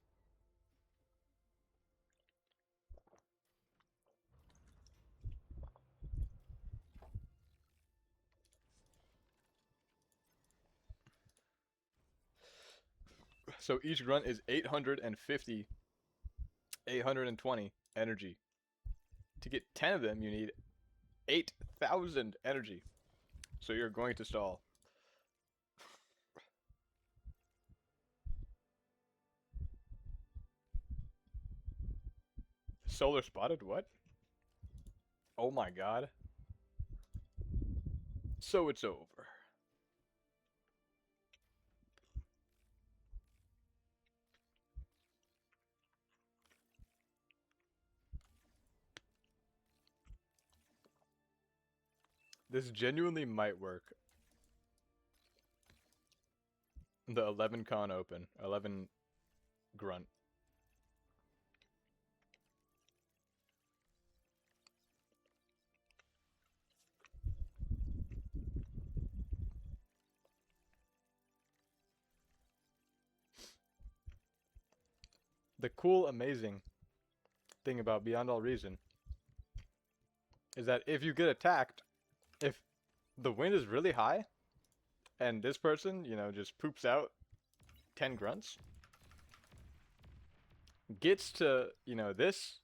So each grunt is 850, 820 energy. To get 10 of them, you need 8,000 energy. So you're going to stall. Solar spotted? What? Oh my god. So it's over. This genuinely might work. The 11 con open. 11 grunt. The cool, amazing thing about Beyond All Reason is that if you get attacked, if the wind is really high, and this person, you know, just poops out 10 grunts, gets to, you know, this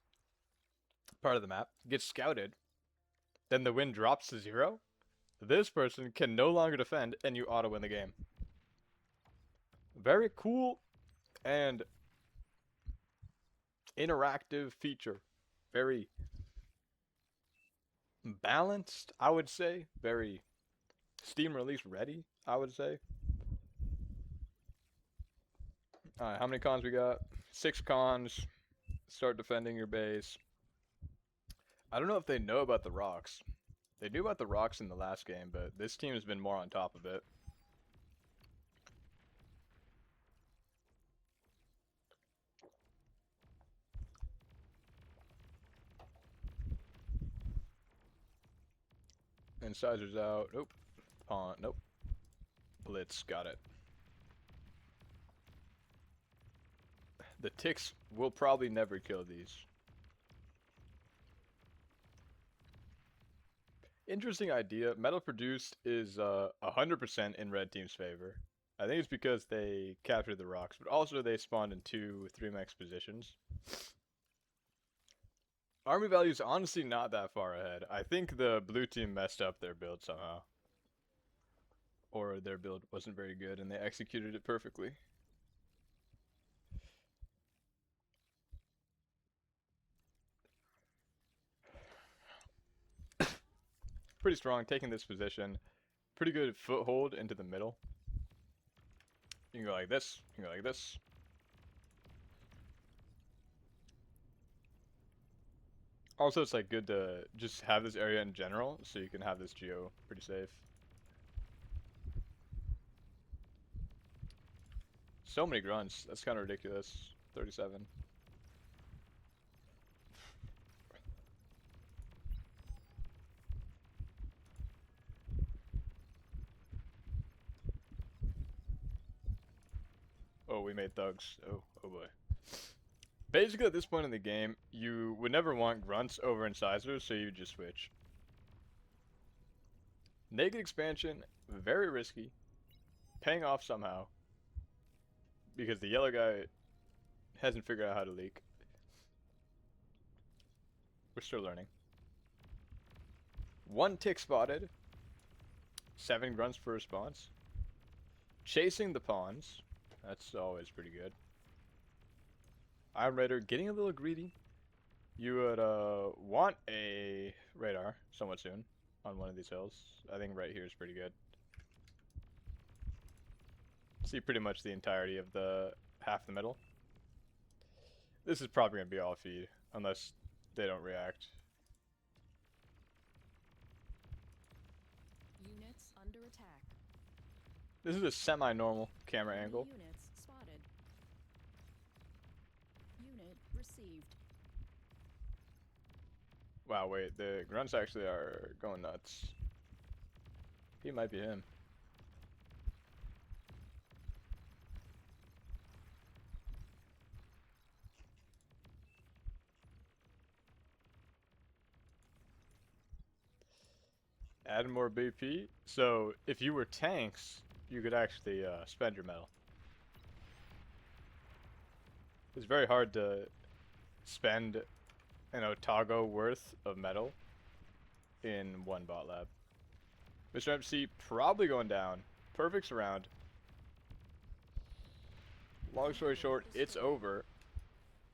part of the map, gets scouted, then the wind drops to 0, this person can no longer defend, and you auto-win the game. Very cool and interactive feature. Very balanced, I would say. Very Steam release ready, I would say. Alright, how many cons we got? 6 cons. Start defending your base. I don't know if they know about the rocks. They knew about the rocks in the last game, but this team has been more on top of it. Incisors out. Nope. Pawn. Nope. Blitz. Got it. The ticks will probably never kill these. Interesting idea. Metal produced is 100% in red team's favor. I think it's because they captured the rocks, but also they spawned in 2-3 max positions. Army value is honestly not that far ahead. I think the blue team messed up their build somehow. Or their build wasn't very good and they executed it perfectly. Pretty strong, taking this position. Pretty good foothold into the middle. You can go like this, you can go like this. Also, it's like good to just have this area in general, so you can have this geo pretty safe. So many grunts, that's kind of ridiculous. 37. Oh, we made thugs. Oh boy. Basically, at this point in the game, you would never want grunts over incisors, so you just switch. Naked expansion, very risky. Paying off somehow. Because the yellow guy hasn't figured out how to leak. We're still learning. 1 tick spotted. 7 grunts per response. Chasing the pawns. That's always pretty good. Iron Raider getting a little greedy. You would want a radar somewhat soon on one of these hills. I think right here is pretty good. See pretty much the entirety of the half the middle. This is probably going to be all feed unless they don't react. Units under attack. This is a semi-normal camera angle. Units spotted. Unit received. Wow, wait, the grunts actually are going nuts. He might be him. Add more BP. So if you were tanks, you could actually spend your metal. It's very hard to spend an Otago worth of metal in one bot lab. Mr. MC probably going down. Perfect surround. Long story short, it's over.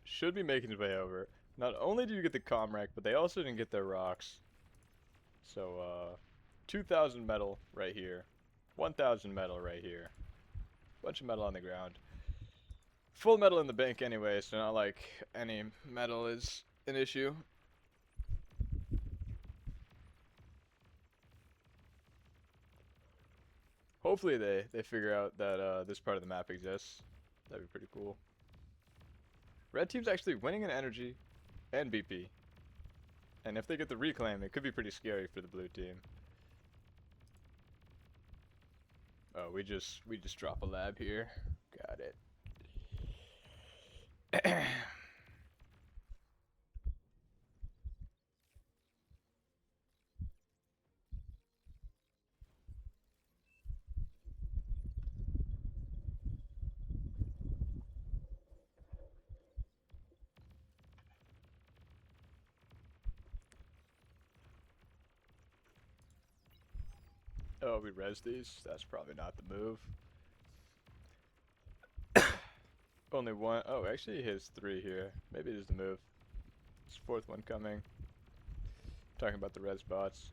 Should be making his way over. Not only do you get the Comrec, but they also didn't get their rocks. So, 2,000 metal right here. 1,000 metal right here. Bunch of metal on the ground. Full metal in the bank anyway, so not like any metal is an issue. Hopefully they figure out that this part of the map exists. That'd be pretty cool. Red team's actually winning in energy and BP. And if they get the reclaim, it could be pretty scary for the blue team. Oh, we just drop a lab here. Got it. Oh, we res these? That's probably not the move. Only one. Oh, actually, he has 3 here. Maybe it is the move. This 4th one coming. Talking about the res bots.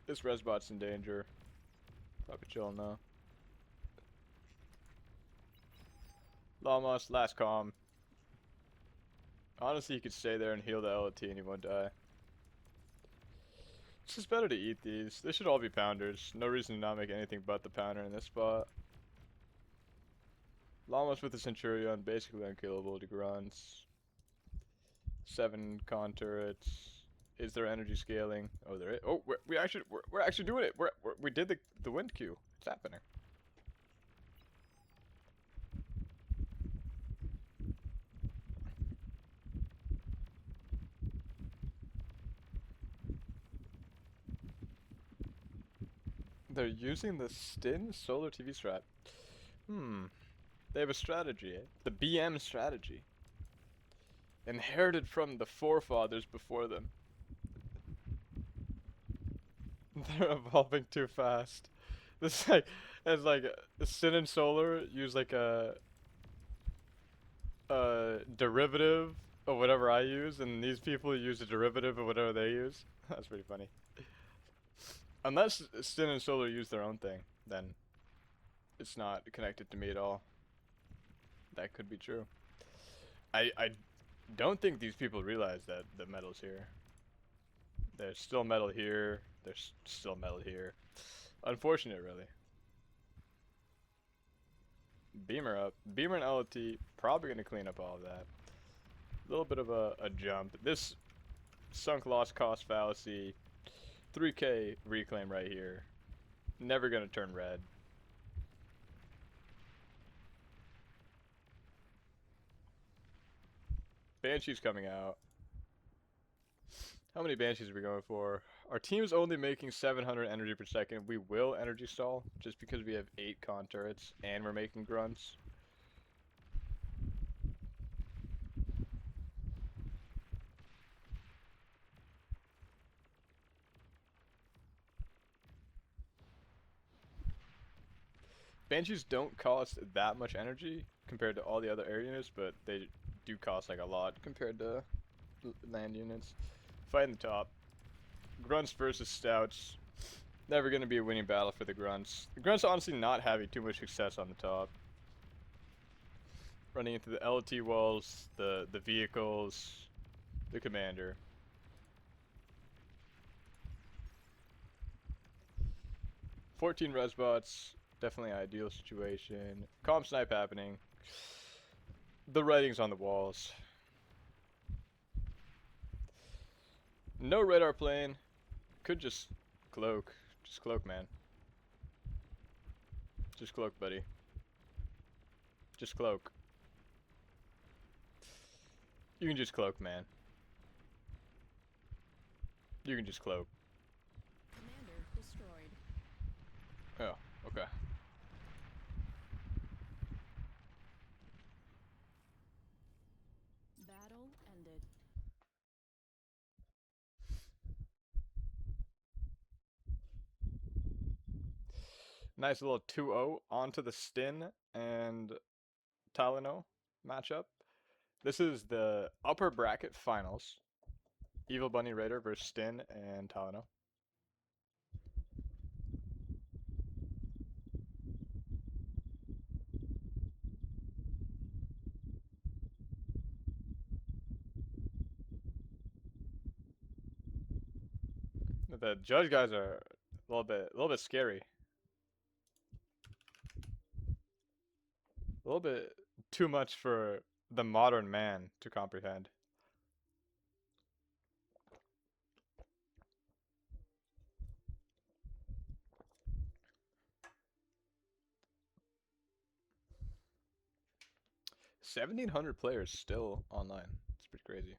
This res bot's in danger. Probably chilling now. Lamos, last calm. Honestly, you could stay there and heal the LT and he won't die. It's just better to eat these. They should all be pounders. No reason to not make anything but the pounder in this spot. Lamos with the Centurion, basically unkillable to grunts. 7 con turrets. Is there energy scaling? Oh, there is. Oh, we're actually doing it. We did the wind queue. It's happening. They're using the Stin Solar TV strat. They have a strategy, eh? The BM strategy. Inherited from the forefathers before them. They're evolving too fast. This it's like Sin and Solar use like a derivative of whatever I use, and these people use a derivative of whatever they use. That's pretty funny. Unless Sin and Solar use their own thing, then it's not connected to me at all. That could be true. I don't think these people realize that the metal's here. There's still metal here. There's still metal here. Unfortunate, really. Beamer up. Beamer and LT probably going to clean up all of that. A little bit of a jump. This sunk lost cost fallacy. 3k reclaim right here. Never going to turn red. Banshee's coming out. How many Banshees are we going for? Our team's only making 700 energy per second. We will energy stall just because we have 8 con turrets and we're making grunts. Banshees don't cost that much energy compared to all the other air units, but they do cost like a lot compared to land units. Fighting the top. Grunts versus Stouts. Never going to be a winning battle for the Grunts. The Grunts honestly not having too much success on the top. Running into the LT walls, the vehicles, the commander. "14 resbots, definitely ideal situation. Calm snipe happening. The writing's on the walls. No radar plane. Could just cloak. Just cloak, man. Just cloak, buddy. Just cloak. You can just cloak, man. You can just cloak. Commander destroyed. Oh, okay. Battle ended. Nice little 2-0 onto the Stin and Talano matchup. This is the upper bracket finals. Evil Bunny Raider versus Stin and Talano. The judge guys are a little bit scary. A little bit too much for the modern man to comprehend. $1,700 players still online. It's pretty crazy.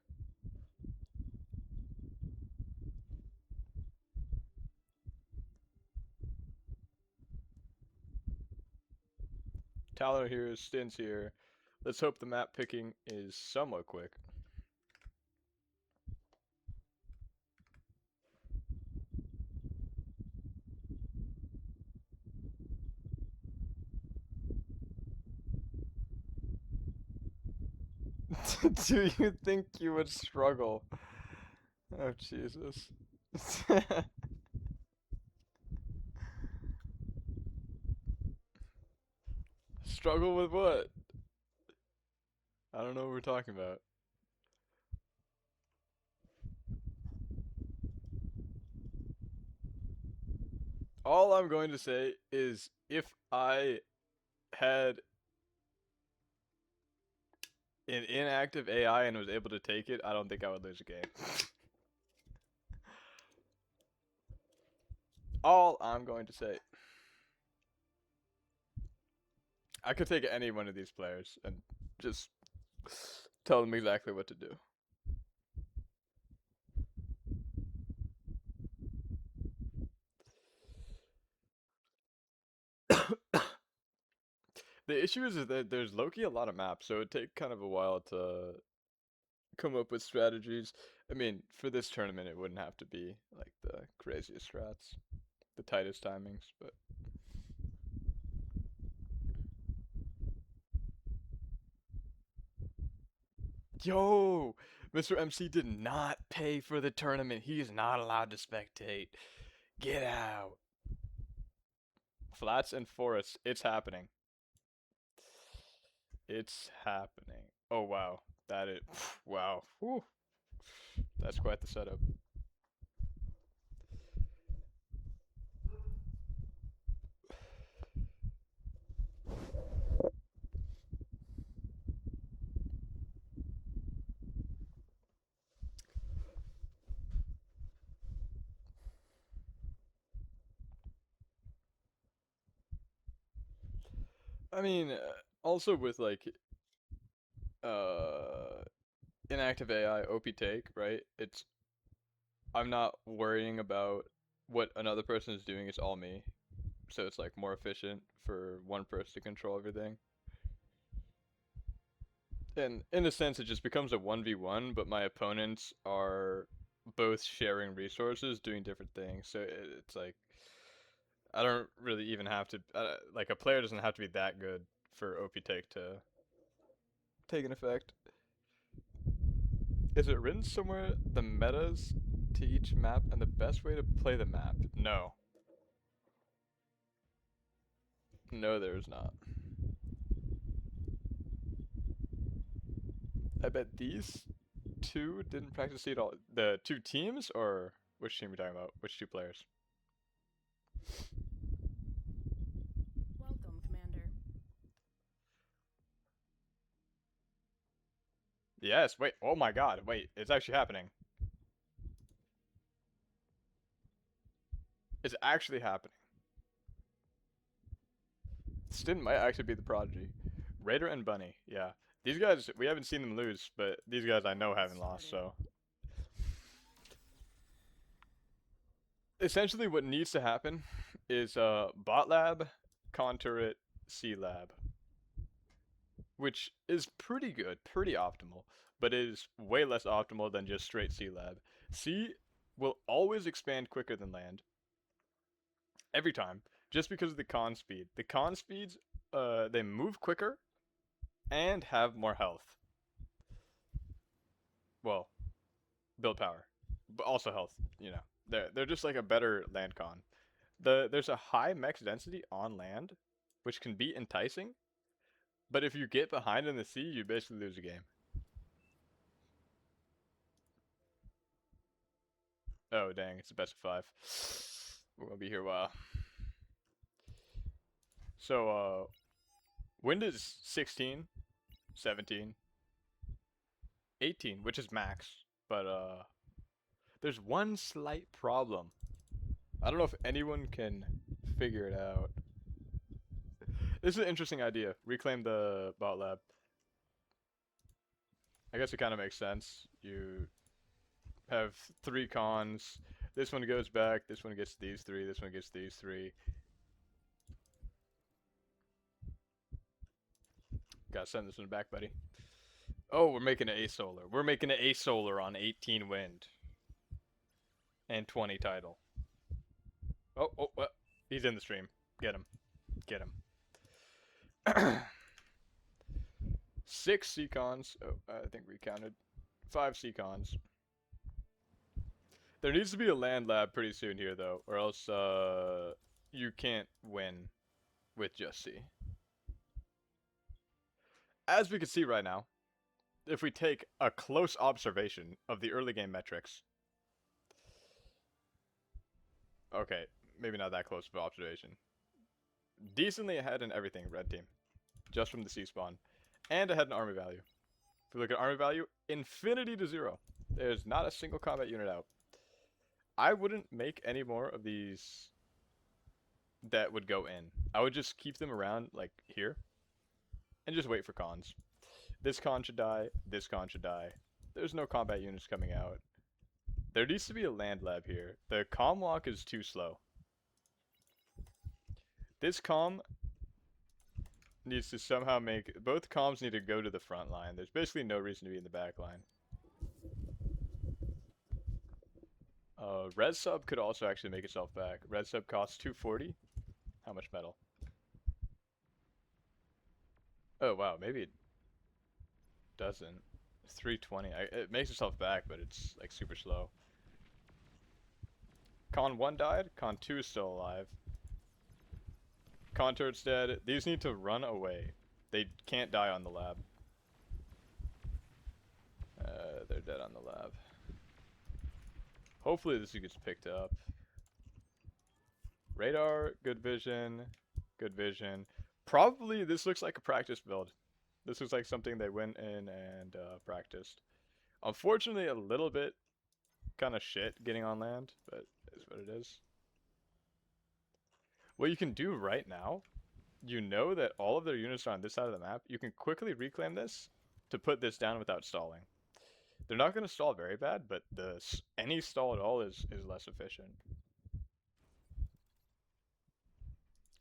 Tyler here, Stin's here. Let's hope the map picking is somewhat quick. Do you think you would struggle? Oh, Jesus. Struggle with what? I don't know what we're talking about. All I'm going to say is if I had an inactive AI and was able to take it, I don't think I would lose a game. All I'm going to say. I could take any one of these players and just tell them exactly what to do. The issue is that there's low-key a lot of maps, so it'd take kind of a while to come up with strategies. I mean, for this tournament, it wouldn't have to be like the craziest strats, the tightest timings, but yo, Mr. MC did not pay for the tournament. He is not allowed to spectate. Get out. Flats and forests, it's happening. It's happening. Oh wow, that is wow. Whew. That's quite the setup. I mean, also with like uh inactive AI OP take, right? I'm not worrying about what another person is doing, it's all me. So it's like more efficient for one person to control everything. And in a sense it just becomes a 1v1, but my opponents are both sharing resources, doing different things. So it's like I don't really even have to like a player doesn't have to be that good for OP take to take an effect. Is it written somewhere the metas to each map and the best way to play the map? No. No, there's not. I bet these two didn't practice it at all. The two teams, or which team are we talking about? Which two players? Welcome, Commander. Yes, wait, oh my god, wait, it's actually happening. It's actually happening. Stin might actually be the prodigy. Raider and Bunny, yeah. These guys, we haven't seen them lose, but these guys I know haven't lost, so. Essentially what needs to happen is bot lab, contour it, C lab. Which is pretty good, pretty optimal, but it is way less optimal than just straight C lab. C will always expand quicker than land. Every time. Just because of the con speed. The con speeds, they move quicker and have more health. Well, build power, but also health. You know, they're just like a better land con. There's a high max density on land, which can be enticing, but if you get behind in the sea, you basically lose a game. Oh dang, it's a best of 5. We're gonna be here a while. So Wind is 16, 17, 18, which is max. But there's one slight problem. I don't know if anyone can figure it out. This is an interesting idea. Reclaim the bot lab. I guess it kind of makes sense. You have 3 cons. This one goes back. This one gets these 3. This one gets these 3. Gotta send this one back, buddy. Oh, we're making an A solar. We're making an A solar on 18 wind. And 20 tidal. Oh, he's in the stream. Get him. Get him. 6 Seacons. Oh, I think we counted. 5 Seacons. There needs to be a land lab pretty soon here, though, or else you can't win with just C. As we can see right now, if we take a close observation of the early game metrics. Okay, maybe not that close of an observation. Decently ahead in everything, red team. Just from the C spawn. And ahead in army value. If we look at army value, infinity to 0. There's not a single combat unit out. I wouldn't make any more of these that would go in. I would just keep them around, like, here. And just wait for cons. This con should die. This con should die. There's no combat units coming out. There needs to be a land lab here. The comm walk is too slow. This comm needs to somehow make... Both comms need to go to the front line. There's basically no reason to be in the back line. Red sub could also actually make itself back. Red sub costs 240. How much metal? Oh wow, maybe it doesn't. 320. It makes itself back, but it's like super slow. Con 1 died. Con 2 is still alive. Con turret's dead. These need to run away. They can't die on the lab. They're dead on the lab. Hopefully this gets picked up. Radar, good vision, good vision. Probably this looks like a practice build. This looks like something they went in and practiced. Unfortunately, a little bit kind of shit getting on land, but it's what it is. What you can do right now, you know that all of their units are on this side of the map. You can quickly reclaim this to put this down without stalling. They're not going to stall very bad, but any stall at all is less efficient.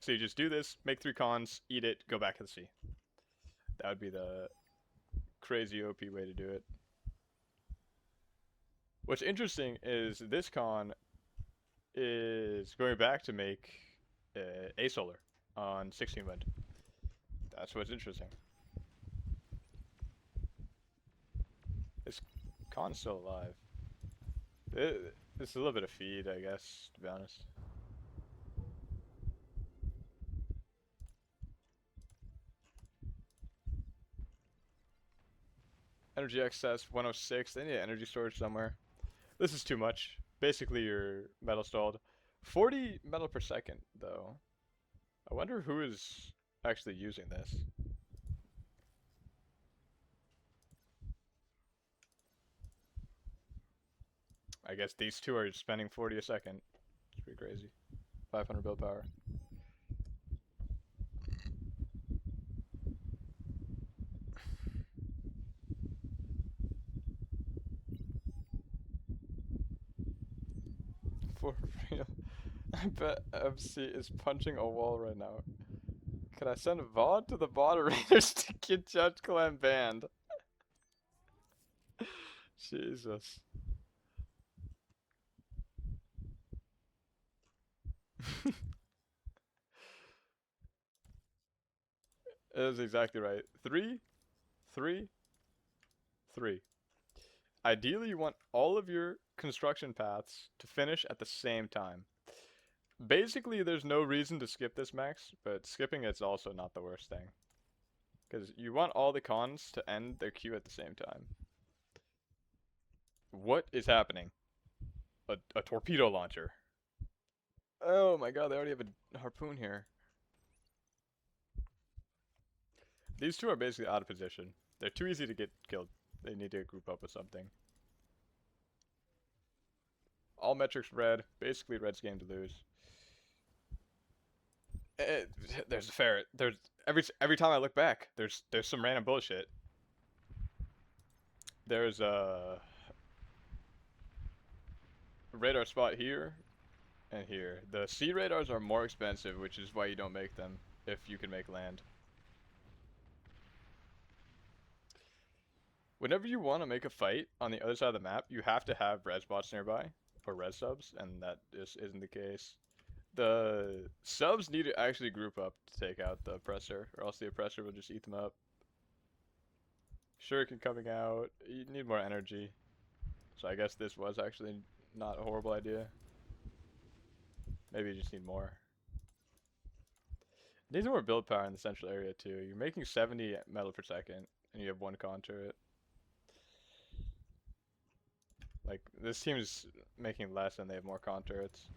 So you just do this, make 3 cons, eat it, go back to the sea. That would be the crazy OP way to do it. What's interesting is this con is going back to make A solar on 16 wind. That's what's interesting. This con's still alive. It's a little bit of feed, I guess, to be honest. Energy excess 106. They need energy storage somewhere. This is too much. Basically, you're metal stalled. 40 metal per second, though. I wonder who is actually using this. I guess these two are spending 40 a second. It's pretty crazy. 500 build power. For real. I bet MC is punching a wall right now. Can I send VOD to the moderators to get Judge Clan banned? Jesus. It is exactly right. 3, 3, 3. Ideally, you want all of your construction paths to finish at the same time. Basically, there's no reason to skip this max, but skipping it's also not the worst thing. Because you want all the cons to end their queue at the same time. What is happening? A torpedo launcher. Oh my god, they already have a harpoon here. These two are basically out of position. They're too easy to get killed. They need to group up with something. All metrics red. Basically, red's game to lose. There's a ferret. There's every time I look back, there's some random bullshit. There's a radar spot here and here. The sea radars are more expensive, which is why you don't make them if you can make land. Whenever you want to make a fight on the other side of the map, you have to have res bots nearby, or res subs, and that just isn't the case. The subs need to actually group up to take out the oppressor, or else the oppressor will just eat them up. Shuriken coming out, you need more energy. So I guess this was actually not a horrible idea. Maybe you just need more. Needs more build power in the central area too. You're making 70 metal per second, and you have one con turret. Like, this team's making less and they have more con turrets.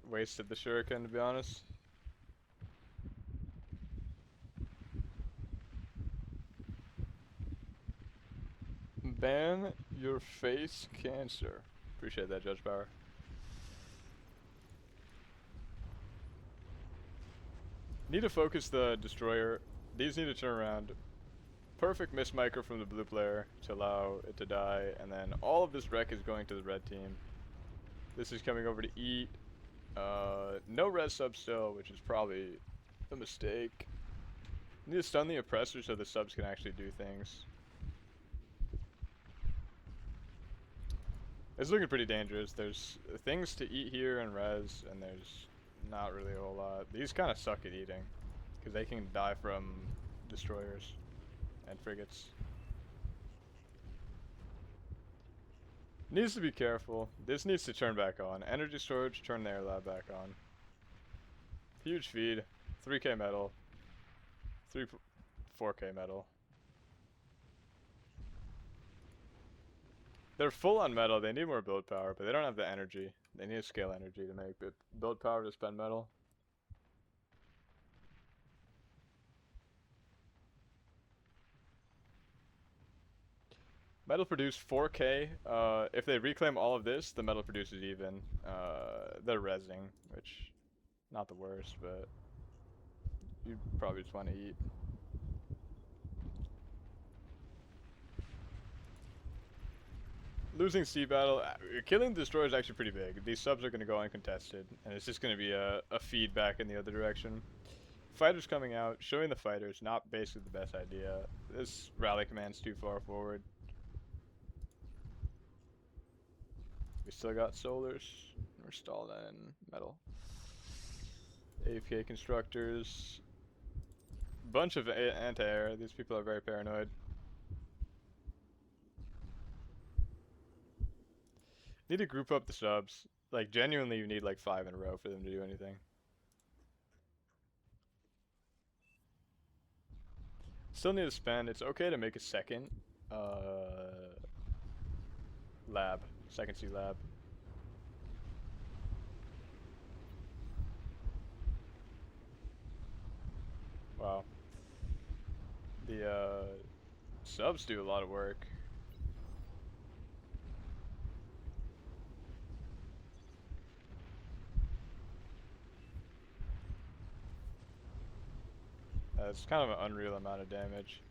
Wasted the shuriken, to be honest. Ban your face cancer. Appreciate that, Judge Power. Need to focus the destroyer. These need to turn around. Perfect miss micro from the blue player to allow it to die, and then all of this wreck is going to the red team. This is coming over to eat. No res sub still, which is probably a mistake. Need to stun the oppressor so the subs can actually do things. It's looking pretty dangerous. There's things to eat here and res, and there's not really a whole lot. These kind of suck at eating, because they can die from destroyers and frigates. Needs to be careful. This needs to turn back on. Energy storage, turn the air lab back on. Huge feed. 3k metal. 4k metal. They're full on metal. They need more build power, but they don't have the energy. They need to scale energy to make build power to spend metal. Metal produce 4k. If they reclaim all of this, the metal produces even. They're resing, which not the worst, but you probably just want to eat. Losing sea battle, killing the destroyer is actually pretty big. These subs are going to go uncontested, and it's just going to be a feedback in the other direction. Fighters coming out, showing the fighters, not basically the best idea. This rally command's too far forward. We still got solars. We're stalled in metal. AFK constructors. Bunch of anti-air. These people are very paranoid. Need to group up the subs. Like, genuinely, you need like 5 in a row for them to do anything. Still need to spend. It's okay to make a second lab. Second C lab. Wow. The subs do a lot of work. It's kind of an unreal amount of damage.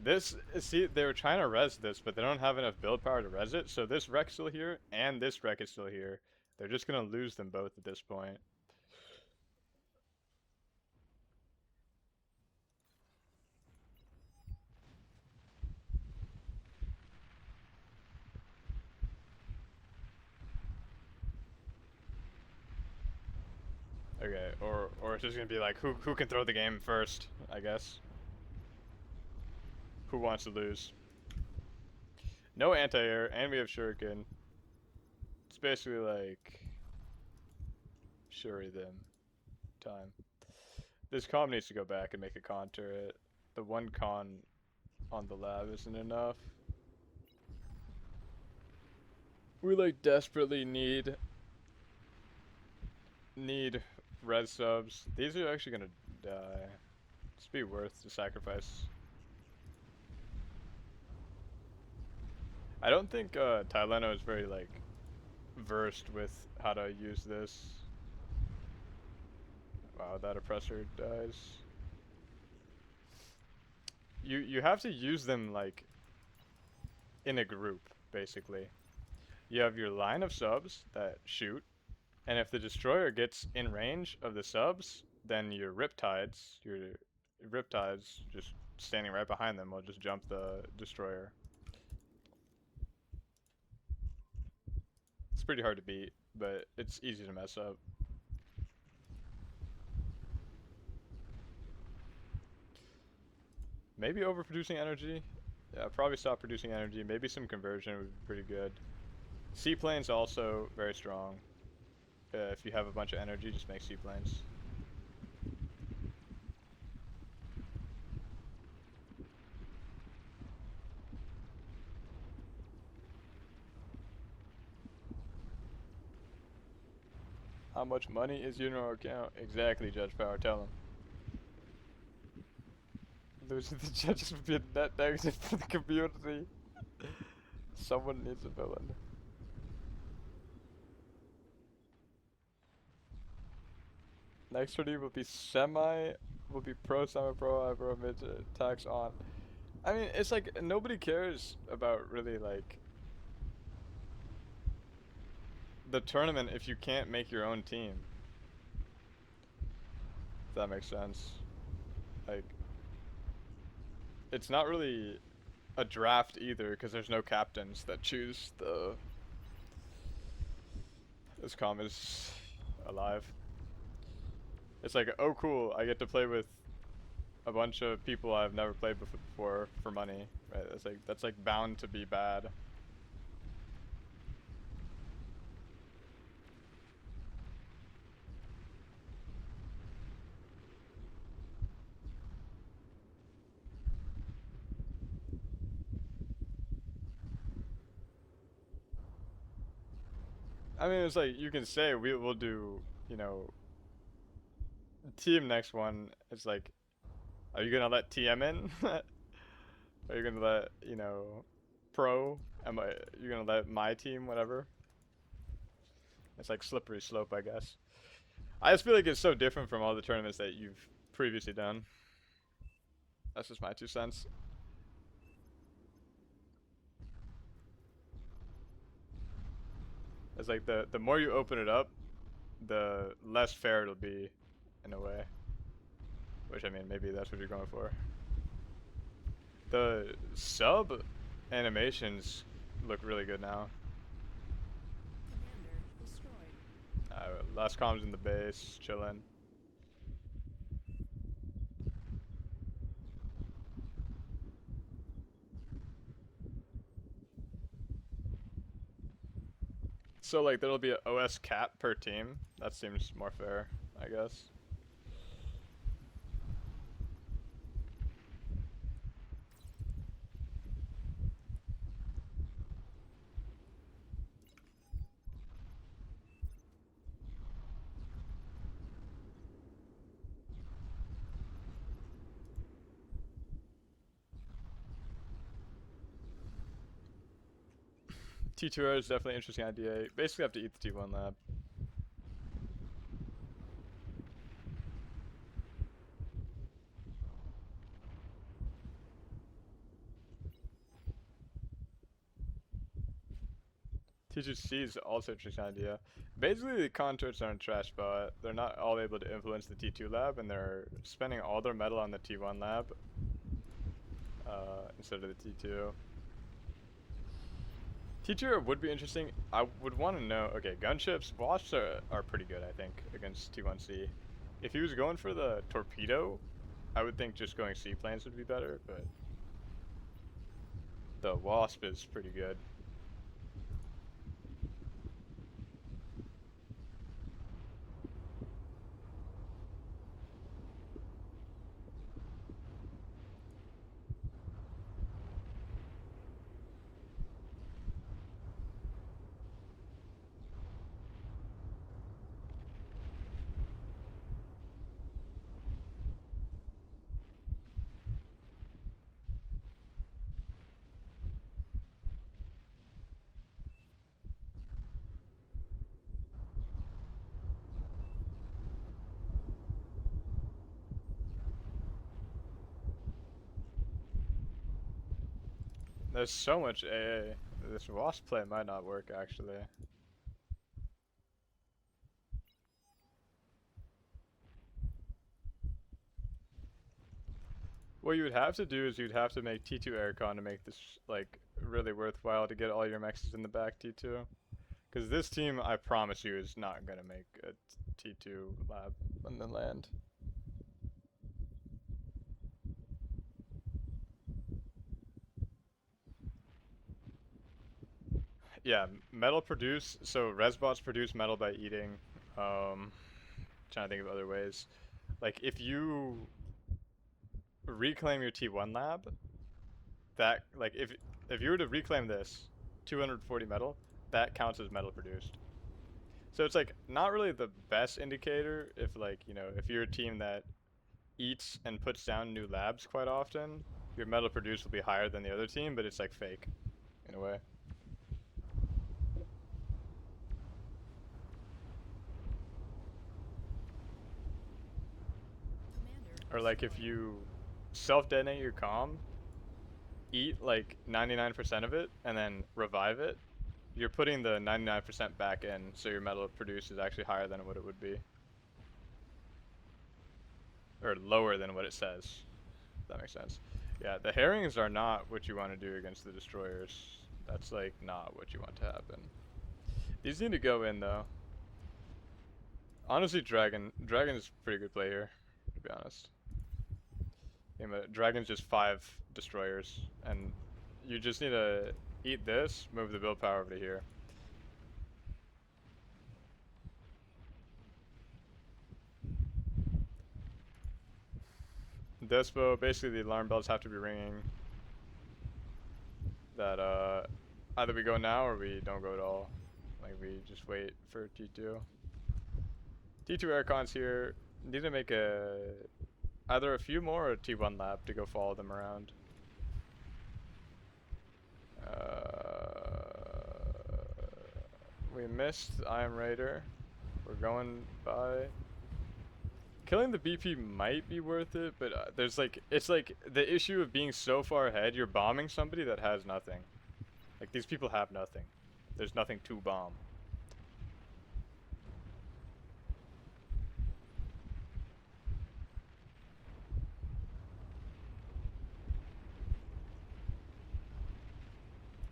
This, see, they were trying to res this, but they don't have enough build power to res it, so this wreck's still here, and this wreck is still here. They're just gonna lose them both at this point. Okay, or it's just gonna be like, who can throw the game first, I guess. Who wants to lose? No anti-air, and we have shuriken. It's basically like Shuri them time. This comm needs to go back and make a con turret. The one con on the lab isn't enough. We like desperately need need red subs. These are actually gonna die. It's be worth the sacrifice. I don't think Tyleno is very like versed with how to use this. Wow, that oppressor dies. You have to use them like in a group, basically. You have your line of subs that shoot, and if the destroyer gets in range of the subs, then your riptides just standing right behind them will just jump the destroyer. It's pretty hard to beat, but it's easy to mess up. Maybe overproducing energy. Yeah, probably stop producing energy. Maybe some conversion would be pretty good. Seaplanes also very strong. If you have a bunch of energy, just make seaplanes. How much money is in your account? Exactly, Judge Power. Tell him. Losing the judges would be a net negative for the community. Someone needs a villain. Next 30 will be pro, semi-pro, pro, mid, tax on. I mean, it's like nobody cares about really like the tournament if you can't make your own team. If that makes sense. Like, it's not really a draft either because there's no captains that choose the. This comm is alive. It's like, oh cool, I get to play with a bunch of people I've never played before for money. Right? That's like bound to be bad. I mean, it's like you can say we'll do, you know, team next one. It's like, are you gonna let TM in? Are you gonna let, you know, pro? You gonna let my team, whatever? It's like slippery slope, I guess. I just feel like it's so different from all the tournaments that you've previously done. That's just my 2 cents. It's like the more you open it up, the less fair it'll be, in a way. Which, I mean, maybe that's what you're going for. The sub animations look really good now. Commander destroyed. Last comms in the base, chillin'. So like there'll be an OS cap per team. That seems more fair, I guess. T2R is definitely an interesting idea. Basically have to eat the T1 lab. T2C is also an interesting idea. Basically, the contours are in trash spot. They're not all able to influence the T2 lab, and they're spending all their metal on the T1 lab instead of the T2. T2 would be interesting. I would want to know. Okay, gunships, wasps are pretty good, I think, against T1C. If he was going for the torpedo, I would think just going seaplanes would be better, but the wasp is pretty good. There's so much AA. This Wasp play might not work actually. What you would have to do is you'd have to make T2 Aircon to make this like really worthwhile to get all your mexes in the back T2. Because this team, I promise you, is not gonna make a T2 lab on the land. Yeah, metal produce. So resbots produce metal by eating. Trying to think of other ways. Like if you reclaim your T1 lab, that like if you were to reclaim this 240 metal, that counts as metal produced. So it's like not really the best indicator if like, you know, if you're a team that eats and puts down new labs quite often, your metal produced will be higher than the other team, but it's like fake in a way. Or like if you self-detonate your comm, eat like 99% of it, and then revive it, you're putting the 99% back in, so your metal produced is actually higher than what it would be. Or lower than what it says. If that makes sense. Yeah, the herrings are not what you want to do against the destroyers. That's like not what you want to happen. These need to go in though. Honestly, Dragon is a pretty good play here, to be honest. Yeah, but Dragon's just 5 destroyers, and you just need to eat this, move the build power over to here. Despo, basically the alarm bells have to be ringing. That either we go now or we don't go at all. Like we just wait for T2. T2 aircons here. Need to make either a few more or a T1 lab to go follow them around. We missed I Am Raider. We're going by. Killing the BP might be worth it, but there's like, it's like the issue of being so far ahead, you're bombing somebody that has nothing. Like these people have nothing. There's nothing to bomb.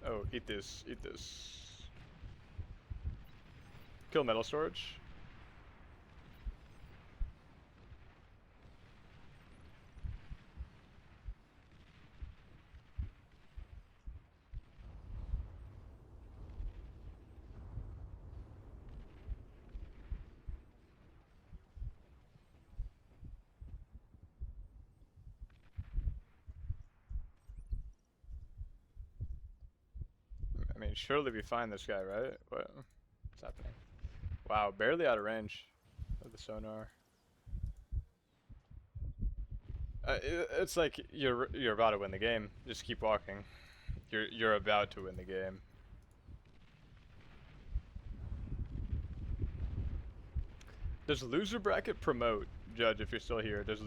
Oh, eat this, eat this. Kill metal storage. I mean, surely we find this guy, right? What's happening? Wow, barely out of range of the sonar. It's like you're about to win the game. Just keep walking. You're about to win the game. Does loser bracket promote? Judge, if you're still here, does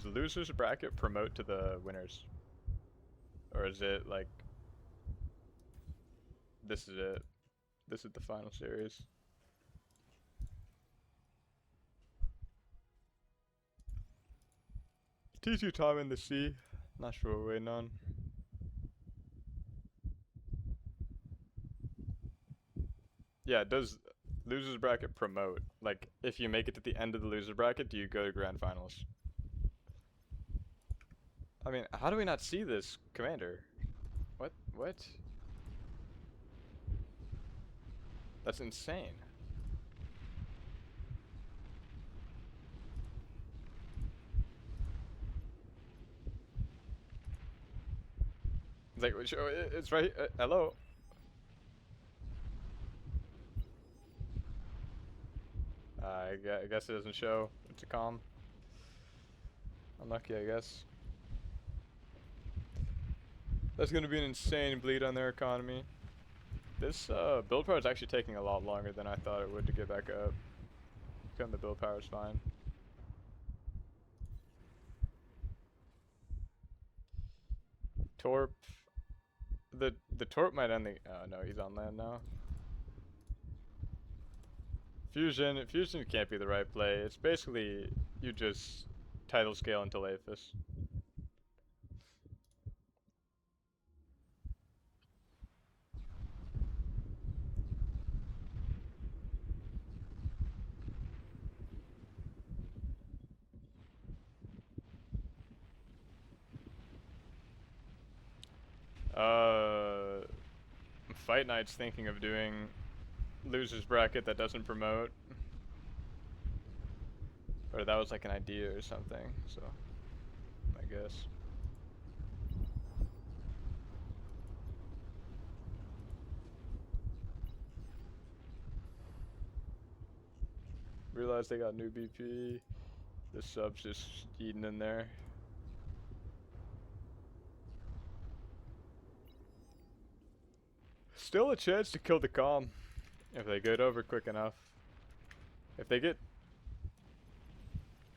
losers bracket promote to the winners, or is it like this is it? This is the final series. T2 time in the sea. Not sure what we're waiting on. Yeah, does losers bracket promote? Like, if you make it to the end of the loser bracket, do you go to grand finals? I mean, how do we not see this, Commander? What? What? That's insane. It's like, it's right. Hello. I guess it doesn't show. It's a comm. Unlucky, I guess. That's gonna be an insane bleed on their economy. This build power is actually taking a lot longer than I thought it would to get back up. The build power is fine. Torp. The Torp might end the. Oh no, he's on land now. Fusion can't be the right play. It's basically you just title scale into Aphis. Fight Night's thinking of doing losers bracket that doesn't promote. Or that was like an idea or something, so I guess. Realize they got new BP. The sub's just eating in there. Still a chance to kill the calm if they get over quick enough. If they get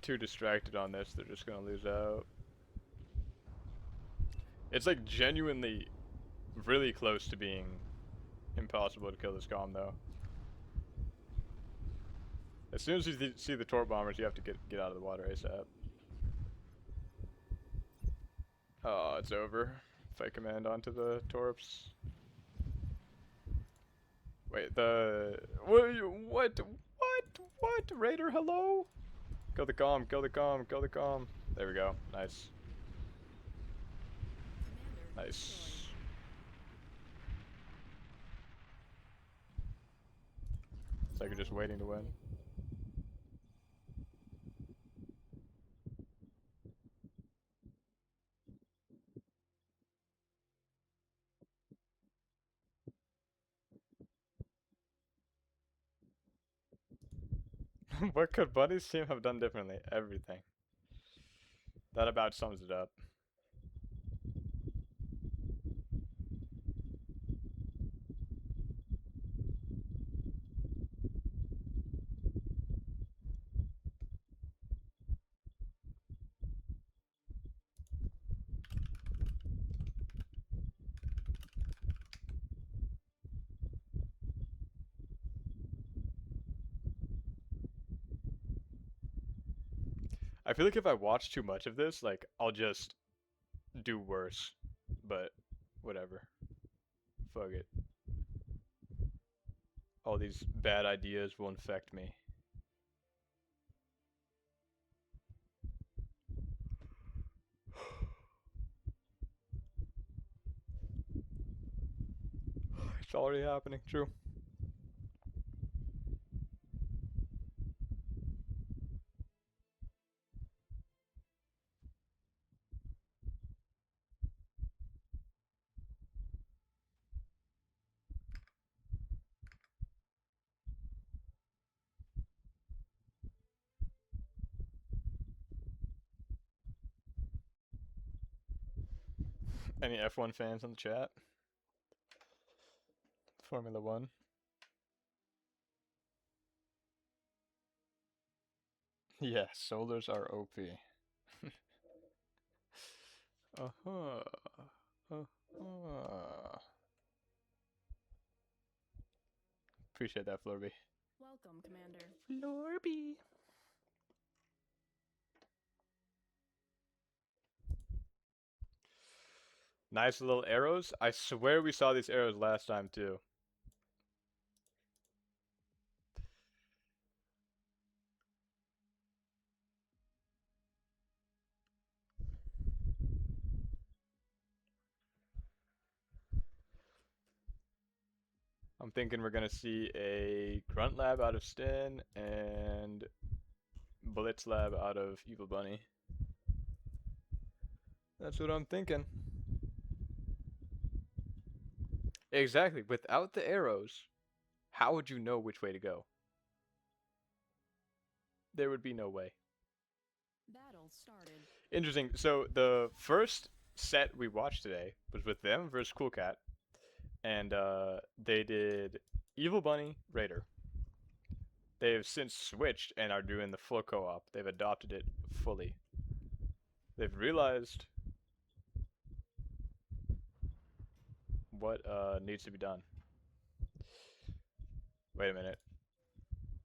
too distracted on this, they're just gonna lose out. It's like genuinely really close to being impossible to kill this calm though. As soon as you see the Torp bombers, you have to get out of the water ASAP. Oh, it's over. Fight command onto the Torps. Wait, what? Raider, hello? Kill the calm, kill the calm, kill the calm. There we go. Nice. Nice. It's like you're just waiting to win. What could Bunny's team have done differently? Everything. That about sums it up. I feel like if I watch too much of this, like, I'll just do worse. But, whatever. Fuck it. All these bad ideas will infect me. It's already happening, true. Any F1 fans in the chat? Formula One. Yeah, solars are OP. Uh-huh. Uh-huh. Appreciate that, Florby. Welcome, Commander. Florby. Nice little arrows. I swear we saw these arrows last time too. I'm thinking we're gonna see a Grunt Lab out of Stin and Blitz Lab out of Evil Bunny. That's what I'm thinking. Exactly. Without the arrows, how would you know which way to go? There would be no way. Battle started. Interesting. So the first set we watched today was with them versus Cool Cat, and they did Evil Bunny Raider. They've since switched and are doing the full co-op. They've adopted it fully. They've realized what needs to be done. Wait a minute.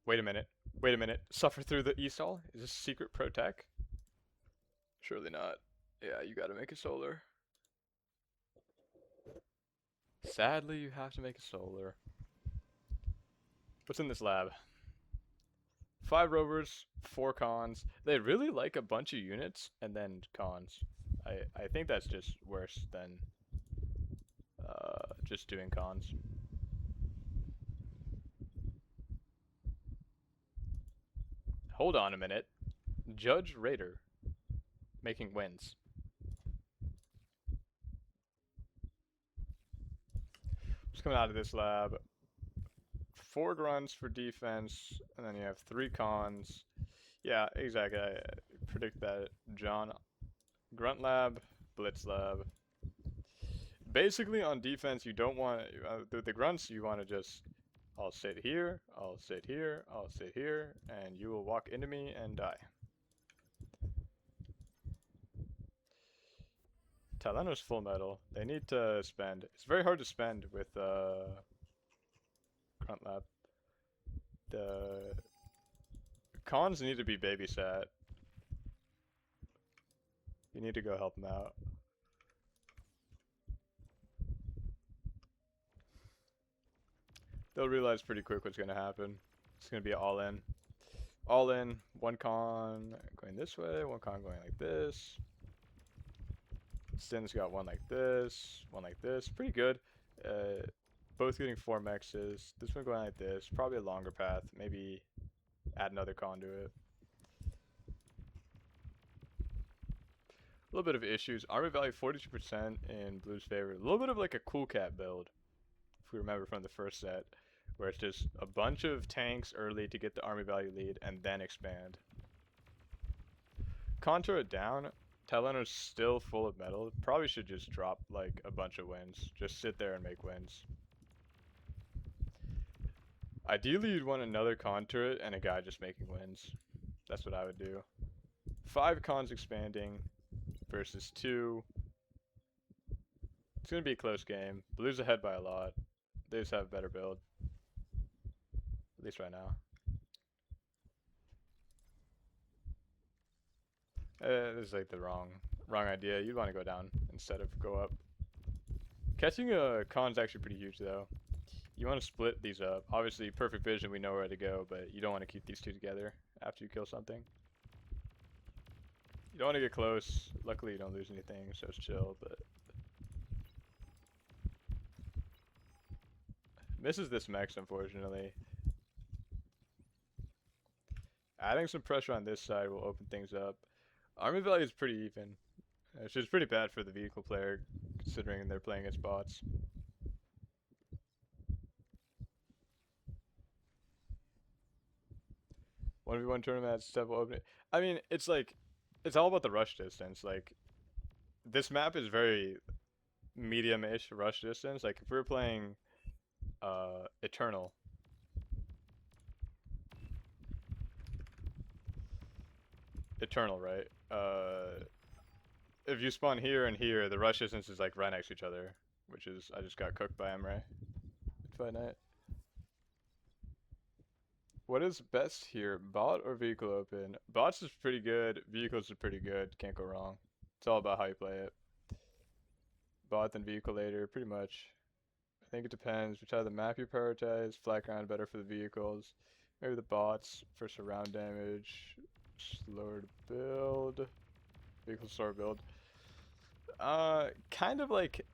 Wait a minute. Wait a minute. Suffer through the e-stall? Is this secret pro tech? Surely not. Yeah, you gotta make a solar. Sadly, you have to make a solar. What's in this lab? 5 rovers, 4 cons. They really like a bunch of units and then cons. I think that's just worse than just doing cons. Hold on a minute. Judge Raider making wins. What's coming out of this lab? 4 grunts for defense, and then you have 3 cons. Yeah, exactly. I predict that. John. Grunt lab, blitz lab. Basically, on defense, you don't want the grunts. You want to just, I'll sit here, I'll sit here, I'll sit here, and you will walk into me and die. Taleno's full metal. They need to spend. It's very hard to spend with grunt lab. The cons need to be babysat. You need to go help them out. They'll realize pretty quick what's going to happen. It's going to be all in. All in. 1 con going this way, 1 con going like this. Stin's got 1 like this, 1 like this. Pretty good. Both getting 4 mexes. This one going like this. Probably a longer path. Maybe add another con to it. A little bit of issues. Army value 42% in Blue's favor. A little bit of like a cool cat build, if we remember from the first set, where it's just a bunch of tanks early to get the army value lead and then expand. Contour it down. Taleno's still full of metal. Probably should just drop like a bunch of wins. Just sit there and make wins. Ideally, you'd want another con turret and a guy just making wins. That's what I would do. 5 cons expanding versus 2. It's going to be a close game. Blue's ahead by a lot. They just have a better build. At least right now. This is like the wrong idea. You'd want to go down instead of go up. Catching a con's actually pretty huge though. You want to split these up. Obviously, perfect vision, we know where to go, but you don't want to keep these 2 together after you kill something. You don't want to get close. Luckily, you don't lose anything, so it's chill, but... Misses this mex, unfortunately. Adding some pressure on this side will open things up. Army value is pretty even. It's just pretty bad for the vehicle player, considering they're playing against bots. One v one tournament step will open it. I mean, it's like, it's all about the rush distance. Like, this map is very medium-ish rush distance. Like, if we were playing Eternal. Eternal, right? If you spawn here and here, the rush distance is like right next to each other, which is, I just got cooked by Emre. Fight night. What is best here, bot or vehicle open? Bots is pretty good, vehicles are pretty good, can't go wrong. It's all about how you play it. Bot then vehicle later, pretty much. I think it depends which side of the map you prioritize. Flat ground better for the vehicles. Maybe the bots for surround damage. Slower to build. Vehicle slower build. Kind of like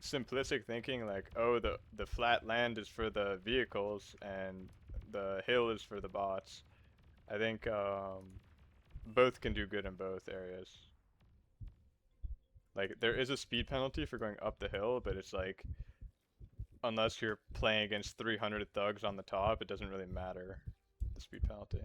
simplistic thinking, like, oh, the flat land is for the vehicles and the hill is for the bots. I think both can do good in both areas. Like, there is a speed penalty for going up the hill, but it's like, unless you're playing against 300 thugs on the top, it doesn't really matter, the speed penalty.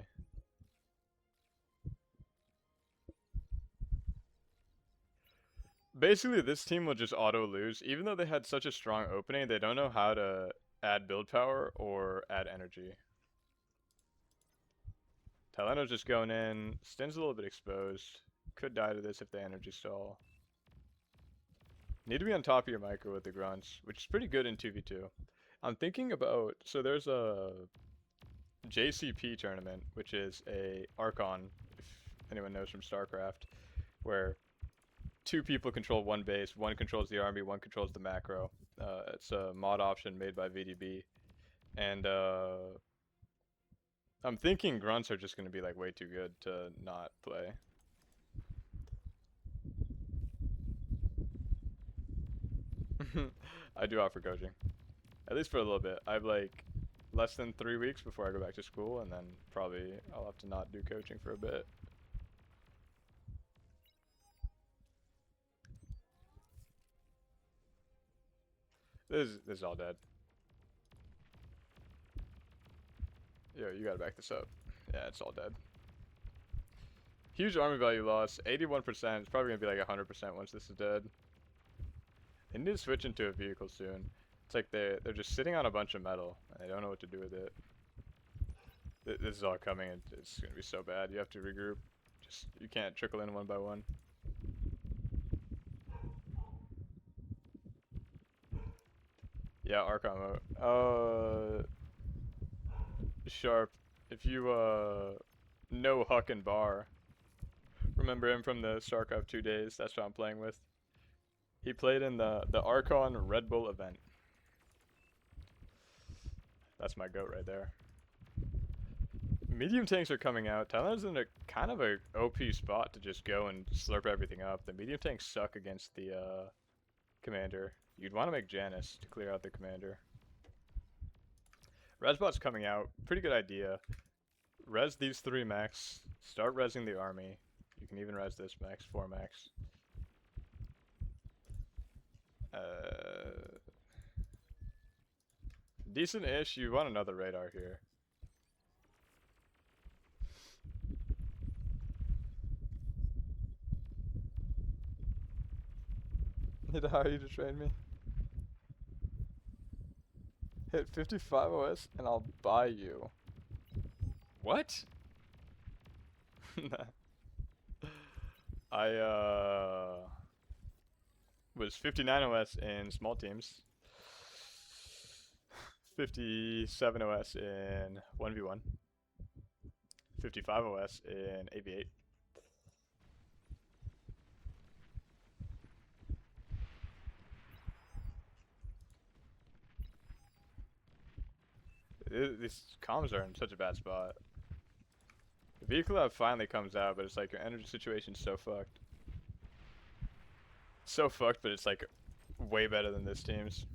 Basically, this team will just auto lose. Even though they had such a strong opening, they don't know how to add build power or add energy. Taleno's just going in. Stin's a little bit exposed. Could die to this if they energy stall. Need to be on top of your micro with the grunts, which is pretty good in 2v2. I'm thinking about, so there's a JCP tournament, which is a Archon, if anyone knows from StarCraft, where two people control one base, one controls the army, one controls the macro. It's a mod option made by VDB, and I'm thinking grunts are just gonna be like way too good to not play. I do offer coaching, at least for a little bit. I've like less than 3 weeks before I go back to school, and then probably I'll have to not do coaching for a bit. This is all dead. Yo, you gotta back this up. Yeah, it's all dead. Huge army value loss, 81%. It's probably gonna be like 100% once this is dead. They need to switch into a vehicle soon. It's like they're just sitting on a bunch of metal, and they don't know what to do with it. This is all coming, and it's gonna be so bad. You have to regroup. Just, you can't trickle in one by one. Yeah, Archon mode. Sharp, if you know Huck and Bar, remember him from the StarCraft 2 days? That's what I'm playing with. He played in the Archon Red Bull event. That's my goat right there. Medium tanks are coming out. Thailand's in a kind of a OP spot to just go and slurp everything up. The medium tanks suck against the commander. You'd want to make Janus to clear out the commander. Resbot's coming out. Pretty good idea. Res these 3 mechs. Start resing the army. You can even res this mechs, 4 mechs. Decent-ish. You want another radar here. Need to hire you to train me. Hit 55 OS and I'll buy you. What? I was 59 OS in small teams. 57 OS in 1v1. 55 OS in AV8. These comms are in such a bad spot. The vehicle lab finally comes out, but it's like your energy situation's so fucked. So fucked, but it's like way better than this team's.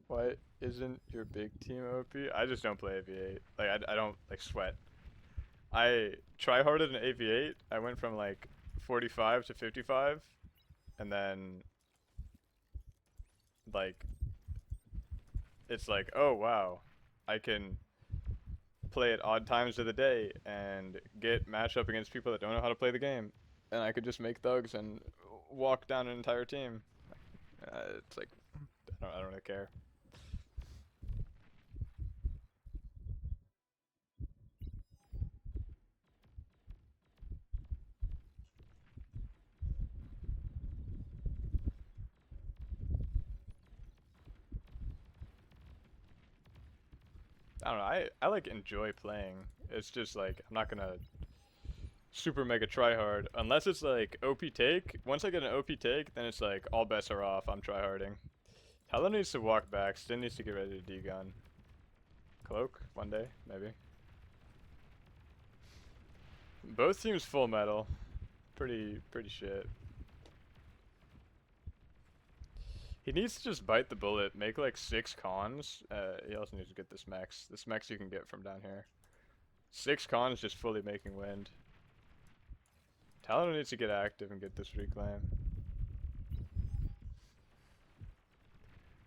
Why isn't your big team OP? I just don't play AV8. Like I don't like sweat. I try harder than AV8. I went from like 45 to 55, and then like it's like, oh wow, I can play at odd times of the day and get matched up against people that don't know how to play the game, and I could just make thugs and walk down an entire team. It's like I don't really care. I don't know. I like enjoy playing. It's just like I'm not gonna super mega try hard unless it's like OP take. Once I get an OP take, then it's like all bets are off. I'm tryharding. Hello needs to walk back. Stin needs to get ready to D-gun. Cloak one day maybe. Both teams full metal. Pretty shit. He needs to just bite the bullet, make like 6 cons. He also needs to get this max. This max you can get from down here. 6 cons just fully making wind. Talon needs to get active and get this reclaim.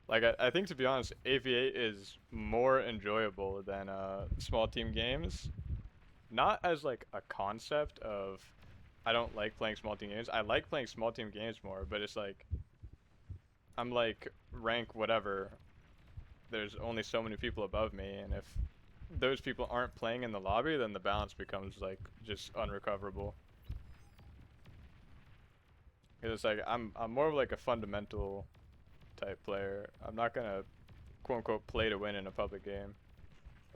Like I think to be honest, AV8 is more enjoyable than small team games. Not as like a concept of I don't like playing small team games. I like playing small team games more, but it's like I'm like rank whatever. There's only so many people above me, and if those people aren't playing in the lobby, then the balance becomes like just unrecoverable. 'Cause it's like I'm more of like a fundamental type player. I'm not gonna quote unquote play to win in a public game.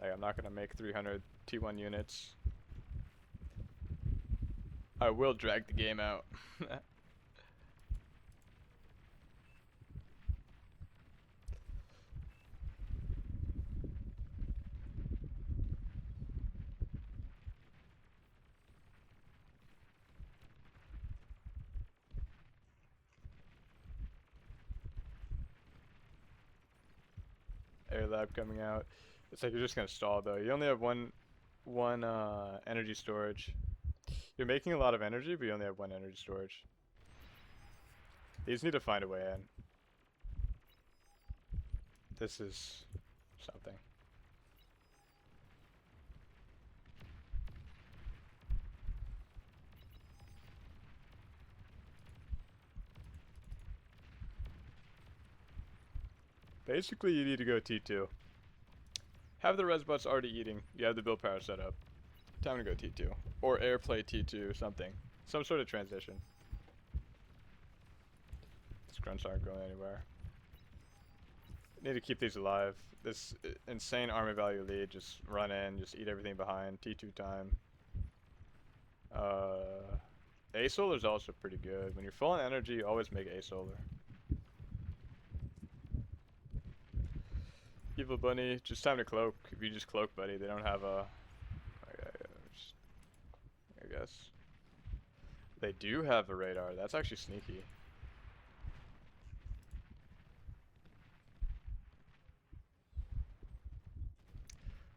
Like I'm not gonna make 300 T1 units. I will drag the game out. Air lab coming out. It's like you're just gonna stall though. You only have one energy storage. You're making a lot of energy, but you only have one energy storage. These need to find a way in. This is something. Basically, you need to go T2. Have the res bots already eating. You have the build power set up. Time to go T2. Or airplay T2, something. Some sort of transition. These grunts aren't going anywhere. Need to keep these alive. This insane army value lead, just run in, just eat everything behind. T2 time. A solar is also pretty good. When you're full on energy, always make A solar. Evil bunny, just time to cloak. If you just cloak, buddy, they don't have a. I guess they do have a radar. That's actually sneaky.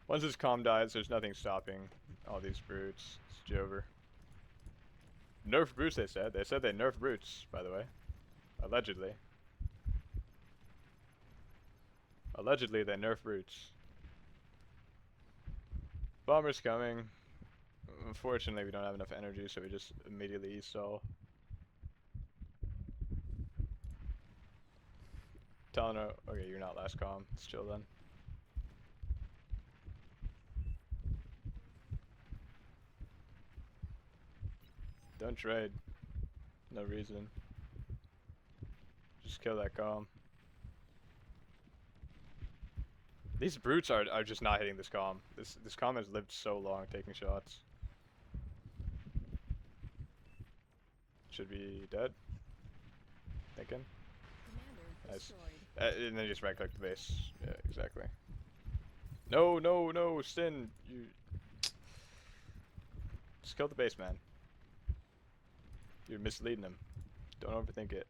Once his comm dies, there's nothing stopping all these brutes. It's Jover. Nerf brutes, they said. They said they nerfed brutes, by the way. Allegedly. Allegedly, they nerf brutes. Bomber's coming. Unfortunately, we don't have enough energy, so we just immediately e-stall. Telling her, okay, you're not last comm. Let's chill then. Don't trade. No reason. Just kill that comm. These brutes are just not hitting this comm. This comm has lived so long taking shots. Should be dead. Thinking. Commander Nice. destroyed. And then just right click the base. Yeah, exactly. No, no, no, Stin. You just kill the base, man. You're misleading him. Don't overthink it.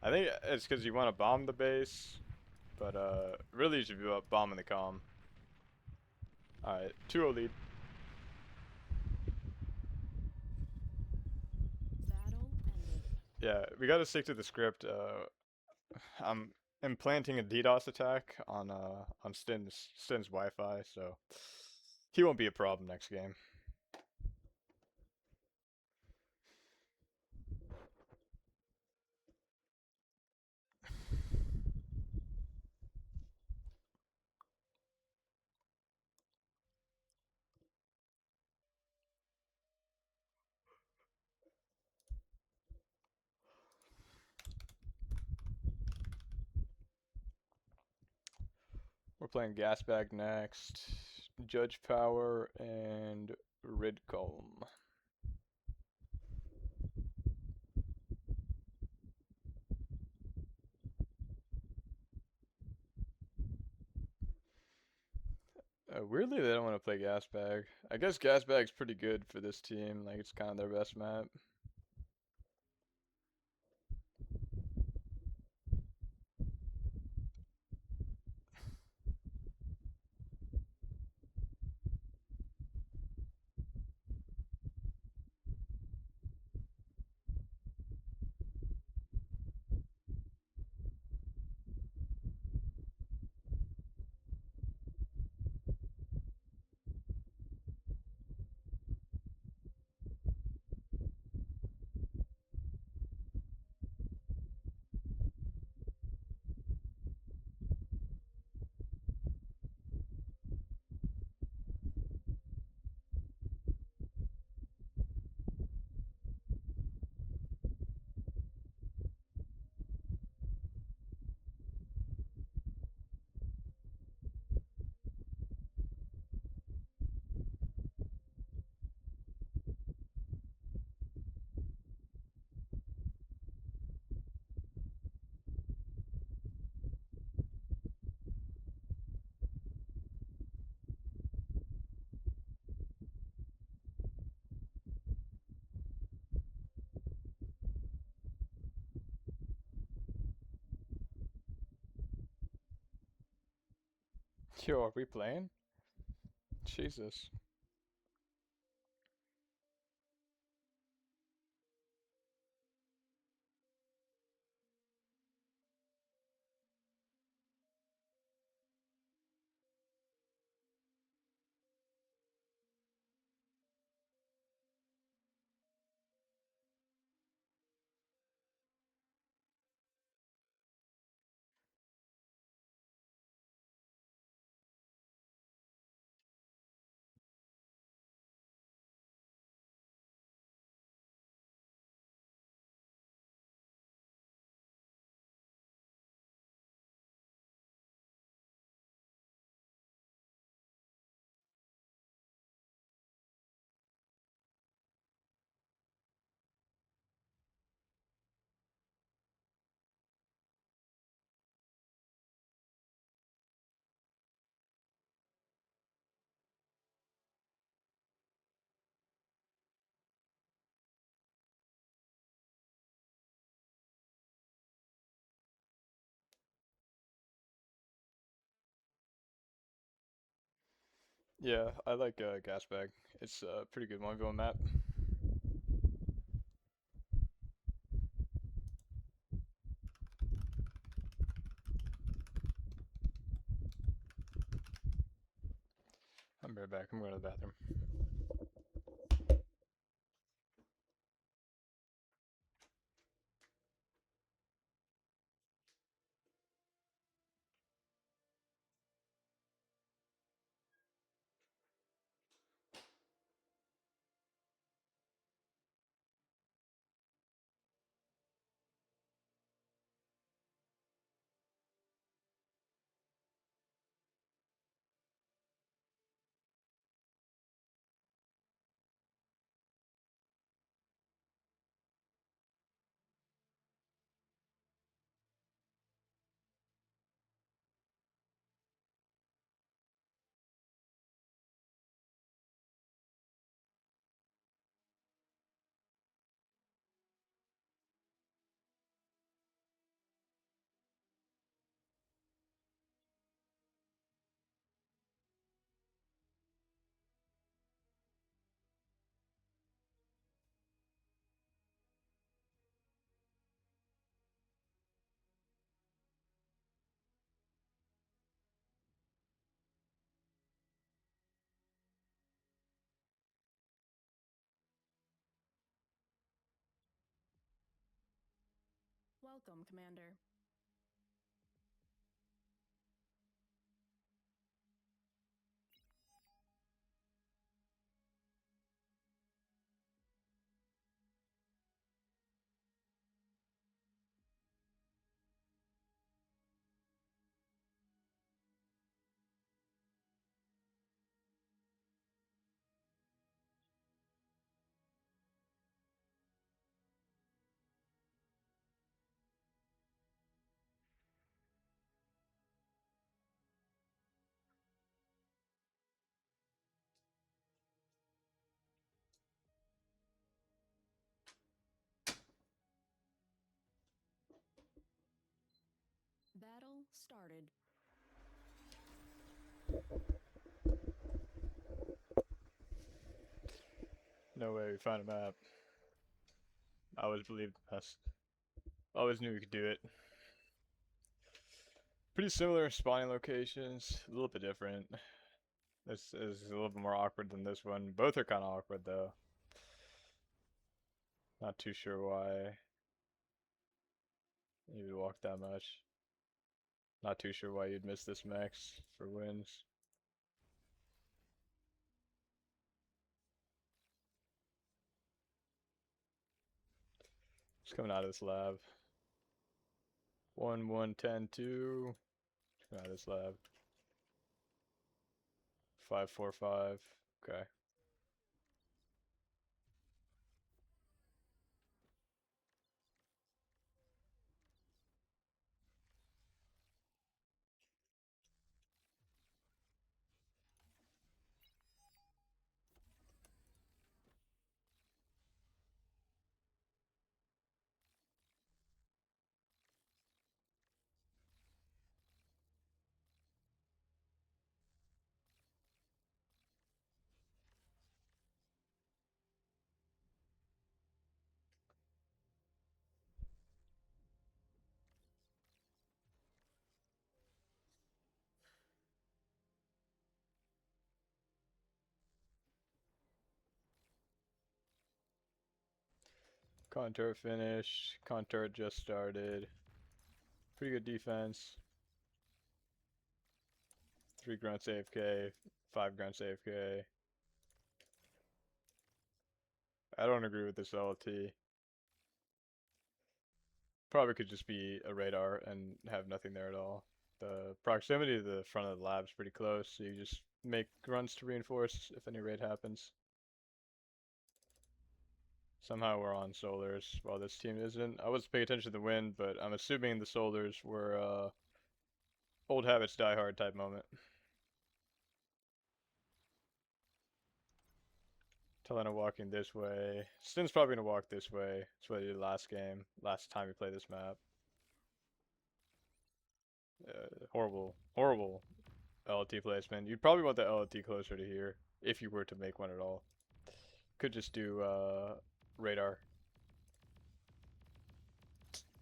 I think it's because you want to bomb the base, but really you should be about bombing the comm. Alright, 2-0 lead. Battle ended. Yeah, we gotta stick to the script. I'm implanting a DDoS attack on Stin's Wi-Fi, so he won't be a problem next game. We're playing Gasbag next, Judge Power, and Ridcolm. Weirdly, they don't want to play Gasbag. I guess Gasbag's pretty good for this team. Like, it's kind of their best map. Yo, are we playing? Jesus. Yeah, I like Gas Bag. It's a pretty good 1v1 map. I'm right back. I'm going to the bathroom. Welcome, Commander. Battle started. No way we found a map. I always believed in us. Always knew we could do it. Pretty similar spawning locations, a little bit different. This is a little bit more awkward than this one. Both are kind of awkward though. Not too sure why you would walk that much. Not too sure why you'd miss this max for wins. Just coming out of this lab. 1 1 10 2. Coming out of this lab. 5 4 5. Okay. Con turret finished. Con turret just started. Pretty good defense. 3 grunts AFK, 5 grunts AFK. I don't agree with this LT. Probably could just be a radar and have nothing there at all. The proximity to the front of the lab's pretty close, so you just make grunts to reinforce if any raid happens. Somehow we're on solars while this team isn't. I was paying attention to the wind, but I'm assuming the solars were old habits die hard type moment. Telena walking this way. Stin's probably gonna walk this way. That's what he did last game. Last time we played this map. Horrible LT placement. You'd probably want the LT closer to here if you were to make one at all. Could just do radar.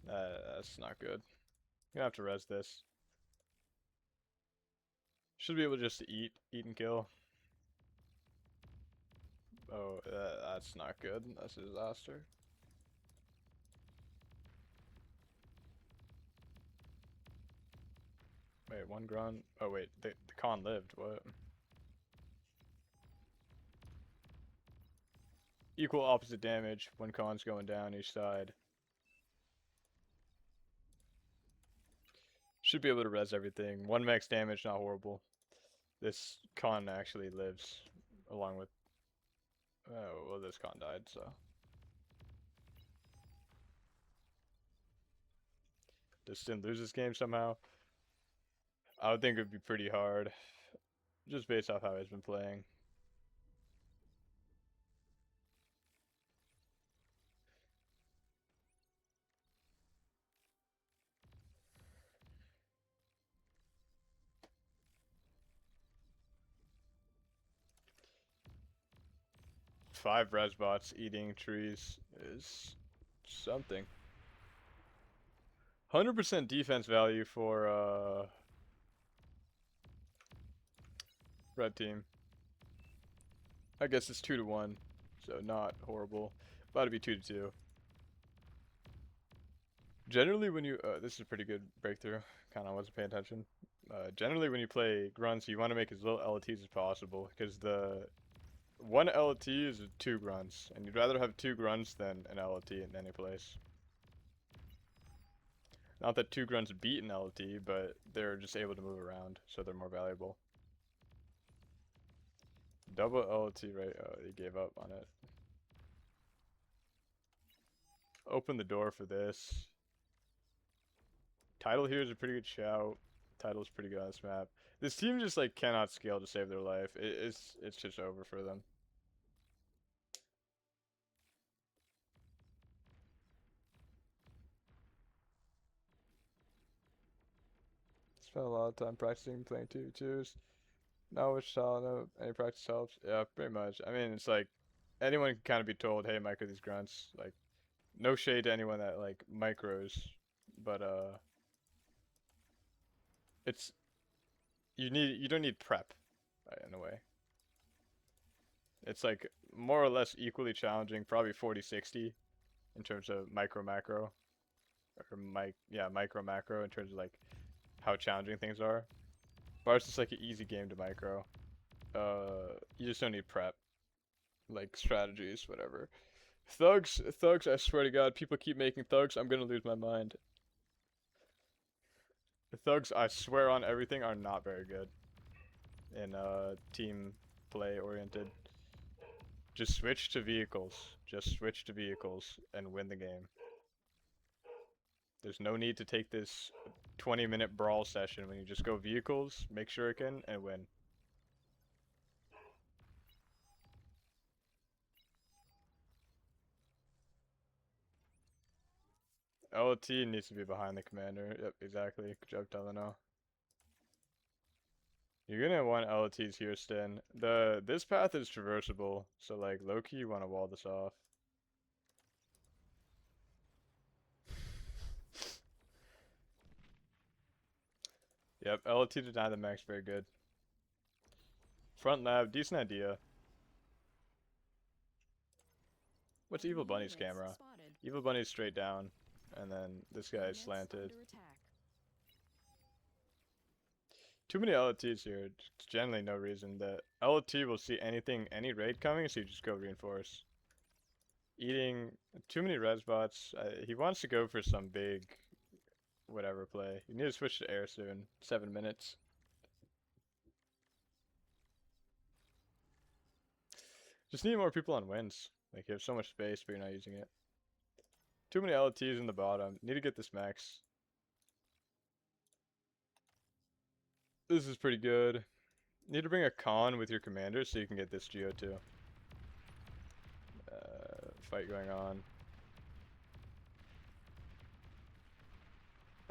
That's not good. You're gonna have to res this. Should be able just to eat and kill. Oh, that's not good. That's a disaster. Wait, 1 grunt? Oh wait, the con lived, what? Equal opposite damage when con's going down each side. Should be able to res everything. 1 max damage, not horrible. This con actually lives along with... Oh, well this con died, so... Does Stin lose this game somehow? I would think it would be pretty hard. Just based off how he's been playing. Five res bots eating trees is something. 100% defense value for red team. I guess it's 2-1, so not horrible. About to be 2-2. Generally, when you this is a pretty good breakthrough. Kind of wasn't paying attention. Generally, when you play grunts, you want to make as little LTs as possible because the 1 LT is 2 grunts, and you'd rather have 2 grunts than an LT in any place. Not that 2 grunts beat an LT, but they're just able to move around, so they're more valuable. Double LT, right? Oh, he gave up on it. Open the door for this. Title here is a pretty good shout. Title's pretty good on this map. This team just like cannot scale to save their life. It's just over for them. Spent a lot of time practicing playing 2v2s. Not which style, no any practice helps. Yeah, pretty much. I mean, it's like anyone can kind of be told, "Hey, micro these grunts." Like, no shade to anyone that like micros, but it's you don't need prep in a way. It's like more or less equally challenging, probably 40-60 in terms of micro macro, or micro macro in terms of like how challenging things are. But it's just like an easy game to micro. You just don't need prep, like strategies, whatever. Thugs, I swear to God, people keep making thugs, I'm gonna lose my mind. The thugs, I swear on everything, are not very good in team play oriented. Just switch to vehicles. Just switch to vehicles and win the game. There's no need to take this 20-minute brawl session when you just go vehicles, make shuriken, and win. LT needs to be behind the commander. Yep, exactly. Good job, Teleno. You're gonna want LTs here, Stin. This path is traversable, so like low-key you wanna wall this off. Yep, LT deny the max, very good. Front lab, decent idea. What's Evil Bunny's camera? Evil Bunny's straight down, and then this guy is Units slanted. under attack. Too many LOTs here. Just generally no reason. The LOT will see anything, any raid coming, so you just go reinforce. Eating too many res bots. He wants to go for some big, whatever play. You need to switch to air soon. 7 minutes. Just need more people on wins. Like, you have so much space, but you're not using it. Too many LOTs in the bottom. Need to get this max. This is pretty good. Need to bring a con with your commander so you can get this Geo too. Fight going on.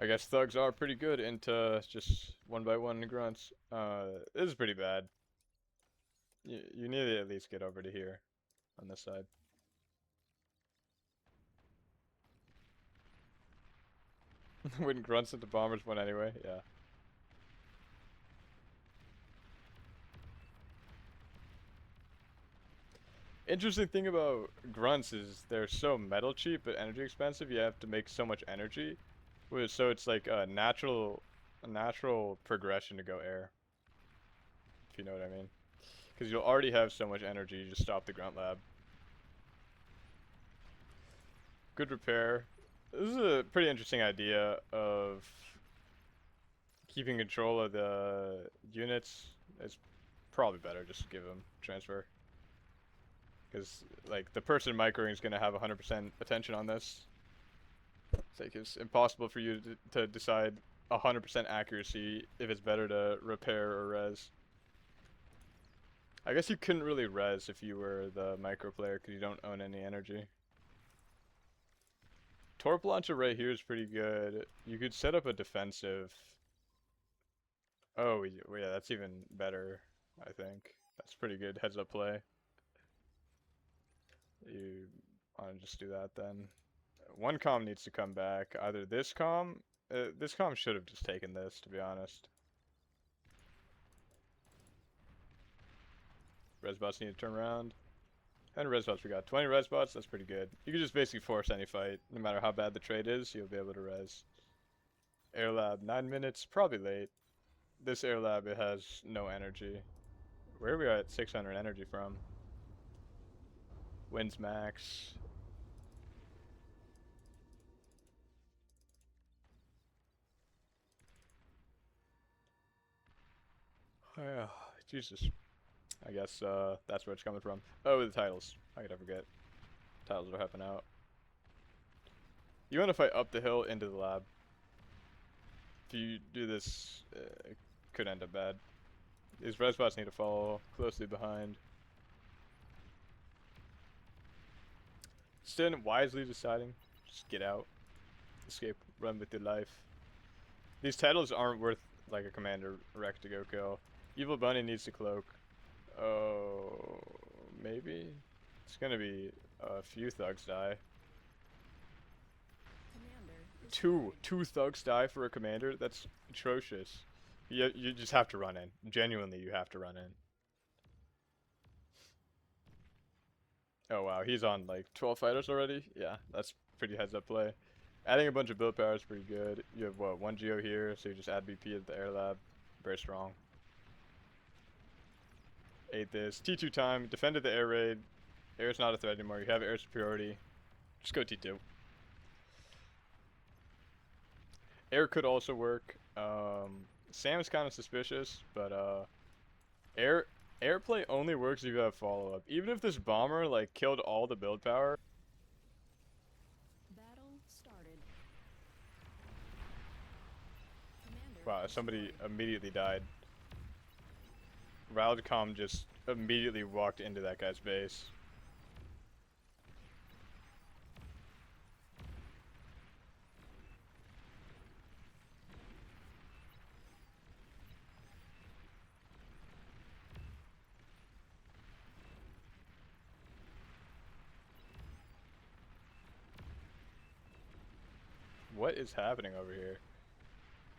I guess thugs are pretty good into just 1x1 grunts. This is pretty bad. You need to at least get over to here on this side. When grunts into bombers won anyway, yeah. Interesting thing about grunts is they're so metal cheap but energy expensive. You have to make so much energy, so it's like a natural progression to go air. If you know what I mean, because you'll already have so much energy. You just stop the grunt lab. Good repair. This is a pretty interesting idea of keeping control of the units. It's probably better just to give them transfer. Because, like, the person microing is going to have 100% attention on this. It's like, it's impossible for you to decide 100% accuracy if it's better to repair or res. I guess you couldn't really res if you were the micro player because you don't own any energy. Torp launcher right here is pretty good. You could set up a defensive. Oh, yeah, that's even better, I think. That's pretty good heads up play. You want to just do that then. One comm needs to come back. Either this comm should have just taken this, to be honest. Resbots need to turn around. And resbots, we got 20 resbots, that's pretty good. You can just basically force any fight, no matter how bad the trade is, you'll be able to res. Air lab, 9 minutes, probably late. This air lab, it has no energy. Where are we at 600 energy from? Wins max. Oh, yeah, Jesus. I guess that's where it's coming from. Oh, the titles. I could forget. Titles are helping out. You want to fight up the hill into the lab. If you do this, it could end up bad. These red spots need to follow closely behind. Sten wisely deciding, just get out, escape, run with your life. These titles aren't worth like a commander wreck to go kill. Evil Bunny needs to cloak. Oh, maybe? It's gonna be a few thugs die. Commander is Two thugs die for a commander? That's atrocious. You just have to run in. Genuinely, you have to run in. Oh wow, he's on like 12 fighters already? Yeah, that's pretty heads up play. Adding a bunch of build power is pretty good. You have what, 1 Geo here, so you just add BP at the air lab. Very strong. Ate this. T2 time, defended the air raid. Air's not a threat anymore, you have air superiority. Just go T2. Air could also work. Sam's kind of suspicious, but airplay only works if you have follow-up. Even if this bomber like killed all the build power. battle started. Commander Wow, is somebody destroyed. immediately died. Raldcom just immediately walked into that guy's base. What is happening over here?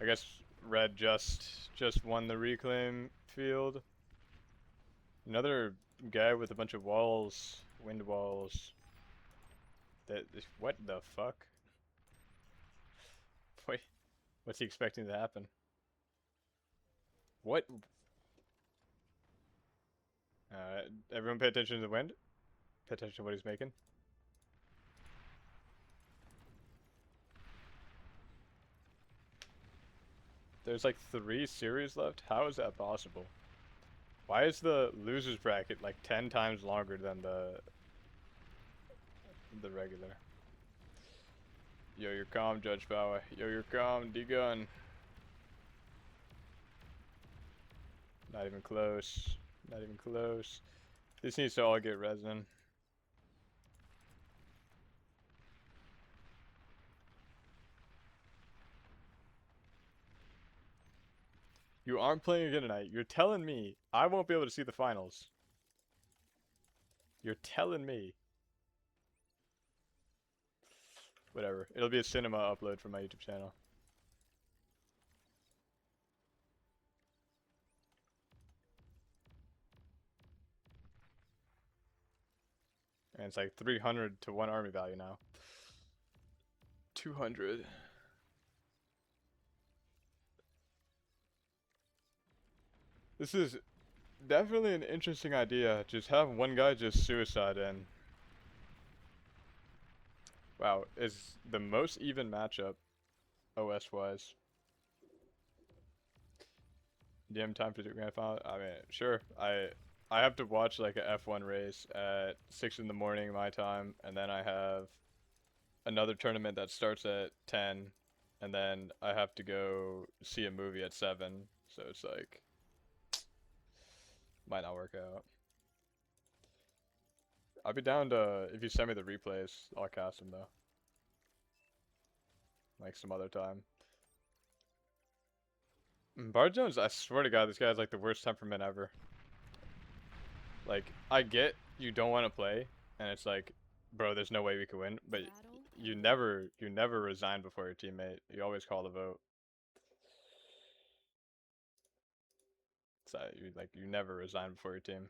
I guess red just won the reclaim field. Another guy with a bunch of walls, wind walls. What the fuck? Wait, what's he expecting to happen? What? Everyone pay attention to the wind. Pay attention to what he's making. There's like 3 series left? How is that possible? Why is the losers bracket like 10 times longer than the regular? Yo, you're calm, Judge Power. Yo, you're calm, D-Gun. Not even close. Not even close. This needs to all get resin. You aren't playing again tonight. You're telling me I won't be able to see the finals. You're telling me. Whatever. It'll be a cinema upload from my YouTube channel. And it's like 300 to 1 army value now. 200. This is definitely an interesting idea. Just have one guy just suicide in. Wow, is the most even matchup OS wise. DM time for the grand final? I mean, sure. I have to watch like a F1 race at 6 in the morning my time, and then I have another tournament that starts at 10, and then I have to go see a movie at 7. So it's like might not work out. I'll be down to, if you send me the replays, I'll cast them though. Like some other time. Bart Jones, I swear to God, this guy has like the worst temperament ever. Like, I get you don't want to play, and it's like, bro, there's no way we could win, but Battle you never resign before your teammate. You always call the vote. So you never resign before your team.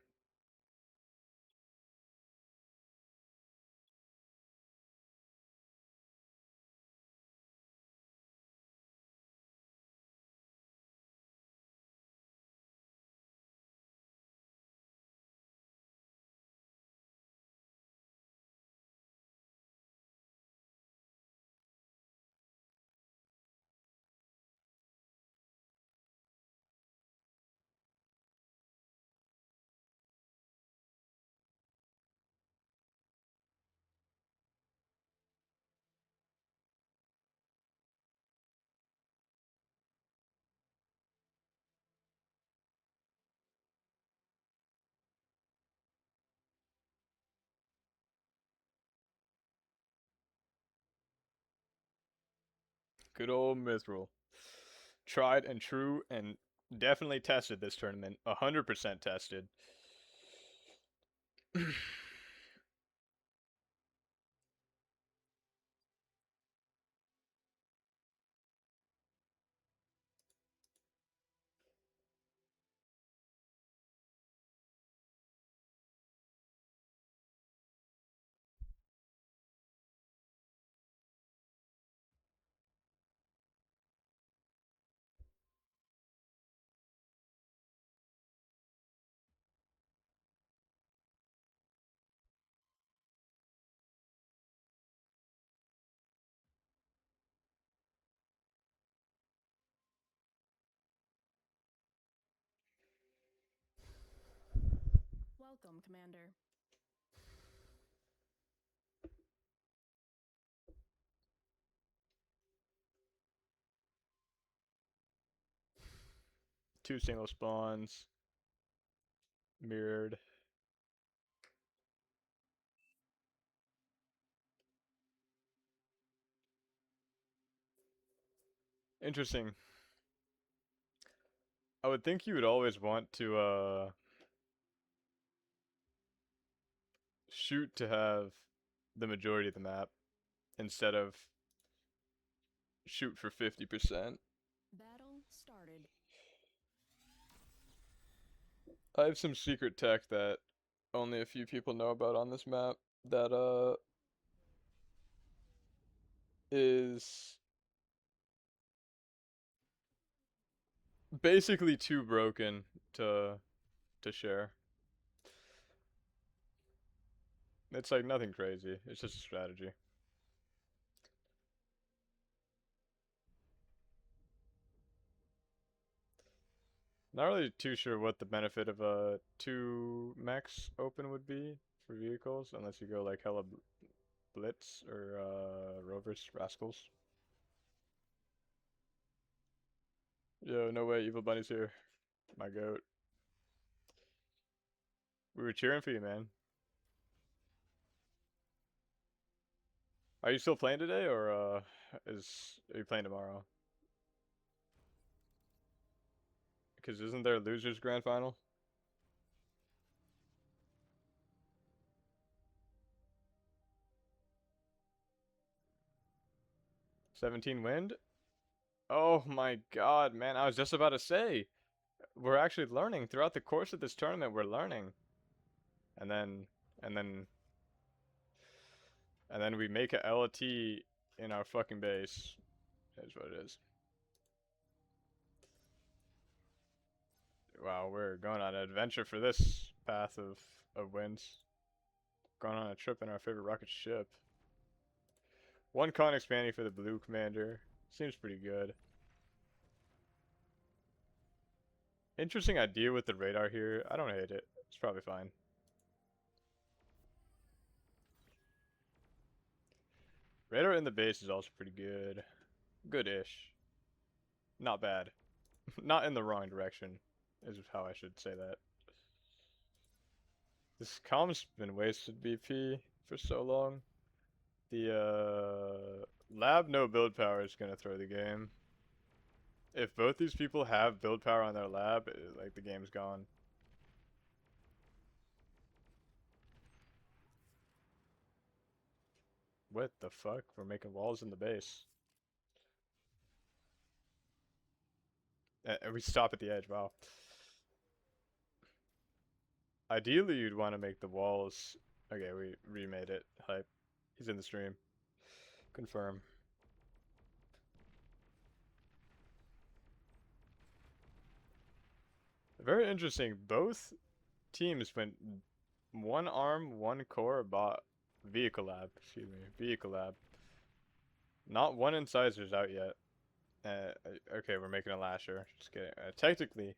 Good old Mithril. Tried and true and definitely tested this tournament. 100% tested. Welcome, Commander. Two single spawns. Mirrored. Interesting. I would think you would always want to shoot to have the majority of the map instead of shoot for 50%. Battle started. I have some secret tech that only a few people know about on this map that is basically too broken to share. It's like nothing crazy. It's just a strategy. Not really too sure what the benefit of a 2 mechs open would be for vehicles, unless you go like hella Blitz or Rovers Rascals. Yo, no way, Evil Bunny's here. My goat. We were cheering for you, man. Are you still playing today, or are you playing tomorrow? Because isn't there a losers grand final? '17 wind? Oh my god, man! I was just about to say, we're actually learning throughout the course of this tournament. We're learning, and then, and then, and then we make a LT in our fucking base. Is what it is. Wow, we're going on an adventure for this path of wins. Going on a trip in our favorite rocket ship. 1 con expanding for the blue commander. Seems pretty good. Interesting idea with the radar here. I don't hate it. It's probably fine. Radar in the base is also pretty good. Good-ish. Not bad. Not in the wrong direction, is how I should say that. This com's been wasted BP for so long. The lab no build power is gonna throw the game. If both these people have build power on their lab, like the game's gone. What the fuck? We're making walls in the base. And we stop at the edge, wow. Ideally, you'd want to make the walls... Okay, we remade it. Hype. He's in the stream. Confirm. Very interesting. Both teams went 1 arm, 1 core, bought vehicle lab. Excuse me, vehicle lab. Not one incisors out yet. Okay, we're making a lasher. Just kidding. Technically,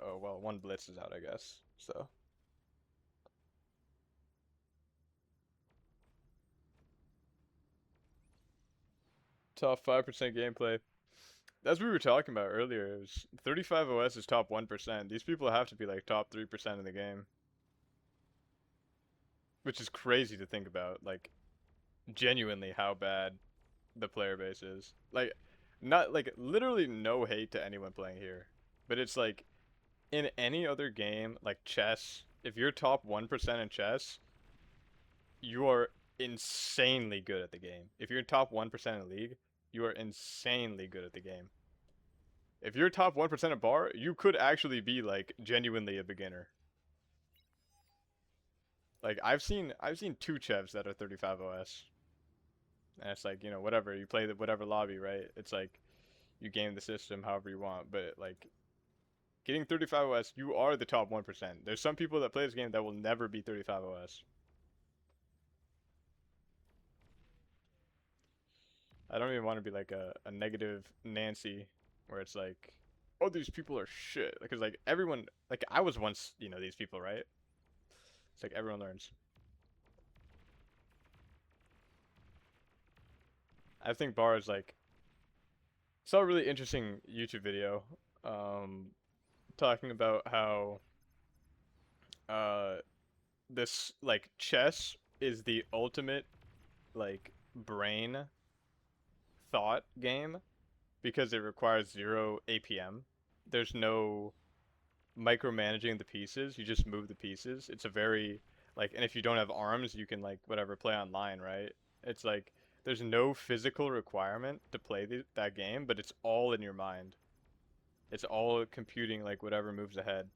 oh well, 1 blitz is out, I guess. So. Top 5% gameplay. That's what we were talking about earlier. It was 35 OS is top 1%. These people have to be like top 3% in the game. Which is crazy to think about. Like, genuinely how bad the player base is. Like, not like literally no hate to anyone playing here. But it's like, in any other game, like chess, if you're top 1% in chess, you are insanely good at the game. If you're top 1% in League, you are insanely good at the game. If you're top 1% at bar, you could actually be like genuinely a beginner. Like I've seen 2 chevs that are 35 OS. And it's like, you know, whatever, you play the whatever lobby, right? It's like you game the system however you want, but like getting 35 OS, you are the top 1%. There's some people that play this game that will never be 35 OS. I don't even want to be like a negative Nancy where it's like, oh, these people are shit. Because like everyone, like I was once, you know, these people, right? It's like everyone learns. I think Bar is like, saw a really interesting YouTube video, talking about how, uh, this like chess is the ultimate like brain thought game because it requires 0 APM. There's no micromanaging the pieces. You just move the pieces. It's a very like, and if you don't have arms, you can like whatever play online, right? It's like there's no physical requirement to play that game, but it's all in your mind. It's all computing like whatever moves ahead.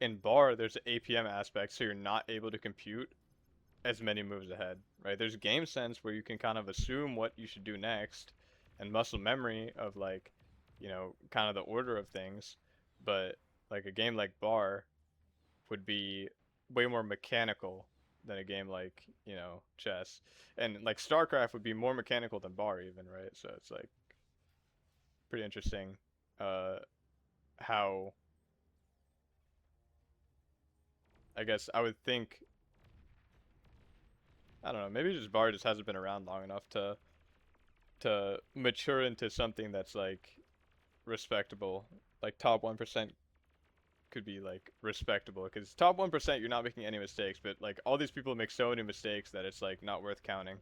In Bar, there's an APM aspect, so you're not able to compute as many moves ahead, right? There's game sense where you can kind of assume what you should do next, and muscle memory of like, kind of the order of things. But like a game like Bar would be way more mechanical than a game like, chess. And like StarCraft would be more mechanical than Bar even, right? So it's like pretty interesting uh how I guess I would think I don't know, maybe just Bar just hasn't been around long enough to mature into something that's like respectable. Like top 1% could be like respectable because top 1% you're not making any mistakes, but like all these people make so many mistakes that it's like not worth counting.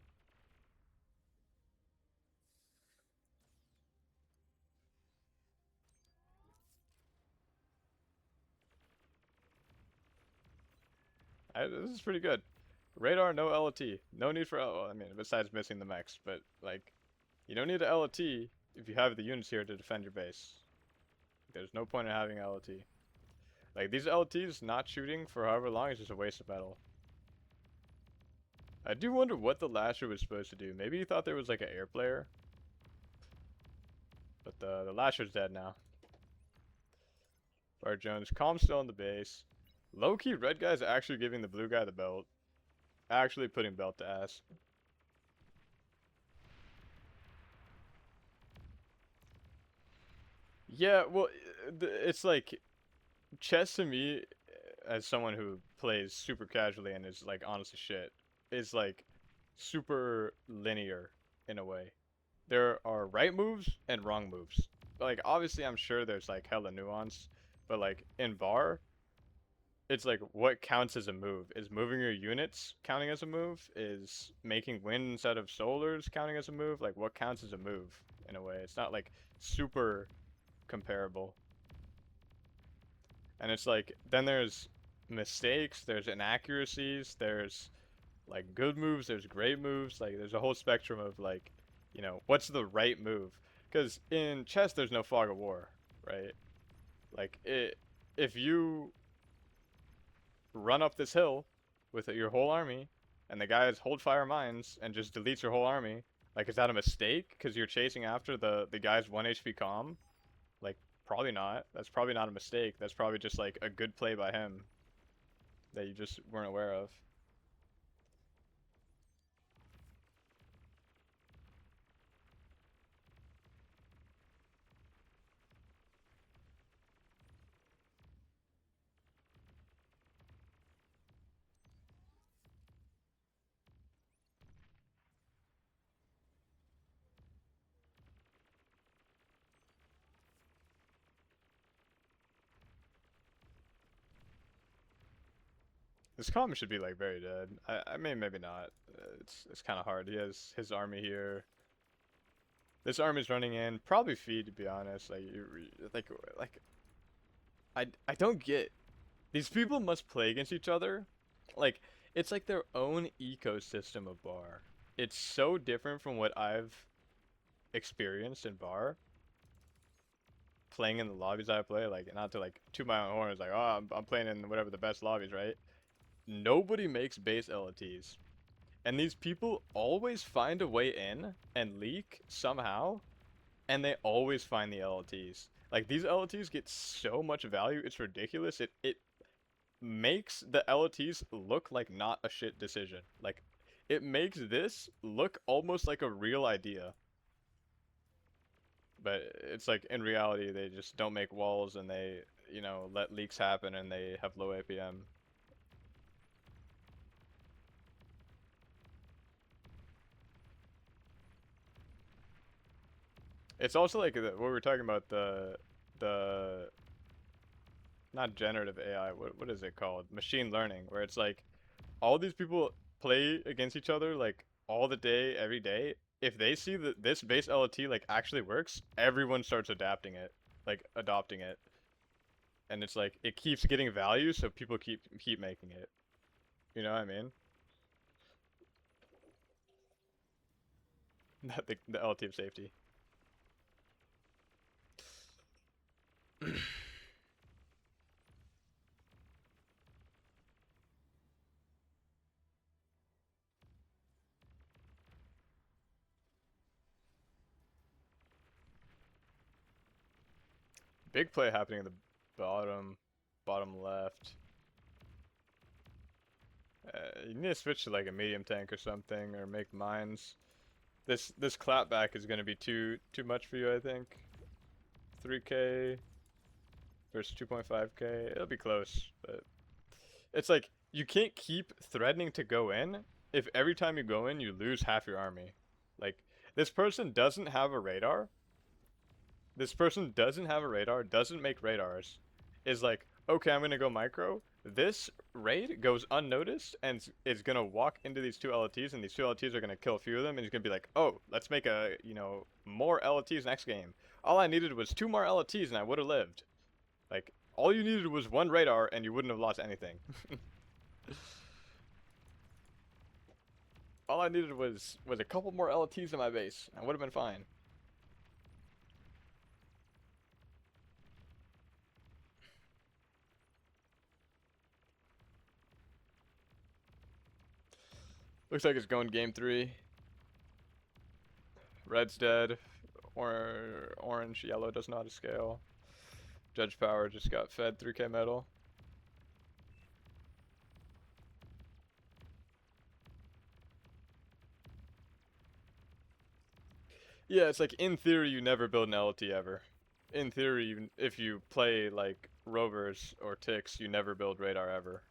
This is pretty good. Radar, no LT. No need for I mean, besides missing the mechs, but like, you don't need a LT if you have the units here to defend your base. There's no point in having LT. Like these LTs not shooting for however long is just a waste of metal. I do wonder what the Lasher was supposed to do. Maybe he thought there was like an air player, but the Lasher's dead now. Bart Jones, calm still on the base. Low key, red guy's actually giving the blue guy the belt. Actually putting belt to ass. Yeah, well, it's like chess to me, as someone who plays super casually and is like honest as shit, is like super linear in a way. There are right moves and wrong moves. Like obviously, I'm sure there's like hella nuance, but like in Bar, it's like what counts as a move? Is moving your units counting as a move? Is making wind instead of solars counting as a move? Like what counts as a move in a way? It's not like super comparable. And it's like then there's mistakes, there's inaccuracies, there's like good moves, there's great moves, like there's a whole spectrum of like, what's the right move? Because in chess there's no fog of war, right? Like if you run up this hill with your whole army, and the guy has hold fire mines and just deletes your whole army, like is that a mistake? Because you're chasing after the guy's 1 HP calm? Like probably not. That's probably not a mistake. That's probably just like a good play by him that you just weren't aware of. This calm should be like very dead. I mean maybe not. It's kind of hard. He has his army here. This army's running in probably feed to be honest. Like like I don't get these people must play against each other. Like it's like their own ecosystem of Bar. It's so different from what I've experienced in Bar. Playing in the lobbies I play, like not to like toot my own horn, it's like oh I'm playing in whatever the best lobbies, right? Nobody makes base LTs. And these people always find a way in and leak somehow, and they always find the LTs. Like these LTs get so much value, it's ridiculous. It makes the LTs look like not a shit decision. Like it makes this look almost like a real idea. But it's like in reality they just don't make walls and they, let leaks happen and they have low APM. It's also like what we were talking about the not generative AI. What is it called? Machine learning, where it's like all these people play against each other like all the day, every day. If they see that this base LT like actually works, everyone starts adopting it, and it's like it keeps getting value, so people keep making it. You know what I mean? The LT of safety. Big play happening in the bottom left. You need to switch to like a medium tank or something, or make mines. This clapback is gonna be too much for you, I think. 3K versus 2.5K. It'll be close, but it's like you can't keep threatening to go in if every time you go in you lose half your army. Like this person doesn't have a radar. This person doesn't have a radar, doesn't make radars. Is like, okay, I'm gonna go micro. This raid goes unnoticed and is gonna walk into these two LTs, and these two LTs are gonna kill a few of them, and he's gonna be like, oh, let's make a, more LTs next game. All I needed was 2 more LTs and I would have lived. Like, all you needed was 1 radar and you wouldn't have lost anything. All I needed was a couple more LTs in my base. I would have been fine. Looks like it's going game 3. Red's dead. Orange, yellow does not scale. Judge Power just got fed 3K metal. Yeah, it's like in theory you never build an LT ever. In theory, if you play like rovers or ticks, you never build radar ever.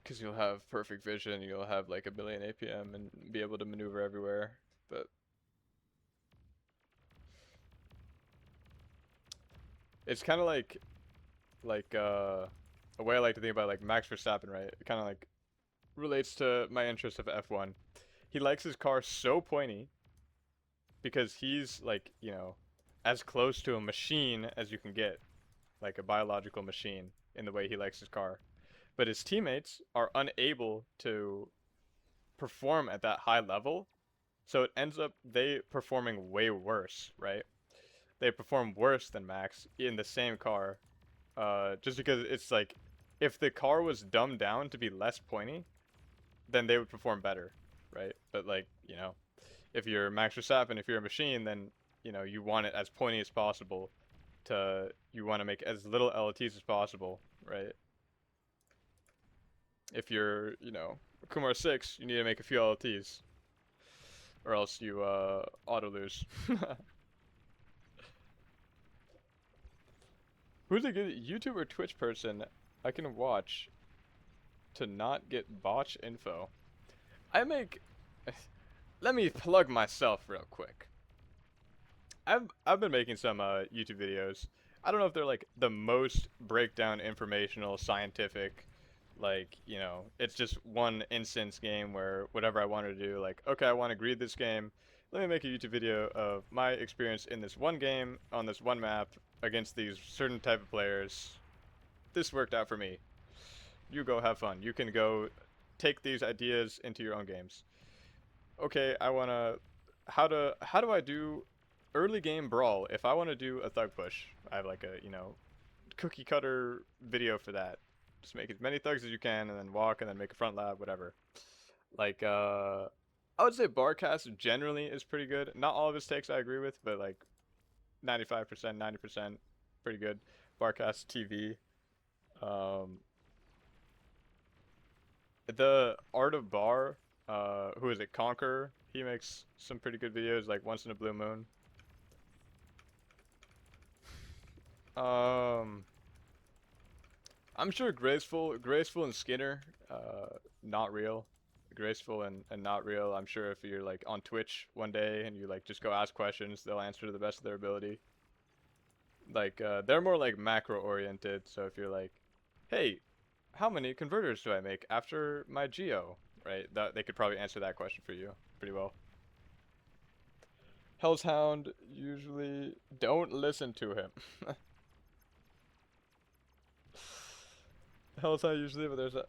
Because you'll have perfect vision, you'll have like a billion APM and be able to maneuver everywhere. But it's kind of like a way I like to think about like Max Verstappen, right? It kind of like relates to my interest of F1. He likes his car so pointy because he's like, as close to a machine as you can get, like a biological machine in the way he likes his car. But his teammates are unable to perform at that high level, so it ends up they performing way worse, right? They perform worse than Max in the same car, just because it's like, if the car was dumbed down to be less pointy, then they would perform better, right? But like, if you're Max Verstappen, if you're a machine, then you want it as pointy as possible. You want to make as little LTs as possible, right? If you're, Kumar 6, you need to make a few LTs, or else you auto lose. Who's a good YouTube or Twitch person I can watch to not get botch info? Let me plug myself real quick. I've been making some YouTube videos. I don't know if they're like the most breakdown, informational, scientific, like, it's just one instance game where whatever I wanted to do, like, okay, I want to greed this game. Let me make a YouTube video of my experience in this one game on this one map against these certain type of players. This worked out for me. You go have fun. You can go take these ideas into your own games. Okay, how do I do early game brawl? If I want to do a thug push, I have like a, cookie cutter video for that. Just make as many thugs as you can and then walk and then make a front lab, whatever. Like, I would say Barcast generally is pretty good. Not all of his takes I agree with, but like 95%, 90% pretty good. Barcast TV. The Art of Bar, who is it? Conquer. He makes some pretty good videos, like Once in a Blue Moon. I'm sure Graceful and Skinner, not real. Graceful and not real. I'm sure if you're like on Twitch one day and you like just go ask questions, they'll answer to the best of their ability. Like, they're more like macro oriented. So if you're like, hey, how many converters do I make after my geo? Right? They could probably answer that question for you pretty well. Hell's Hound, usually don't listen to him. Hell's Hound usually, but there's a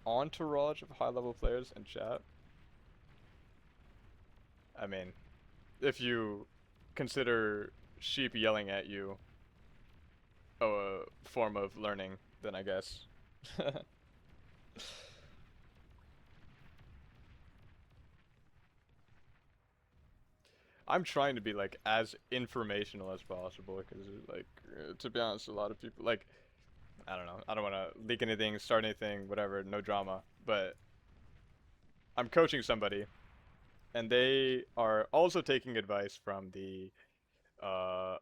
entourage of high-level players in chat. I mean, if you consider sheep yelling at you a form of learning, then I guess. I'm trying to be like as informational as possible because like to be honest, a lot of people like I don't know. I don't want to leak anything, start anything, whatever. No drama. But I'm coaching somebody, and they are also taking advice from the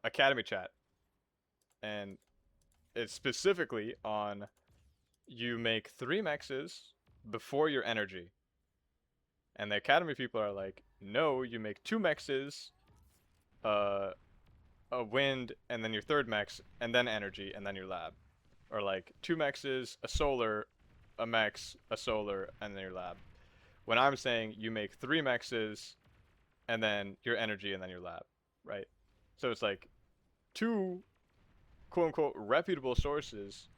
academy chat, and it's specifically on you make 3 mexes before your energy. And the academy people are like, no, you make 2 mexes, uh, a wind, and then your third mex, and then energy, and then your lab. Or like 2 mexes, a solar, a mex, a solar, and then your lab. When I'm saying you make 3 mexes, and then your energy, and then your lab, right? So it's like two quote unquote reputable sources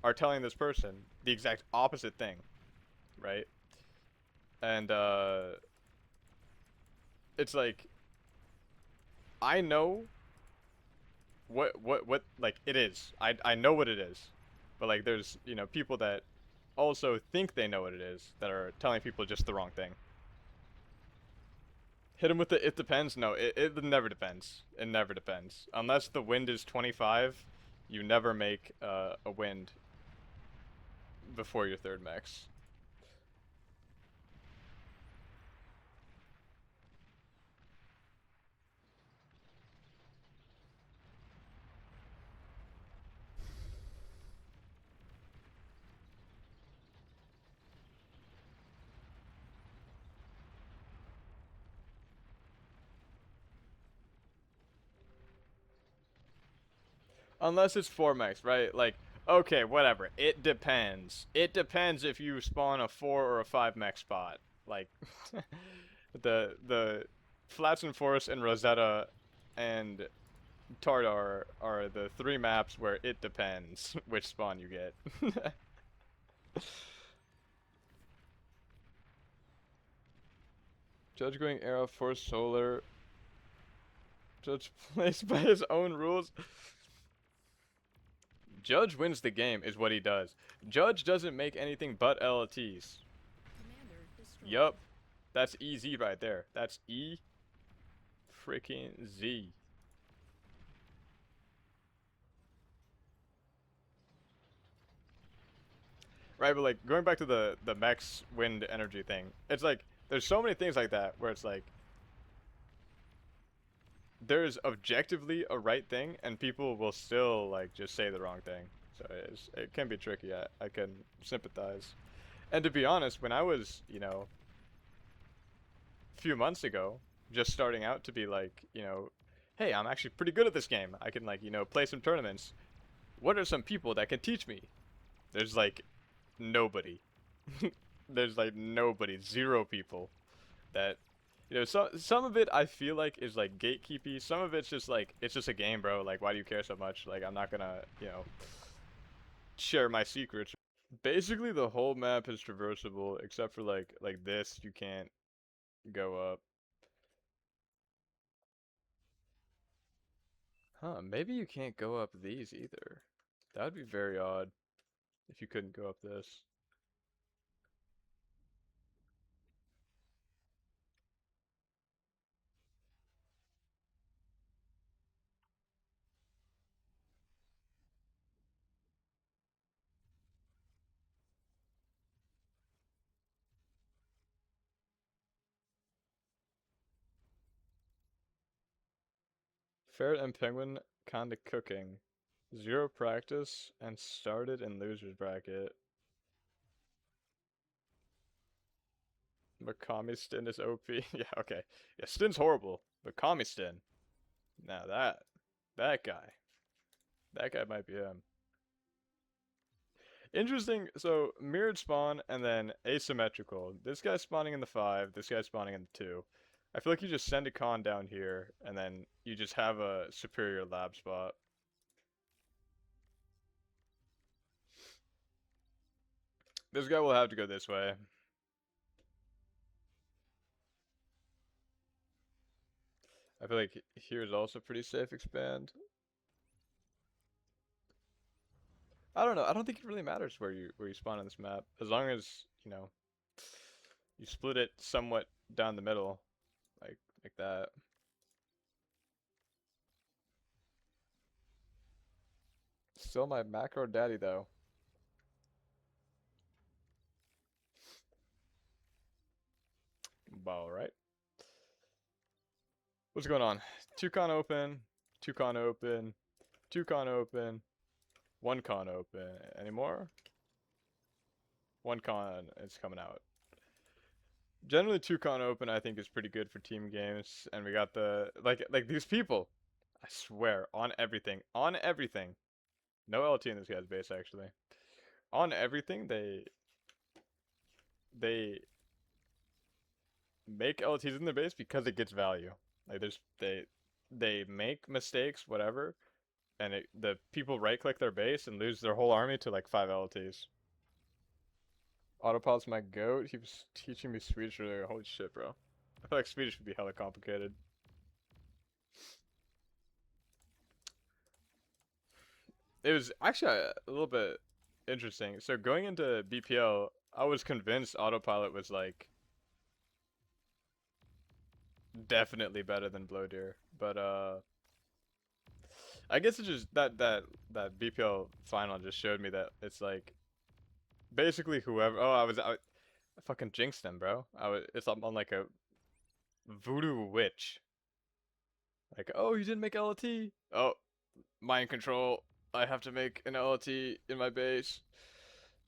are telling this person the exact opposite thing, right? And it's like I know what like it is. I know what it is, but like there's people that also think they know what it is that are telling people just the wrong thing. Hit them with the it depends. No, it never depends. It never depends. Unless the wind is 25, you never make a wind before your third max. Unless it's 4 max, right? Like, okay, whatever. It depends. It depends if you spawn a 4 or a 5 max spot. Like, the Flatson Forest and Rosetta and Tardar are the 3 maps where it depends which spawn you get. Judge going arrow for solar. Judge plays by his own rules. Judge wins the game is what he does. Judge doesn't make anything but LTs. Commander destroyed. Yup. That's easy right there. That's E freaking Z. Right, but like going back to the max wind energy thing, it's like there's so many things like that where it's like there's objectively a right thing and people will still like just say the wrong thing. So it can be tricky. I can sympathize. And to be honest, when I was, a few months ago, just starting out to be like, hey, I'm actually pretty good at this game. I can like, play some tournaments. What are some people that can teach me? There's like nobody. There's like nobody, 0 people that some of it I feel like is like gatekeepy. Some of it's just like it's just a game, bro. Like why do you care so much? Like I'm not gonna, share my secrets. Basically the whole map is traversable except for like this you can't go up. Huh, maybe you can't go up these either. That would be very odd if you couldn't go up this. Ferret and Penguin kinda cooking. 0 practice and started in loser's bracket. But Kami Stin is OP. Yeah, okay. Yeah, Stin's horrible, but Kami Stin. Now that guy. That guy might be him. Interesting, so mirrored spawn and then asymmetrical. This guy's spawning in the 5, this guy's spawning in the 2. I feel like you just send a con down here, and then you just have a superior lab spot. This guy will have to go this way. I feel like here is also pretty safe expand. I don't know. I don't think it really matters where you spawn on this map, as long as you split it somewhat down the middle, like that. Still my macro daddy though. All right. What's going on? 2-con open, 2-con open, 2-con open, 1-con open. Any more? 1-con is coming out. Generally 2-con open I think is pretty good for team games, and we got the like these people. I swear on everything. On everything. No LT in this guy's base actually. On everything they make LTs in their base because it gets value. Like they make mistakes, whatever, and the people right click their base and lose their whole army to like 5 LTs. Autopilot's my goat. He was teaching me Swedish earlier. Holy shit, bro. I feel like Swedish would be hella complicated. It was actually a little bit interesting. So going into BPL, I was convinced Autopilot was like definitely better than Blow Deer, but I guess it's just that BPL final just showed me that it's like basically whoever. Oh, I fucking jinxed him, bro. It's on like a voodoo witch. Like, oh, you didn't make LT. Oh, mind control. I have to make an LT in my base.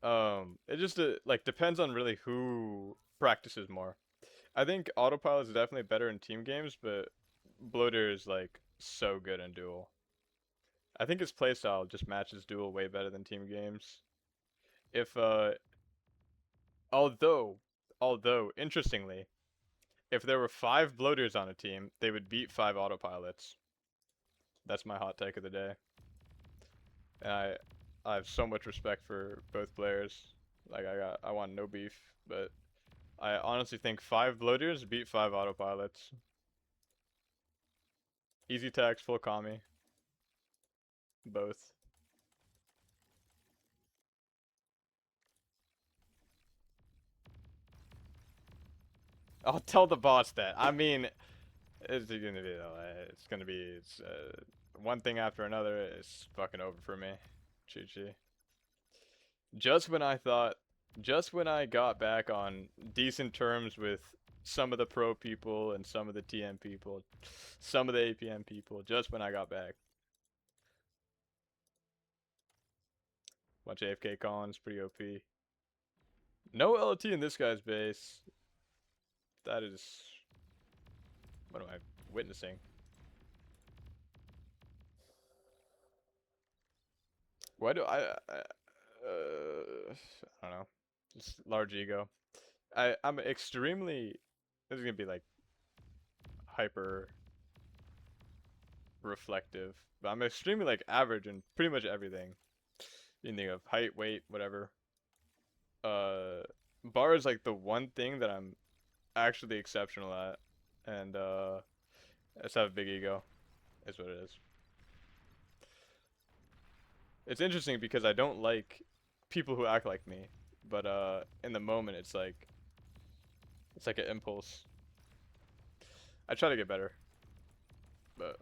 It just like depends on really who practices more. I think Autopilot is definitely better in team games, but Bloater is like so good in duel. I think his playstyle just matches duel way better than team games. If although interestingly, if there were 5 Bloaters on a team, they would beat 5 Autopilots. That's my hot take of the day. And I have so much respect for both players. Like I want no beef, but I honestly think 5 Bloaters beat 5 Autopilots. Easy tax, full commie. Both. I'll tell the boss that. I mean, it's gonna be one thing after another. It's fucking over for me. GG. Just when I got back on decent terms with some of the pro people and some of the TM people, some of the APM people, just when I got back. Bunch of AFK cons, pretty OP. No LT in this guy's base. That is... What am I witnessing? Why do I don't know. Just large ego. I'm extremely... This is gonna be like hyper reflective, but I'm extremely like average in pretty much everything. You think of height, weight, whatever. Bar is like the one thing that I'm actually exceptional at, and I just have a big ego. Is what it is. It's interesting because I don't like people who act like me, but in the moment it's like an impulse. I try to get better, but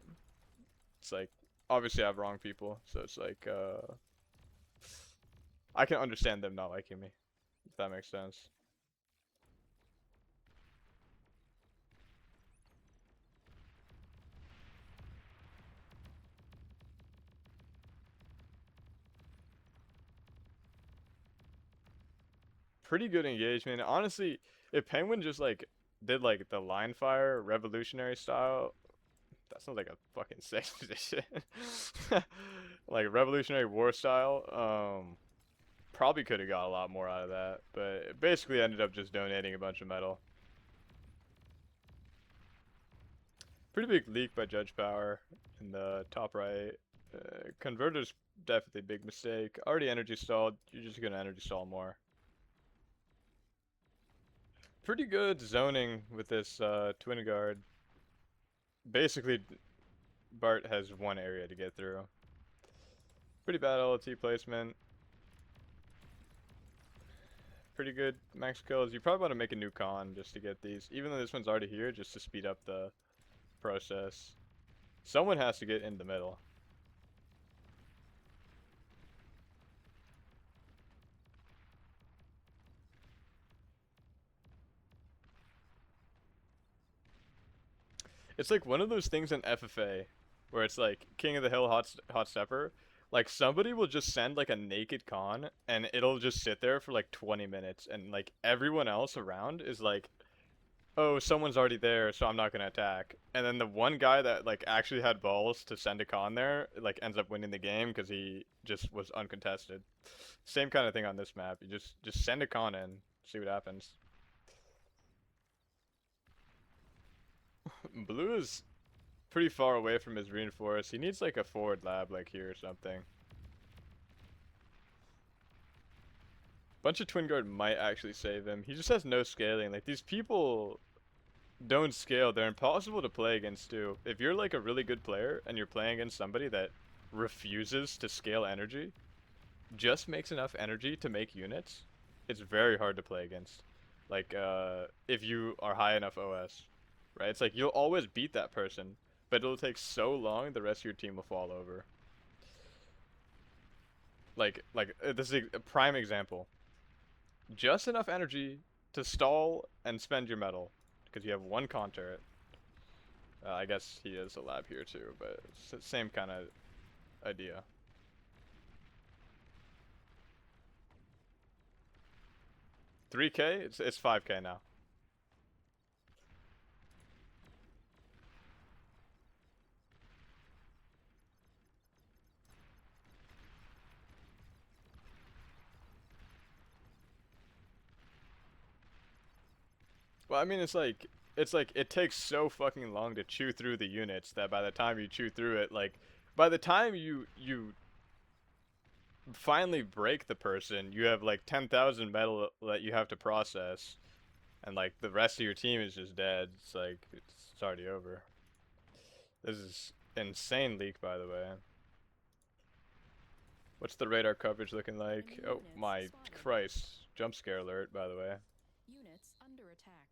it's like obviously I have wrong people, so it's like I can understand them not liking me, if that makes sense. Pretty good engagement. Honestly, if Penguin just like did like the line fire revolutionary style, that sounds like a fucking sex position. Like revolutionary war style, probably could have got a lot more out of that, but it basically ended up just donating a bunch of metal. Pretty big leak by Judge Power in the top right. Converter's definitely a big mistake. Already energy stalled. You're just gonna energy stall more. Pretty good zoning with this twin guard. Basically, Bart has one area to get through. Pretty bad LT placement. Pretty good max kills. You probably want to make a new con just to get these. Even though this one's already here, just to speed up the process. Someone has to get in the middle. It's like one of those things in FFA where it's like King of the Hill hot stepper. Like somebody will just send like a naked con and it'll just sit there for like 20 minutes and like everyone else around is like, "Oh, someone's already there, so I'm not going to attack." And then the one guy that like actually had balls to send a con there like ends up winning the game cuz he just was uncontested. Same kind of thing on this map. You just send a con in, see what happens. Blue is pretty far away from his reinforce. He needs like a forward lab like here or something. Bunch of Twin Guard might actually save him. He just has no scaling. Like these people don't scale. They're impossible to play against too. If you're like a really good player and you're playing against somebody that refuses to scale energy, just makes enough energy to make units, it's very hard to play against. Like if you are high enough OS, right? It's like you'll always beat that person, but it'll take so long the rest of your team will fall over. This is a prime example. Just enough energy to stall and spend your metal, because you have one con turret. I guess he is a lab here too, but it's the same kind of idea. $3K? It's $5K now. Well, I mean, it's like it takes so fucking long to chew through the units that by the time you chew through it, like by the time you finally break the person, you have like 10,000 metal that you have to process, and like the rest of your team is just dead. It's like it's already over. This is insane leak, by the way. What's the radar coverage looking like? Enemy Oh units my spotted. Christ! Jump scare alert, by the way. Units under attack.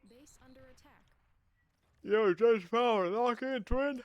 Base under attack. Yo, Judge Power, lock in, twin.